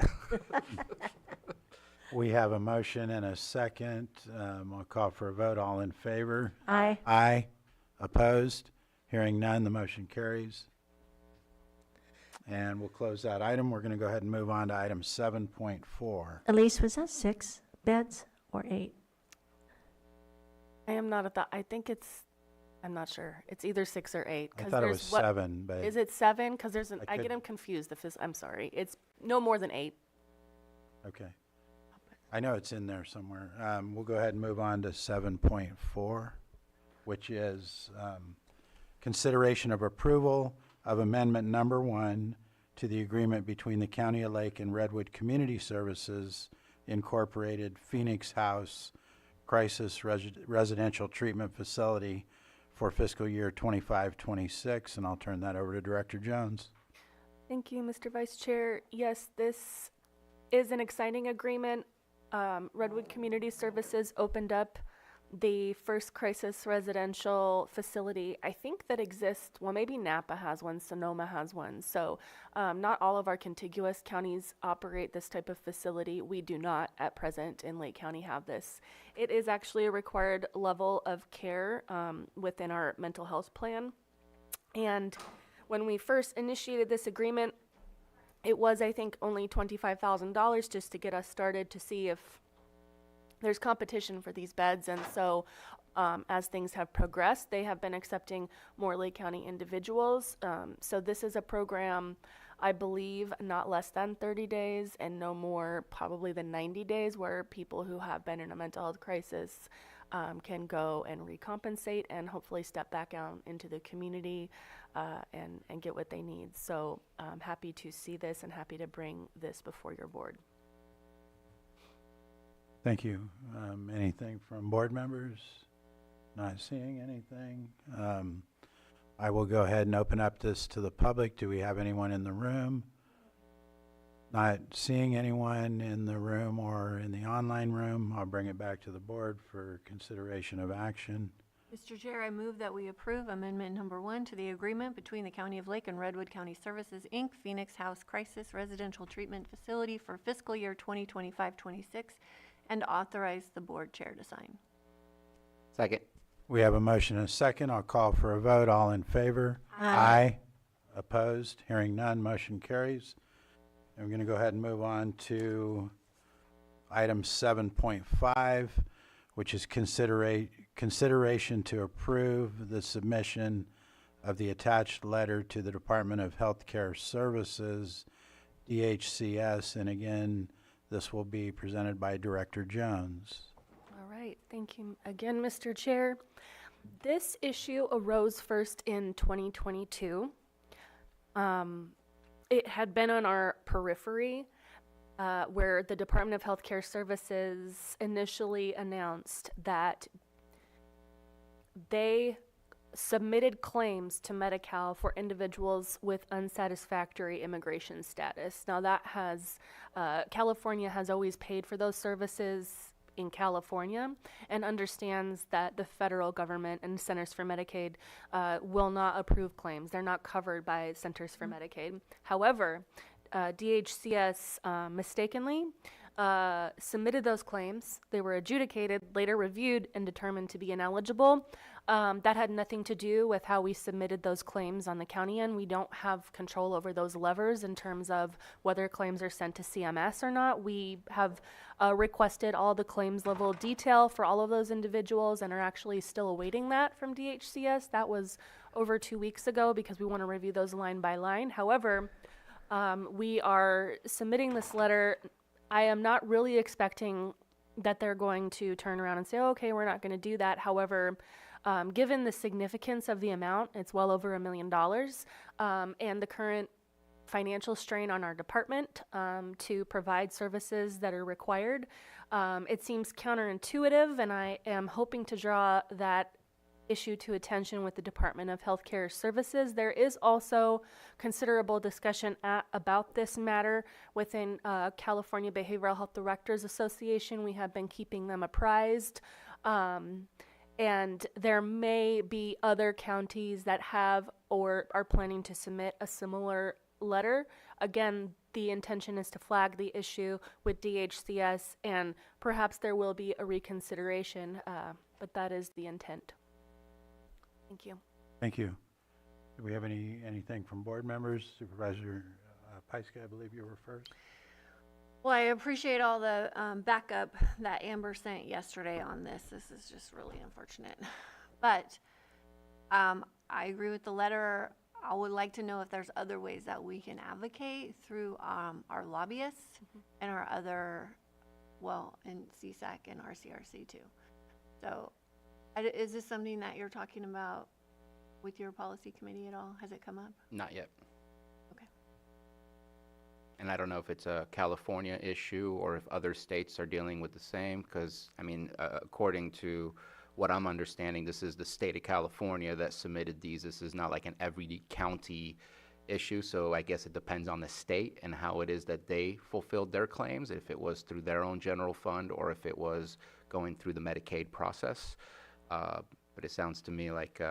We have a motion and a second. I'll call for a vote. All in favor? Aye. Aye. Opposed? Hearing none, the motion carries. And we'll close that item. We're going to go ahead and move on to item 7.4. Elise, was that 6 beds or 8? I am not at that. I think I'm not sure. It's either 6 or 8. I thought it was 7, but Is it 7? Because I get could- them confused. I'm sorry. It's no more than 8. okay. I know it's in there somewhere. We'll go ahead and move on to 7.4, which is consideration of approval of amendment number 1 to the agreement between the County of Lake and Redwood Community Services Incorporated Phoenix House Crisis Residential Treatment Facility for fiscal year 25-26, and I'll turn that over to Director Jones. Thank you, Mr. Vice Chair. Yes, this is an exciting agreement. Redwood Community Services opened up the first crisis residential facility, I think, that exists. Well, maybe Napa has one, Sonoma has one. So not all of our contiguous counties operate this type of facility. We do not at present in Lake County have this. It is actually a required level of care within our mental health plan. And when we first initiated this agreement, it was, I think, only $25,000 just to get us started to see if there's competition for these beds. And so as things have progressed, they have been accepting more Lake County individuals. So this is a program, I believe, not less than 30 days and no more probably than 90 days, where people who have been in a mental health crisis can go and recompensate and hopefully step back out into the community and get what they need. So I'm happy to see this and happy to bring this before your board. Thank you. Anything from board members? Not seeing anything. I will go ahead and open up this to the public. Do we have anyone in the room? Not seeing anyone in the room or in the online room. I'll bring it back to the board for consideration of action. Mr. Chair, I move that we approve amendment number 1 to the agreement between the County of Lake and Redwood County Services, Inc., Phoenix House Crisis Residential Treatment Facility for fiscal year 2025-26, and authorize the board chair to sign. Second. We have a motion and a second. I'll call for a vote. All in favor? Aye. Opposed? Hearing none, motion carries. And we're going to go ahead and move on to item 7.5, which is consideration to approve the submission of the attached letter to the Department of Healthcare Services, DHCS, and again, this will be presented by Director Jones. All right, thank you again, Mr. Chair. This issue arose first in 2022. It had been on our periphery where the Department of Healthcare Services initially announced that they submitted claims to Medi-Cal for individuals with unsatisfactory immigration status. Now that has, California has always paid for those services in California and understands that the federal government and Centers for Medicaid will not approve claims. They're not covered by Centers for Medicaid. However, DHCS mistakenly submitted those claims. They were adjudicated, later reviewed, and determined to be ineligible. That had nothing to do with how we submitted those claims on the county end. We don't have control over those levers in terms of whether claims are sent to CMS or not. We have requested all the claims level detail for all of those individuals and are actually still awaiting that from DHCS. That was over 2 weeks ago because we want to review those line by line. However, we are submitting this letter. I am not really expecting that they're going to turn around and say, oh, okay, we're not going to do that. However, given the significance of the amount, it's well over $1 million, and the current financial strain on our department to provide services that are required, it seems counterintuitive, and I am hoping to draw that issue to attention with the Department of Healthcare Services. There is also considerable discussion about this matter within California Behavioral Health Directors Association. We have been keeping them apprised. And there may be other counties that have or are planning to submit a similar letter. Again, the intention is to flag the issue with DHCS, and perhaps there will be a reconsideration, but that is the intent. Thank you. Thank you. Do we have anything from board members? Supervisor Pyska, I believe you were first. Well, I appreciate all the backup that Amber sent yesterday on this. This is just really unfortunate. But I agree with the letter. I would like to know if there's other ways that we can advocate through our lobbyists and our other, well, in CSAC and RCRC too. So is this something that you're talking about with your policy committee at all? Has it come up? Not yet. Okay. And I don't know if it's a California issue or if other states are dealing with the same, because, I mean, according to what I'm understanding, this is the state of California that submitted these. This is not like an every county issue, so I guess it depends on the state and how it is that they fulfilled their claims, if it was through their own general fund or if it was going through the Medicaid process. But it sounds to me like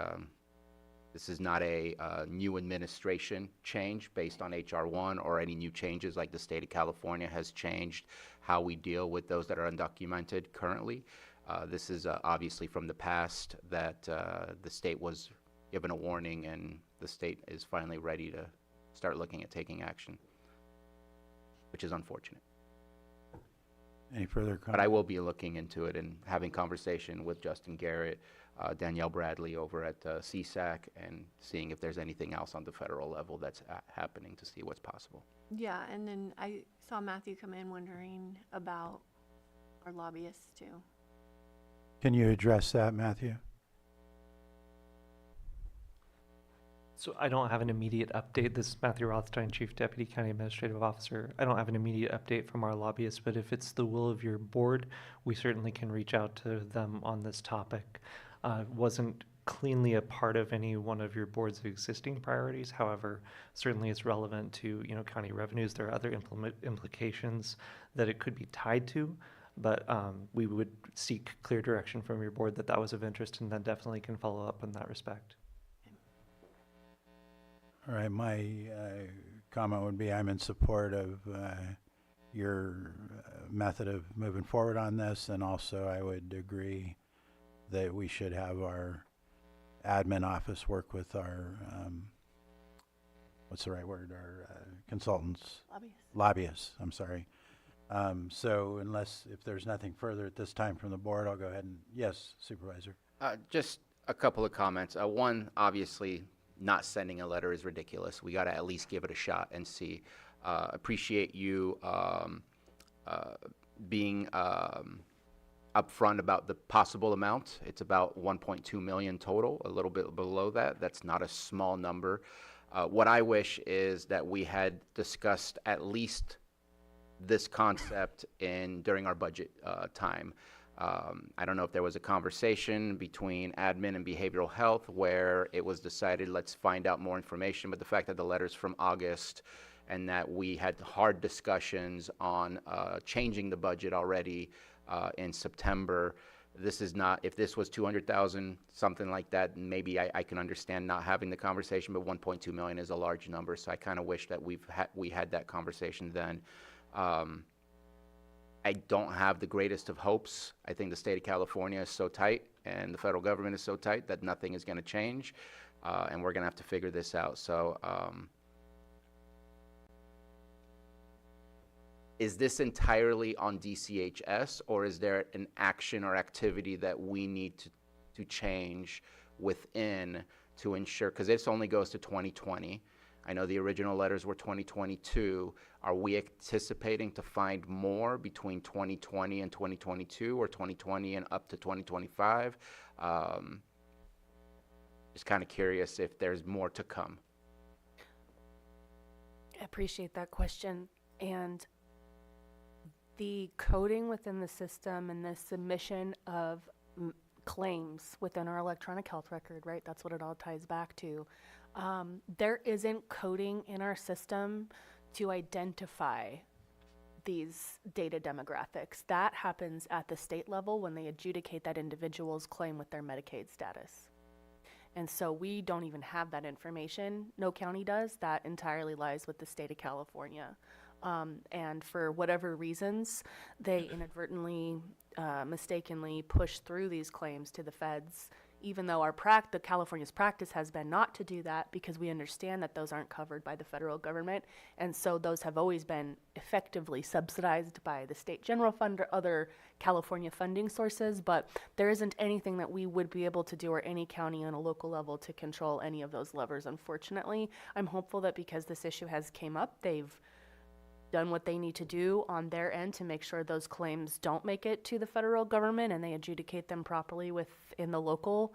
this is not a new administration change based on HR 1 or any new changes like the state of California has changed how we deal with those that are undocumented currently. This is obviously from the past that the state was given a warning, and the state is finally ready to start looking at taking action, which is unfortunate. Any further comments? But I will be looking into it and having conversation with Justin Garrett, Danielle Bradley over at CSAC, and seeing if there's anything else on the federal level that's happening to see what's possible. Yeah, and then I saw Matthew come in wondering about our lobbyists too. Can you address that, Matthew? So I don't have an immediate update. This is Matthew Rothstein, Chief Deputy County Administrative Officer. I don't have an immediate update from our lobbyists, but if it's the will of your board, we certainly can reach out to them on this topic. Wasn't cleanly a part of any one of your board's existing priorities. However, certainly it's relevant to, county revenues. There are other implications that it could be tied to, but we would seek clear direction from your board that was of interest, and then definitely can follow up in that respect. All right, my comment would be I'm in support of your method of moving forward on this, and also I would agree that we should have our admin office work with our, what's the right word, our consultants. Lobbyists, I'm sorry. So if there's nothing further at this time from the board, I'll go ahead and, yes, Supervisor. Just a couple of comments. One, obviously, not sending a letter is ridiculous. We got to at least give it a shot and see. Appreciate you being upfront about the possible amount. It's about 1.2 million total, a little bit below that. That's not a small number. What I wish is that we had discussed at least this concept during our budget time. I don't know if there was a conversation between admin and behavioral health where it was decided, let's find out more information, but the fact that the letter's from August and that we had hard discussions on changing the budget already in September, this is not, if this was 200,000, something like that, maybe I can understand not having the conversation, but 1.2 million is a large number, so I kind of wish that we had that conversation then. I don't have the greatest of hopes. I think the state of California is so tight and the federal government is so tight that nothing is going to change, and we're going to have to figure this out. So is this entirely on DCHS, or is there an action or activity that we need to change within to ensure, because this only goes to 2020. I know the original letters were 2022. Are we anticipating to find more between 2020 and 2022, or 2020 and up to 2025? Just kind of curious if there's more to come. I appreciate that question. And the coding within the system and the submission of claims within our electronic health record, right? That's what it all ties back to. There isn't coding in our system to identify these data demographics. That happens at the state level when they adjudicate that individual's claim with their Medicaid status. And so we don't even have that information. No county does. That entirely lies with the state of California. And for whatever reasons, they inadvertently, mistakenly push through these claims to the feds, even though the California's practice has been not to do that, because we understand that those aren't covered by the federal government. And so those have always been effectively subsidized by the state general fund or other California funding sources, but there isn't anything that we would be able to do, or any county on a local level, to control any of those levers, unfortunately. I'm hopeful that because this issue has came up, they've done what they need to do on their end to make sure those claims don't make it to the federal government and they adjudicate them properly within the local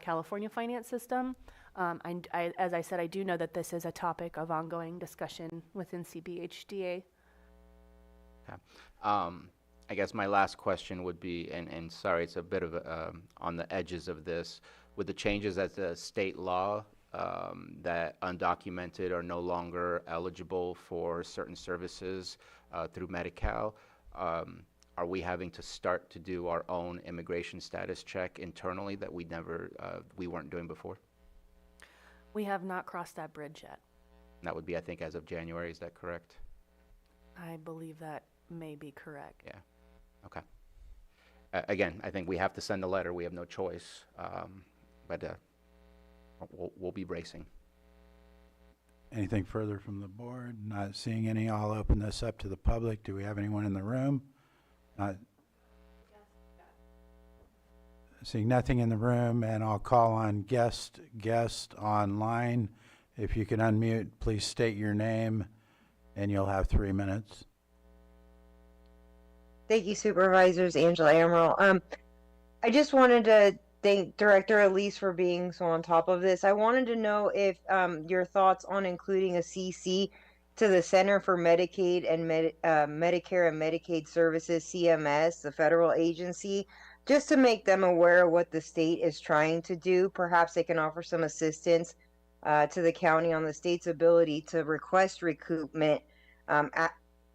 California finance system. As I said, I do know that this is a topic of ongoing discussion within CBHDA. Okay. I guess my last question would be, and sorry, it's a bit of on the edges of this, with the changes at the state law, that undocumented are no longer eligible for certain services through Medi-Cal. Are we having to start to do our own immigration status check internally that we weren't doing before? We have not crossed that bridge yet. That would be, I think, as of January. Is that correct? I believe that may be correct. Yeah. Okay. Again, I think we have to send a letter. We have no choice. But we'll be bracing. Anything further from the board? Not seeing any. I'll open this up to the public. Do we have anyone in the room? Not seeing nothing in the room, and I'll call on guest online. If you can unmute, please state your name, and you'll have 3 minutes. Thank you, Supervisors. Angela Amaral. I just wanted to thank Director Elise for being so on top of this. I wanted to know if your thoughts on including a CC to the Center for Medicaid and Medicare and Medicaid Services, CMS, the federal agency, just to make them aware of what the state is trying to do. Perhaps they can offer some assistance to the county on the state's ability to request recoupment,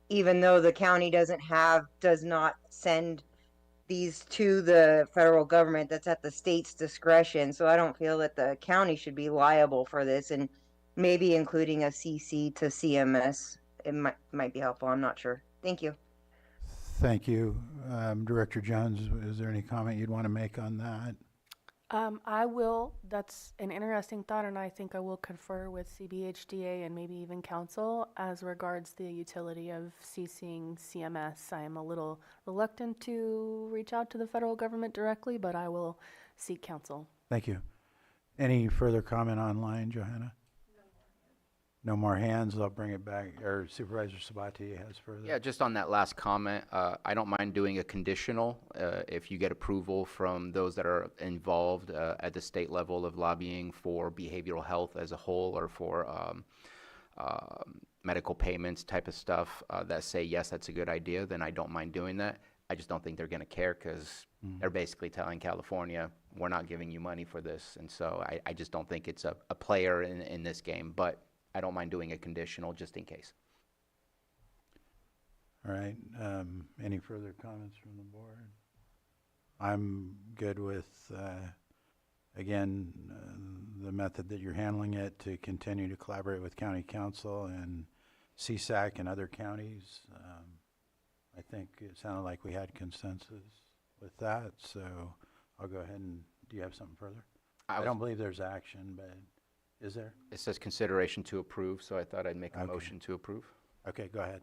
even though the county does not send these to the federal government. That's at the state's discretion. So I don't feel that the county should be liable for this, and maybe including a CC to CMS, it might be helpful. I'm not sure. Thank you. Thank you. Director Jones, is there any comment you'd want to make on that? I will. That's an interesting thought, and I think I will confer with CBHDA and maybe even council as regards the utility of CCing CMS. I am a little reluctant to reach out to the federal government directly, but I will seek counsel. Thank you. Any further comment online, Johanna? No more hands. I'll bring it back, or Supervisor Sabati has further. Yeah, just on that last comment, I don't mind doing a conditional if you get approval from those that are involved at the state level of lobbying for behavioral health as a whole, or for medical payments type of stuff that say, yes, that's a good idea, then I don't mind doing that. I just don't think they're going to care, because they're basically telling California, we're not giving you money for this. And so I just don't think it's a player in this game. But I don't mind doing a conditional just in case. All right. Any further comments from the board? I'm good with, again, the method that you're handling it, to continue to collaborate with county council and CSAC and other counties. I think it sounded like we had consensus with that, so I'll go ahead and, do you have something further? I don't believe there's action, but is there? It says consideration to approve, so I thought I'd make a motion to approve. Okay, go ahead.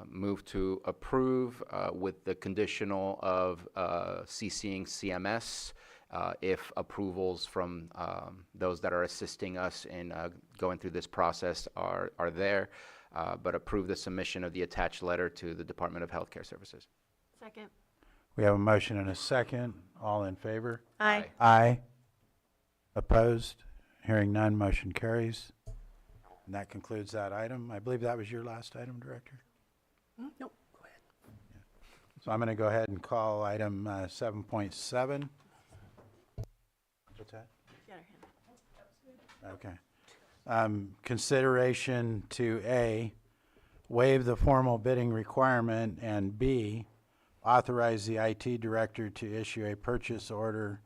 Move to approve with the conditional of CCing CMS if approvals from those that are assisting us in going through this process are there, but approve the submission of the attached letter to the Department of Healthcare Services. Second. We have a motion and a second. All in favor? Aye. Aye. Opposed? Hearing none, motion carries. And that concludes that item. I believe that was your last item, Director? Nope, go ahead. So I'm going to go ahead and call item 7.7. What's that? Okay. Consideration to A, waive the formal bidding requirement, and B, authorize the IT director to issue a purchase order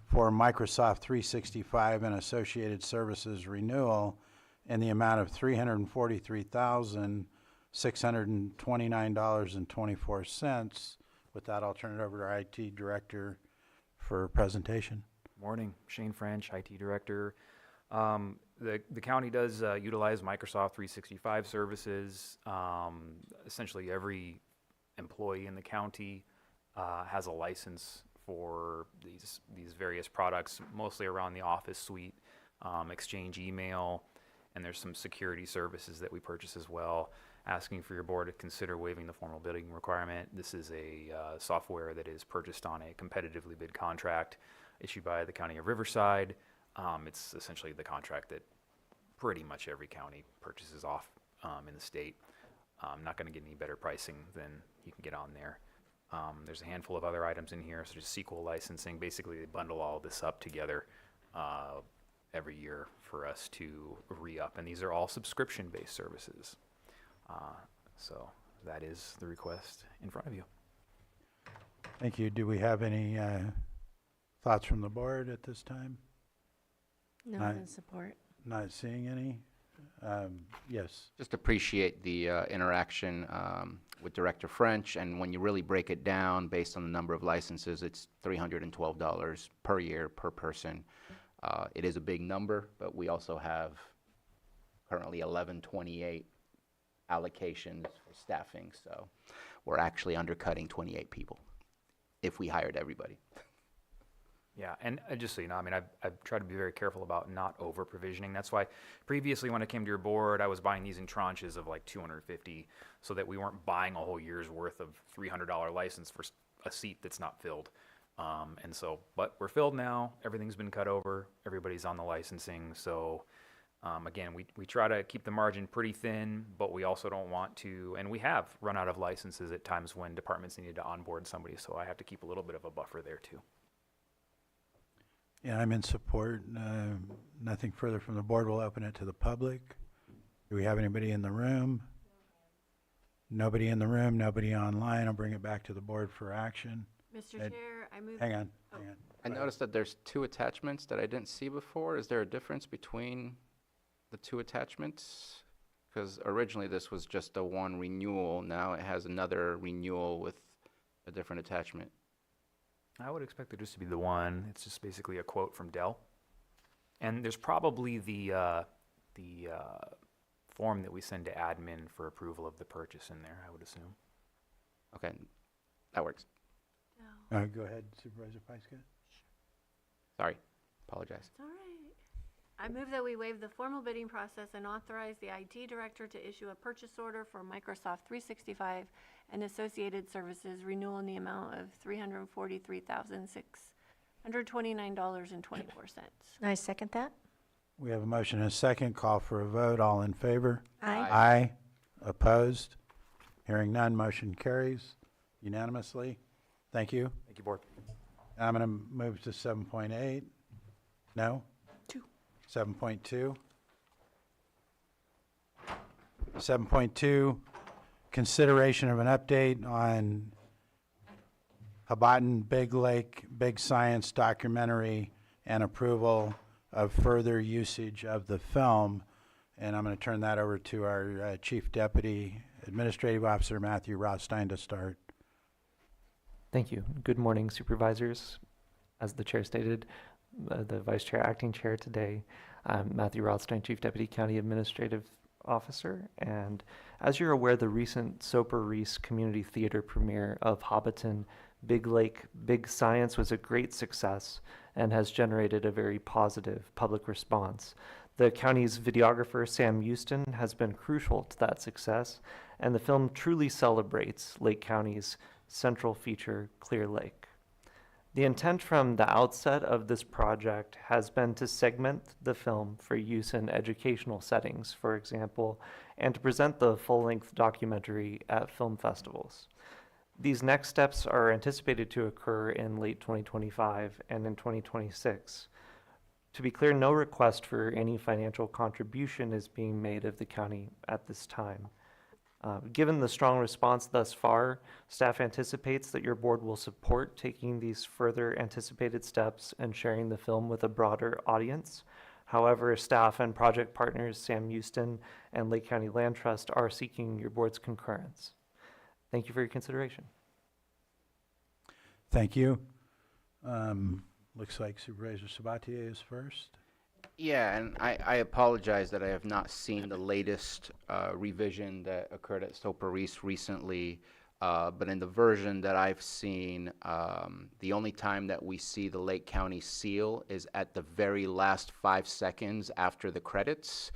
for Microsoft 365 and associated services renewal in the amount of $343,629.24. With that, I'll turn it over to our IT director for presentation. Morning, Shane French, IT director. The county does utilize Microsoft 365 services. Essentially, every employee in the county has a license for these various products, mostly around the Office suite, Exchange email, and there's some security services that we purchase as well. Asking for your board to consider waiving the formal bidding requirement. This is a software that is purchased on a competitively bid contract issued by the County of Riverside. It's essentially the contract that pretty much every county purchases off in the state. Not going to get any better pricing than you can get on there. There's a handful of other items in here, such as SQL licensing. Basically, they bundle all this up together every year for us to re-up, and these are all subscription-based services. So that is the request in front of you. Thank you. Do we have any thoughts from the board at this time? No, I'm in support. Not seeing any. Yes. Just appreciate the interaction with Director French, and when you really break it down based on the number of licenses, it's $312 per year per person. It is a big number, but we also have currently 1128 allocations for staffing, so we're actually undercutting 28 people if we hired everybody. Yeah, and just so you know, I mean, I've tried to be very careful about not over-provisioning. That's why previously when I came to your board, I was buying these in tranches of like 250, so that we weren't buying a whole year's worth of $300 license for a seat that's not filled. And so, but we're filled now. Everything's been cut over. Everybody's on the licensing. So, again, we try to keep the margin pretty thin, but we also don't want to, and we have run out of licenses at times when departments needed to onboard somebody, so I have to keep a little bit of a buffer there too. Yeah, I'm in support. Nothing further from the board. We'll open it to the public. Do we have anybody in the room? Nobody in the room, nobody online. I'll bring it back to the board for action. Mr. Chair, I move. Hang on. I noticed that there's two attachments that I didn't see before. Is there a difference between the two attachments? Because originally this was just a one renewal. Now it has another renewal with a different attachment. I would expect there just to be the one. It's just basically a quote from Dell. And there's probably the form that we send to admin for approval of the purchase in there, I would assume. Okay, that works. Go ahead, Supervisor Pyska. Sorry, apologize. All right. I move that we waive the formal bidding process and authorize the IT director to issue a purchase order for Microsoft 365 and associated services renewal in the amount of $343,629.24. I second that. We have a motion and a second. Call for a vote. All in favor? Aye. Aye. Opposed? Hearing none, motion carries unanimously. Thank you. Thank you, Board. I'm going to move to 7.8. No? 7.2. 7.2, consideration of an update on Hobbiton Big Lake Big Science documentary and approval of further usage of the film. And I'm going to turn that over to our Chief Deputy Administrative Officer, Matthew Rothstein, to start. Thank you. Good morning, Supervisors. As the Chair stated, the Vice Chair, Acting Chair today, Matthew Rothstein, Chief Deputy County Administrative Officer. And as you're aware, the recent Soper Reese Community Theater premiere of Hobbiton Big Lake Big Science was a great success and has generated a very positive public response. The county's videographer, Sam Houston, has been crucial to that success, and the film truly celebrates Lake County's central feature, Clear Lake. The intent from the outset of this project has been to segment the film for use in educational settings, for example, and to present the full-length documentary at film festivals. These next steps are anticipated to occur in late 2025 and in 2026. To be clear, no request for any financial contribution is being made of the county at this time. Given the strong response thus far, staff anticipates that your board will support taking these further anticipated steps and sharing the film with a broader audience. However, staff and project partners Sam Houston and Lake County Land Trust are seeking your board's concurrence. Thank you for your consideration. Thank you. Looks like Supervisor Sabatier is first. Yeah, and I apologize that I have not seen the latest revision that occurred at Soper Reese recently, but in the version that I've seen, the only time that we see the Lake County seal is at the very last 5 seconds after the credits.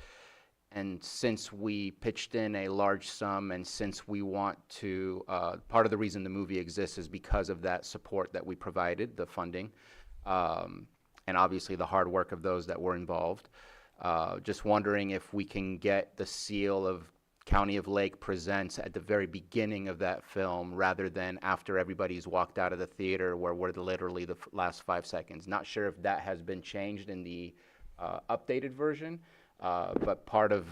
And since we pitched in a large sum, and since we want to, part of the reason the movie exists is because of that support that we provided, the funding. And obviously the hard work of those that were involved. Just wondering if we can get the seal of County of Lake Presents at the very beginning of that film rather than after everybody's walked out of the theater where we're literally the last 5 seconds. Not sure if that has been changed in the updated version, but part of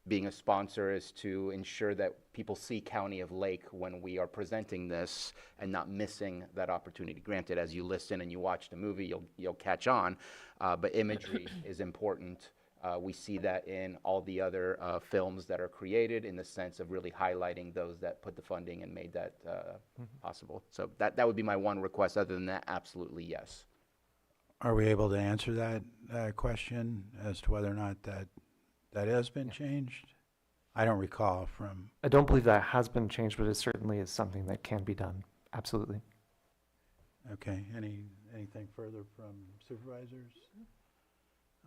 being a sponsor is to ensure that people see County of Lake when we are presenting this and not missing that opportunity. Granted, as you listen and you watch the movie, you'll catch on, but imagery is important. We see that in all the other films that are created in the sense of really highlighting those that put the funding and made that possible. So that would be my one request. Other than that, absolutely yes. Are we able to answer that question as to whether or not that has been changed? I don't recall from. I don't believe that has been changed, but it certainly is something that can be done. Absolutely. Okay. Anything further from supervisors?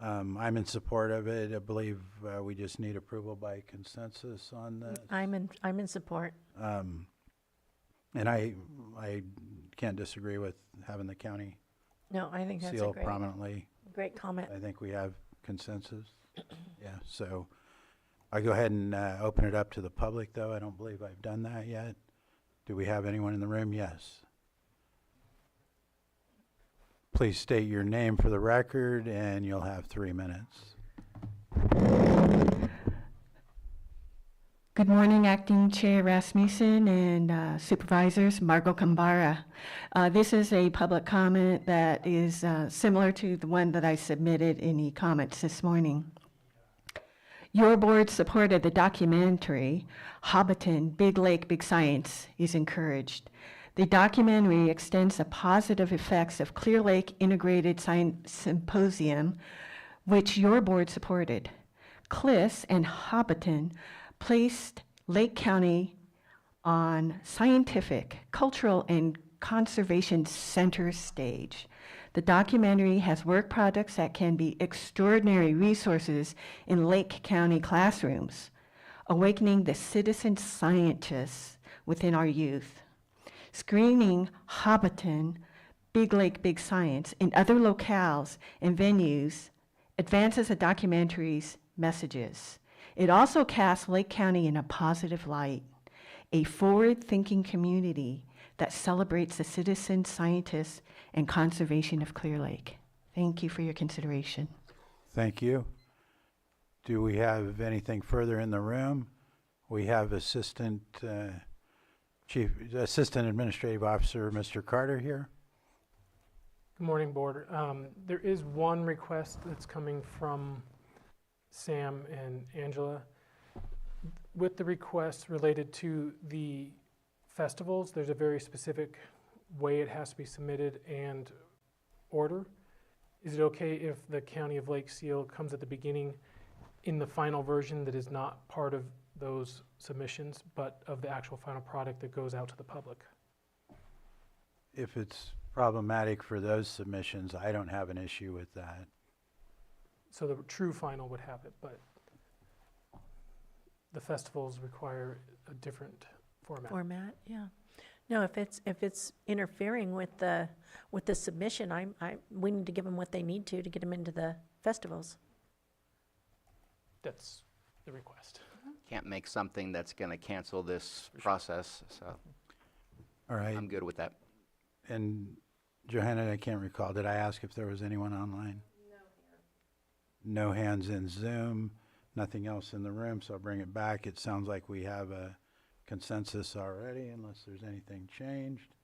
I'm in support of it. I believe we just need approval by consensus on this. I'm in support. And I can't disagree with having the county No, I think that's a seal great, prominently. great comment. I think we have consensus. Yeah, so I go ahead and open it up to the public, though. I don't believe I've done that yet. Do we have anyone in the room? Yes. Please state your name for the record, and you'll have 3 minutes. Good morning, Acting Chair Rasmussen and Supervisors, Margot Kambara. This is a public comment that is similar to the one that I submitted in the comments this morning. Your board supported the documentary, Hobbiton, Big Lake, Big Science is encouraged. The documentary extends the positive effects of Clear Lake Integrated Science Symposium, which your board supported. CLIS and Hobbiton placed Lake County on scientific, cultural, and conservation center stage. The documentary has work projects that can be extraordinary resources in Lake County classrooms, awakening the citizen scientists within our youth. Screening Hobbiton, Big Lake, Big Science in other locales and venues advances the documentary's messages. It also casts Lake County in a positive light, a forward-thinking community that celebrates the citizen scientists and conservation of Clear Lake. Thank you for your consideration. Thank you. Do we have anything further in the room? We have Assistant Administrative Officer, Mr. Carter here. Good morning, Board. There is one request that's coming from Sam and Angela. With the request related to the festivals, there's a very specific way it has to be submitted and order. Is it okay if the County of Lake Seal comes at the beginning in the final version that is not part of those submissions, but of the actual final product that goes out to the public? If it's problematic for those submissions, I don't have an issue with that. So the true final would have it, but the festivals require a different format. Yeah. No, if it's interfering with the submission, we need to give them what they need to get them into the festivals. That's the request. Can't make something that's going to cancel this process, so All right. I'm good with that. And Johanna, I can't recall, did I ask if there was anyone online? No hands in Zoom, nothing else in the room, so I'll bring it back. It sounds like we have a consensus already, unless there's anything changed.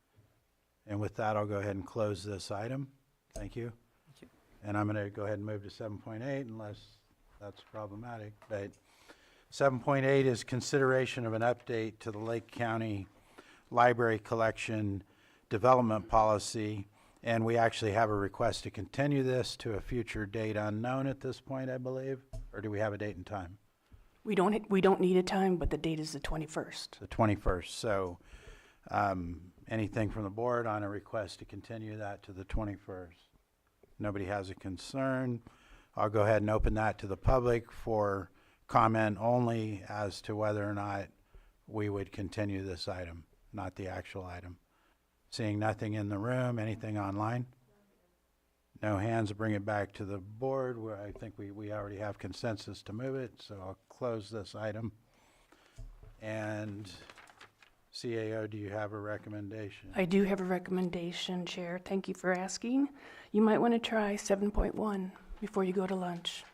And with that, I'll go ahead and close this item. Thank you. And I'm going to go ahead and move to 7.8 unless that's problematic. But 7.8 is consideration of an update to the Lake County Library Collection Development Policy. And we actually have a request to continue this to a future date unknown at this point, I believe. Or do we have a date and time? We don't need a time, but the date is the 21st. The 21st. So anything from the board on a request to continue that to the 21st? Nobody has a concern. I'll go ahead and open that to the public for comment only as to whether or not we would continue this item, not the actual item. Seeing nothing in the room, anything online? No hands, bring it back to the board where I think we already have consensus to move it, so I'll close this item. And CAO, do you have a recommendation? I do have a recommendation, Chair. Thank you for asking. You might want to try 7.1 before you go to lunch.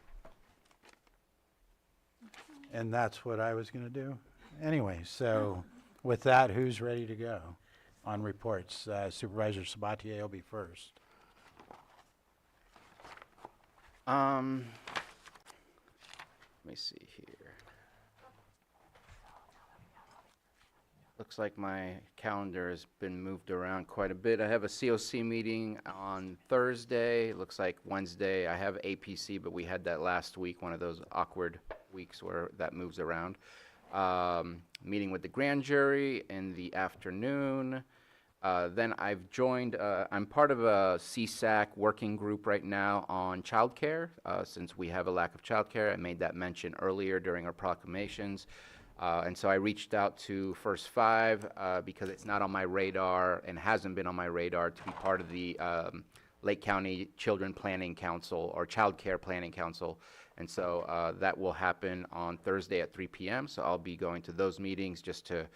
And that's what I was going to do? Anyway, so with that, who's ready to go on reports? Supervisor Sabatier will be first. Let me see here. Looks like my calendar has been moved around quite a bit. I have a COC meeting on Thursday. Looks like Wednesday I have APC, but we had that last week, one of those awkward weeks where that moves around. Meeting with the grand jury in the afternoon. Then I've joined, I'm part of a CSAC working group right now on childcare. Since we have a lack of childcare, I made that mention earlier during our proclamations. And so I reached out to First Five because it's not on my radar and hasn't been on my radar to be part of the Lake County Children Planning Council or Child Care Planning Council. And so that will happen on Thursday at 3 p.m. So I'll be going to those meetings just to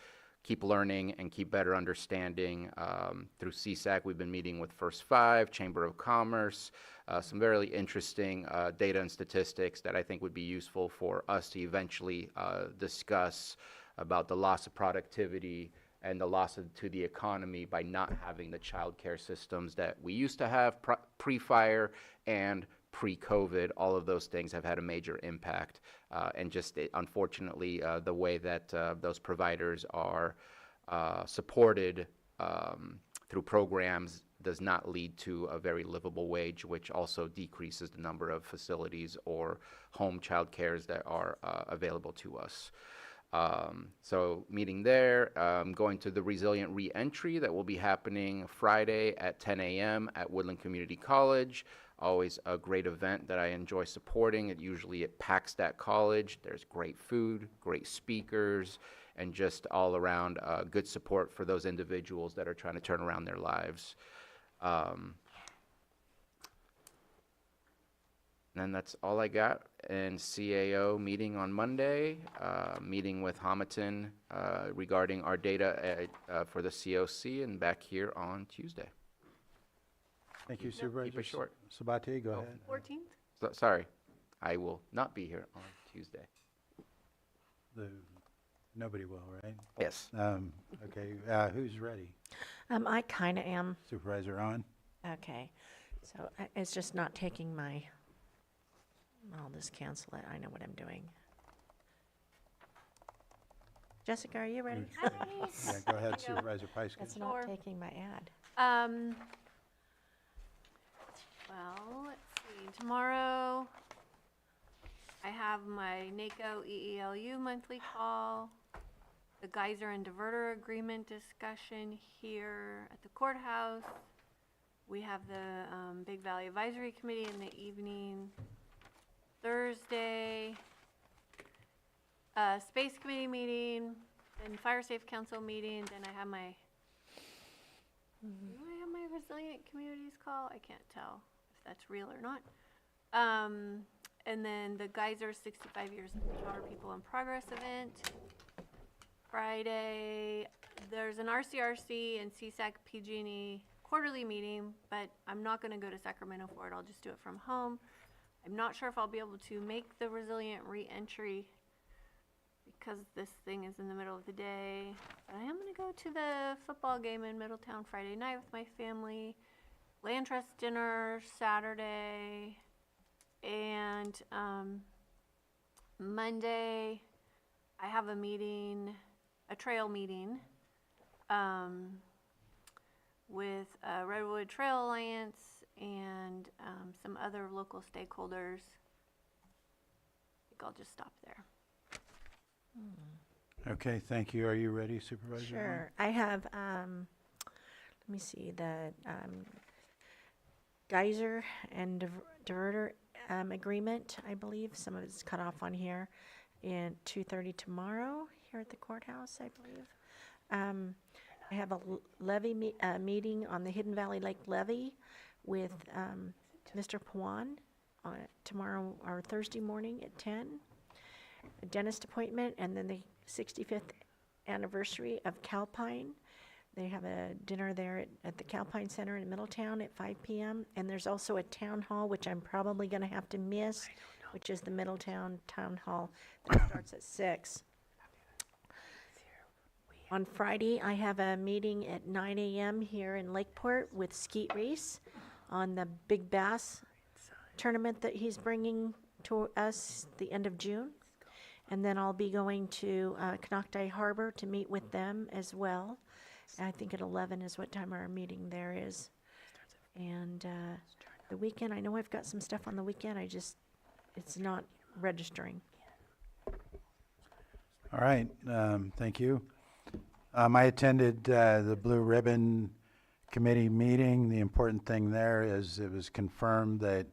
keep learning and keep better understanding. Through CSAC, we've been meeting with First Five, Chamber of Commerce, some very interesting data and statistics that I think would be useful for us to eventually discuss about the loss of productivity and the loss to the economy by not having the child care systems that we used to have pre-fire and pre-COVID. All of those things have had a major impact. And just unfortunately, the way that those providers are supported through programs does not lead to a very livable wage, which also decreases the number of facilities or home child cares that are available to us. So meeting there, going to the Resilient Reentry that will be happening Friday at 10 a.m. at Woodland Community College. Always a great event that I enjoy supporting. It packs that college. There's great food, great speakers, and just all around good support for those individuals that are trying to turn around their lives. And that's all I got. And CAO meeting on Monday, meeting with Hamaton regarding our data for the COC, and back here on Tuesday. Thank you, Supervisor. Keep it short. Sabatier, go ahead. 14th? Sorry, I will not be here on Tuesday. Nobody will, right? Yes. Okay, who's ready? I kind of am. Supervisor on? Okay. So it's just not taking my, I'll just cancel it. I know what I'm doing. Jessica, are you ready? Yeah, go ahead, Supervisor Pyska. It's not taking my ad. Well, let's see. Tomorrow, I have my NACO EELU monthly call, the geyser and diverter agreement discussion here at the courthouse. We have the Big Valley Advisory Committee in the evening. Thursday, Space Committee meeting, then Fire Safe Council meeting, then I have my, do I have my Resilient Communities call? I can't tell if that's real or not. And then the Geyser 65 Years of Water People in Progress event. Friday, there's an RCRC and CSAC PG&E quarterly meeting, but I'm not going to go to Sacramento for it. I'll just do it from home. I'm not sure if I'll be able to make the Resilient Reentry because this thing is in the middle of the day. But I am going to go to the football game in Middletown Friday night with my family. Land Trust dinner Saturday. And Monday, I have a meeting, a trail meeting with Redwood Trail Alliance and some other local stakeholders. I think I'll just stop there. Okay, thank you. Are you ready, Supervisor? Sure. I have, let me see, the geyser and diverter agreement, I believe. Some of it's cut off on here. And 2:30 tomorrow here at the courthouse, I believe. I have a levy meeting on the Hidden Valley Lake levee with Mr. Pt1 tomorrow or Thursday morning at 10. A dentist appointment, and then the 65th anniversary of Calpine. They have a dinner there at the Calpine Center in Middletown at 5 p.m. And there's also a town hall, which I'm probably going to have to miss, which is the Middletown Town Hall that starts at 6. On Friday, I have a meeting at 9 a.m. here in Lakeport with Skeet Reese on the Big Bass tournament that he's bringing to us the end of June. And then I'll be going to Canocti Harbor to meet with them as well. I think at 11 is what time our meeting there is. And the weekend, I know I've got some stuff on the weekend. It's not registering. All right, thank you. I attended the Blue Ribbon Committee meeting. The important thing there is it was confirmed that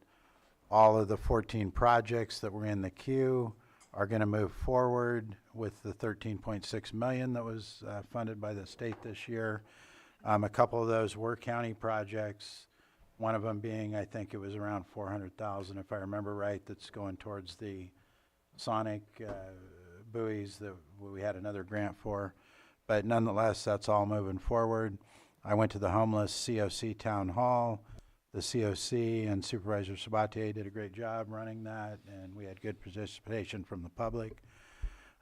all of the 14 projects that were in the queue are going to move forward with the $13.6 million that was funded by the state this year. A couple of those were county projects, one of them being, I think it was around $400,000, if I remember right, that's going towards the sonic buoys that we had another grant for. But nonetheless, that's all moving forward. I went to the homeless COC Town Hall. The COC and Supervisor Sabatier did a great job running that, and we had good participation from the public.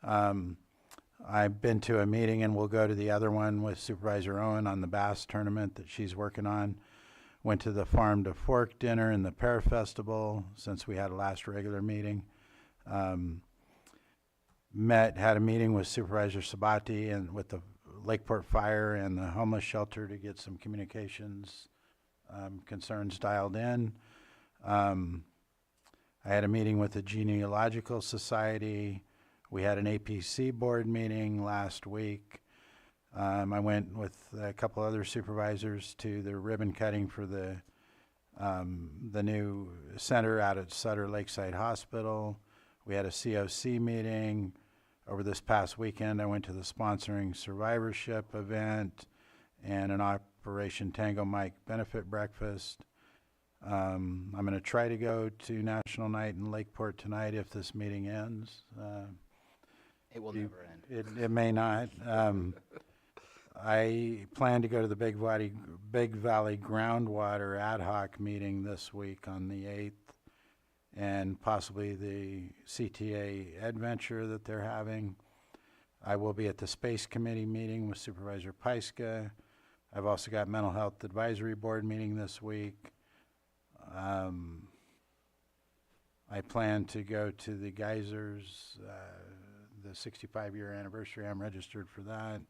I've been to a meeting, and we'll go to the other one with Supervisor Owen on the bass tournament that she's working on. Went to the Farm to Fork dinner and the Pear Festival since we had a last regular meeting. Had a meeting with Supervisor Sabati and with the Lakeport Fire and the homeless shelter to get some communications concerns dialed in. I had a meeting with the Genealogical Society, We had an APC board meeting last week. I went with a couple other supervisors to the ribbon cutting for the new center out at Sutter Lakeside Hospital. We had a COC meeting. Over this past weekend, I went to the sponsoring survivorship event and an Operation Tango Mike benefit breakfast. I'm going to try to go to National Night in Lakeport tonight if this meeting ends. It will never end. It may not. I plan to go to the Big Valley Groundwater Ad Hoc meeting this week on the 8th, and possibly the CTA Adventure that they're having. I will be at the Space Committee meeting with Supervisor Pyska. I've also got Mental Health Advisory Board meeting this week. I plan to go to the Geysers, the 65-year anniversary. I'm registered for that.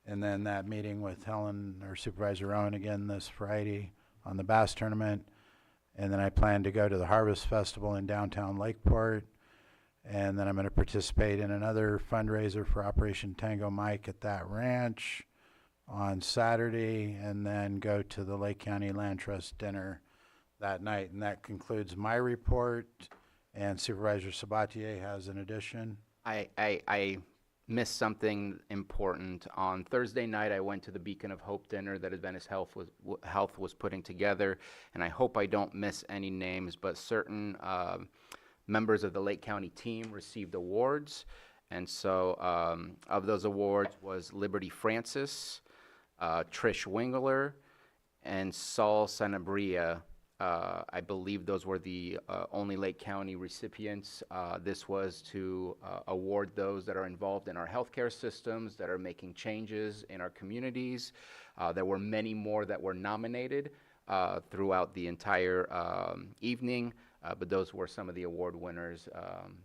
And then that meeting with Helen, or Supervisor Owen, again this Friday on the bass tournament. And then I plan to go to the Harvest Festival in downtown Lakeport. And then I'm going to participate in another fundraiser for Operation Tango Mike at that ranch on Saturday, and then go to the Lake County Land Trust dinner that night. And that concludes my report. And Supervisor Sabatier has an addition. I missed something important. On Thursday night, I went to the Beacon of Hope dinner that Adventist Health was putting together, and I hope I don't miss any names, but certain members of the Lake County team received awards, and so of those awards was Liberty Francis, Trish Wingler, and Saul Sanabria. I believe those were the only Lake County recipients. This was to award those that are involved in our healthcare systems, that are making changes in our communities. There were many more that were nominated throughout the entire evening, but those were some of the award winners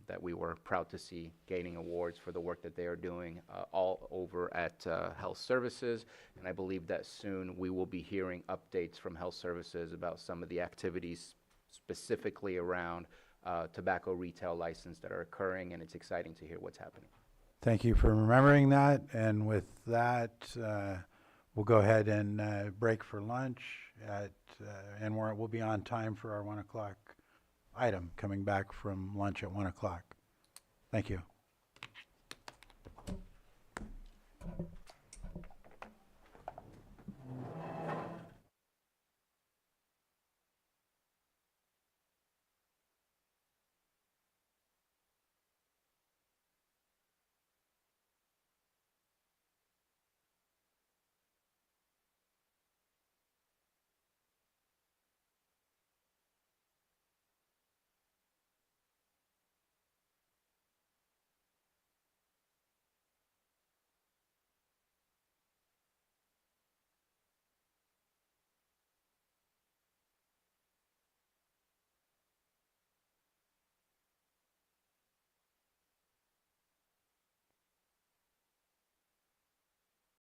that we were proud to see gaining awards for the work that they are doing all over at Health Services. And I believe that soon we will be hearing updates from Health Services about some of the activities specifically around tobacco retail license that are occurring, and it's exciting to hear what's happening. Thank you for remembering that. And with that, we'll go ahead and break for lunch and we'll be on time for our 1 o'clock item, coming back from lunch at 1 o'clock. Thank you.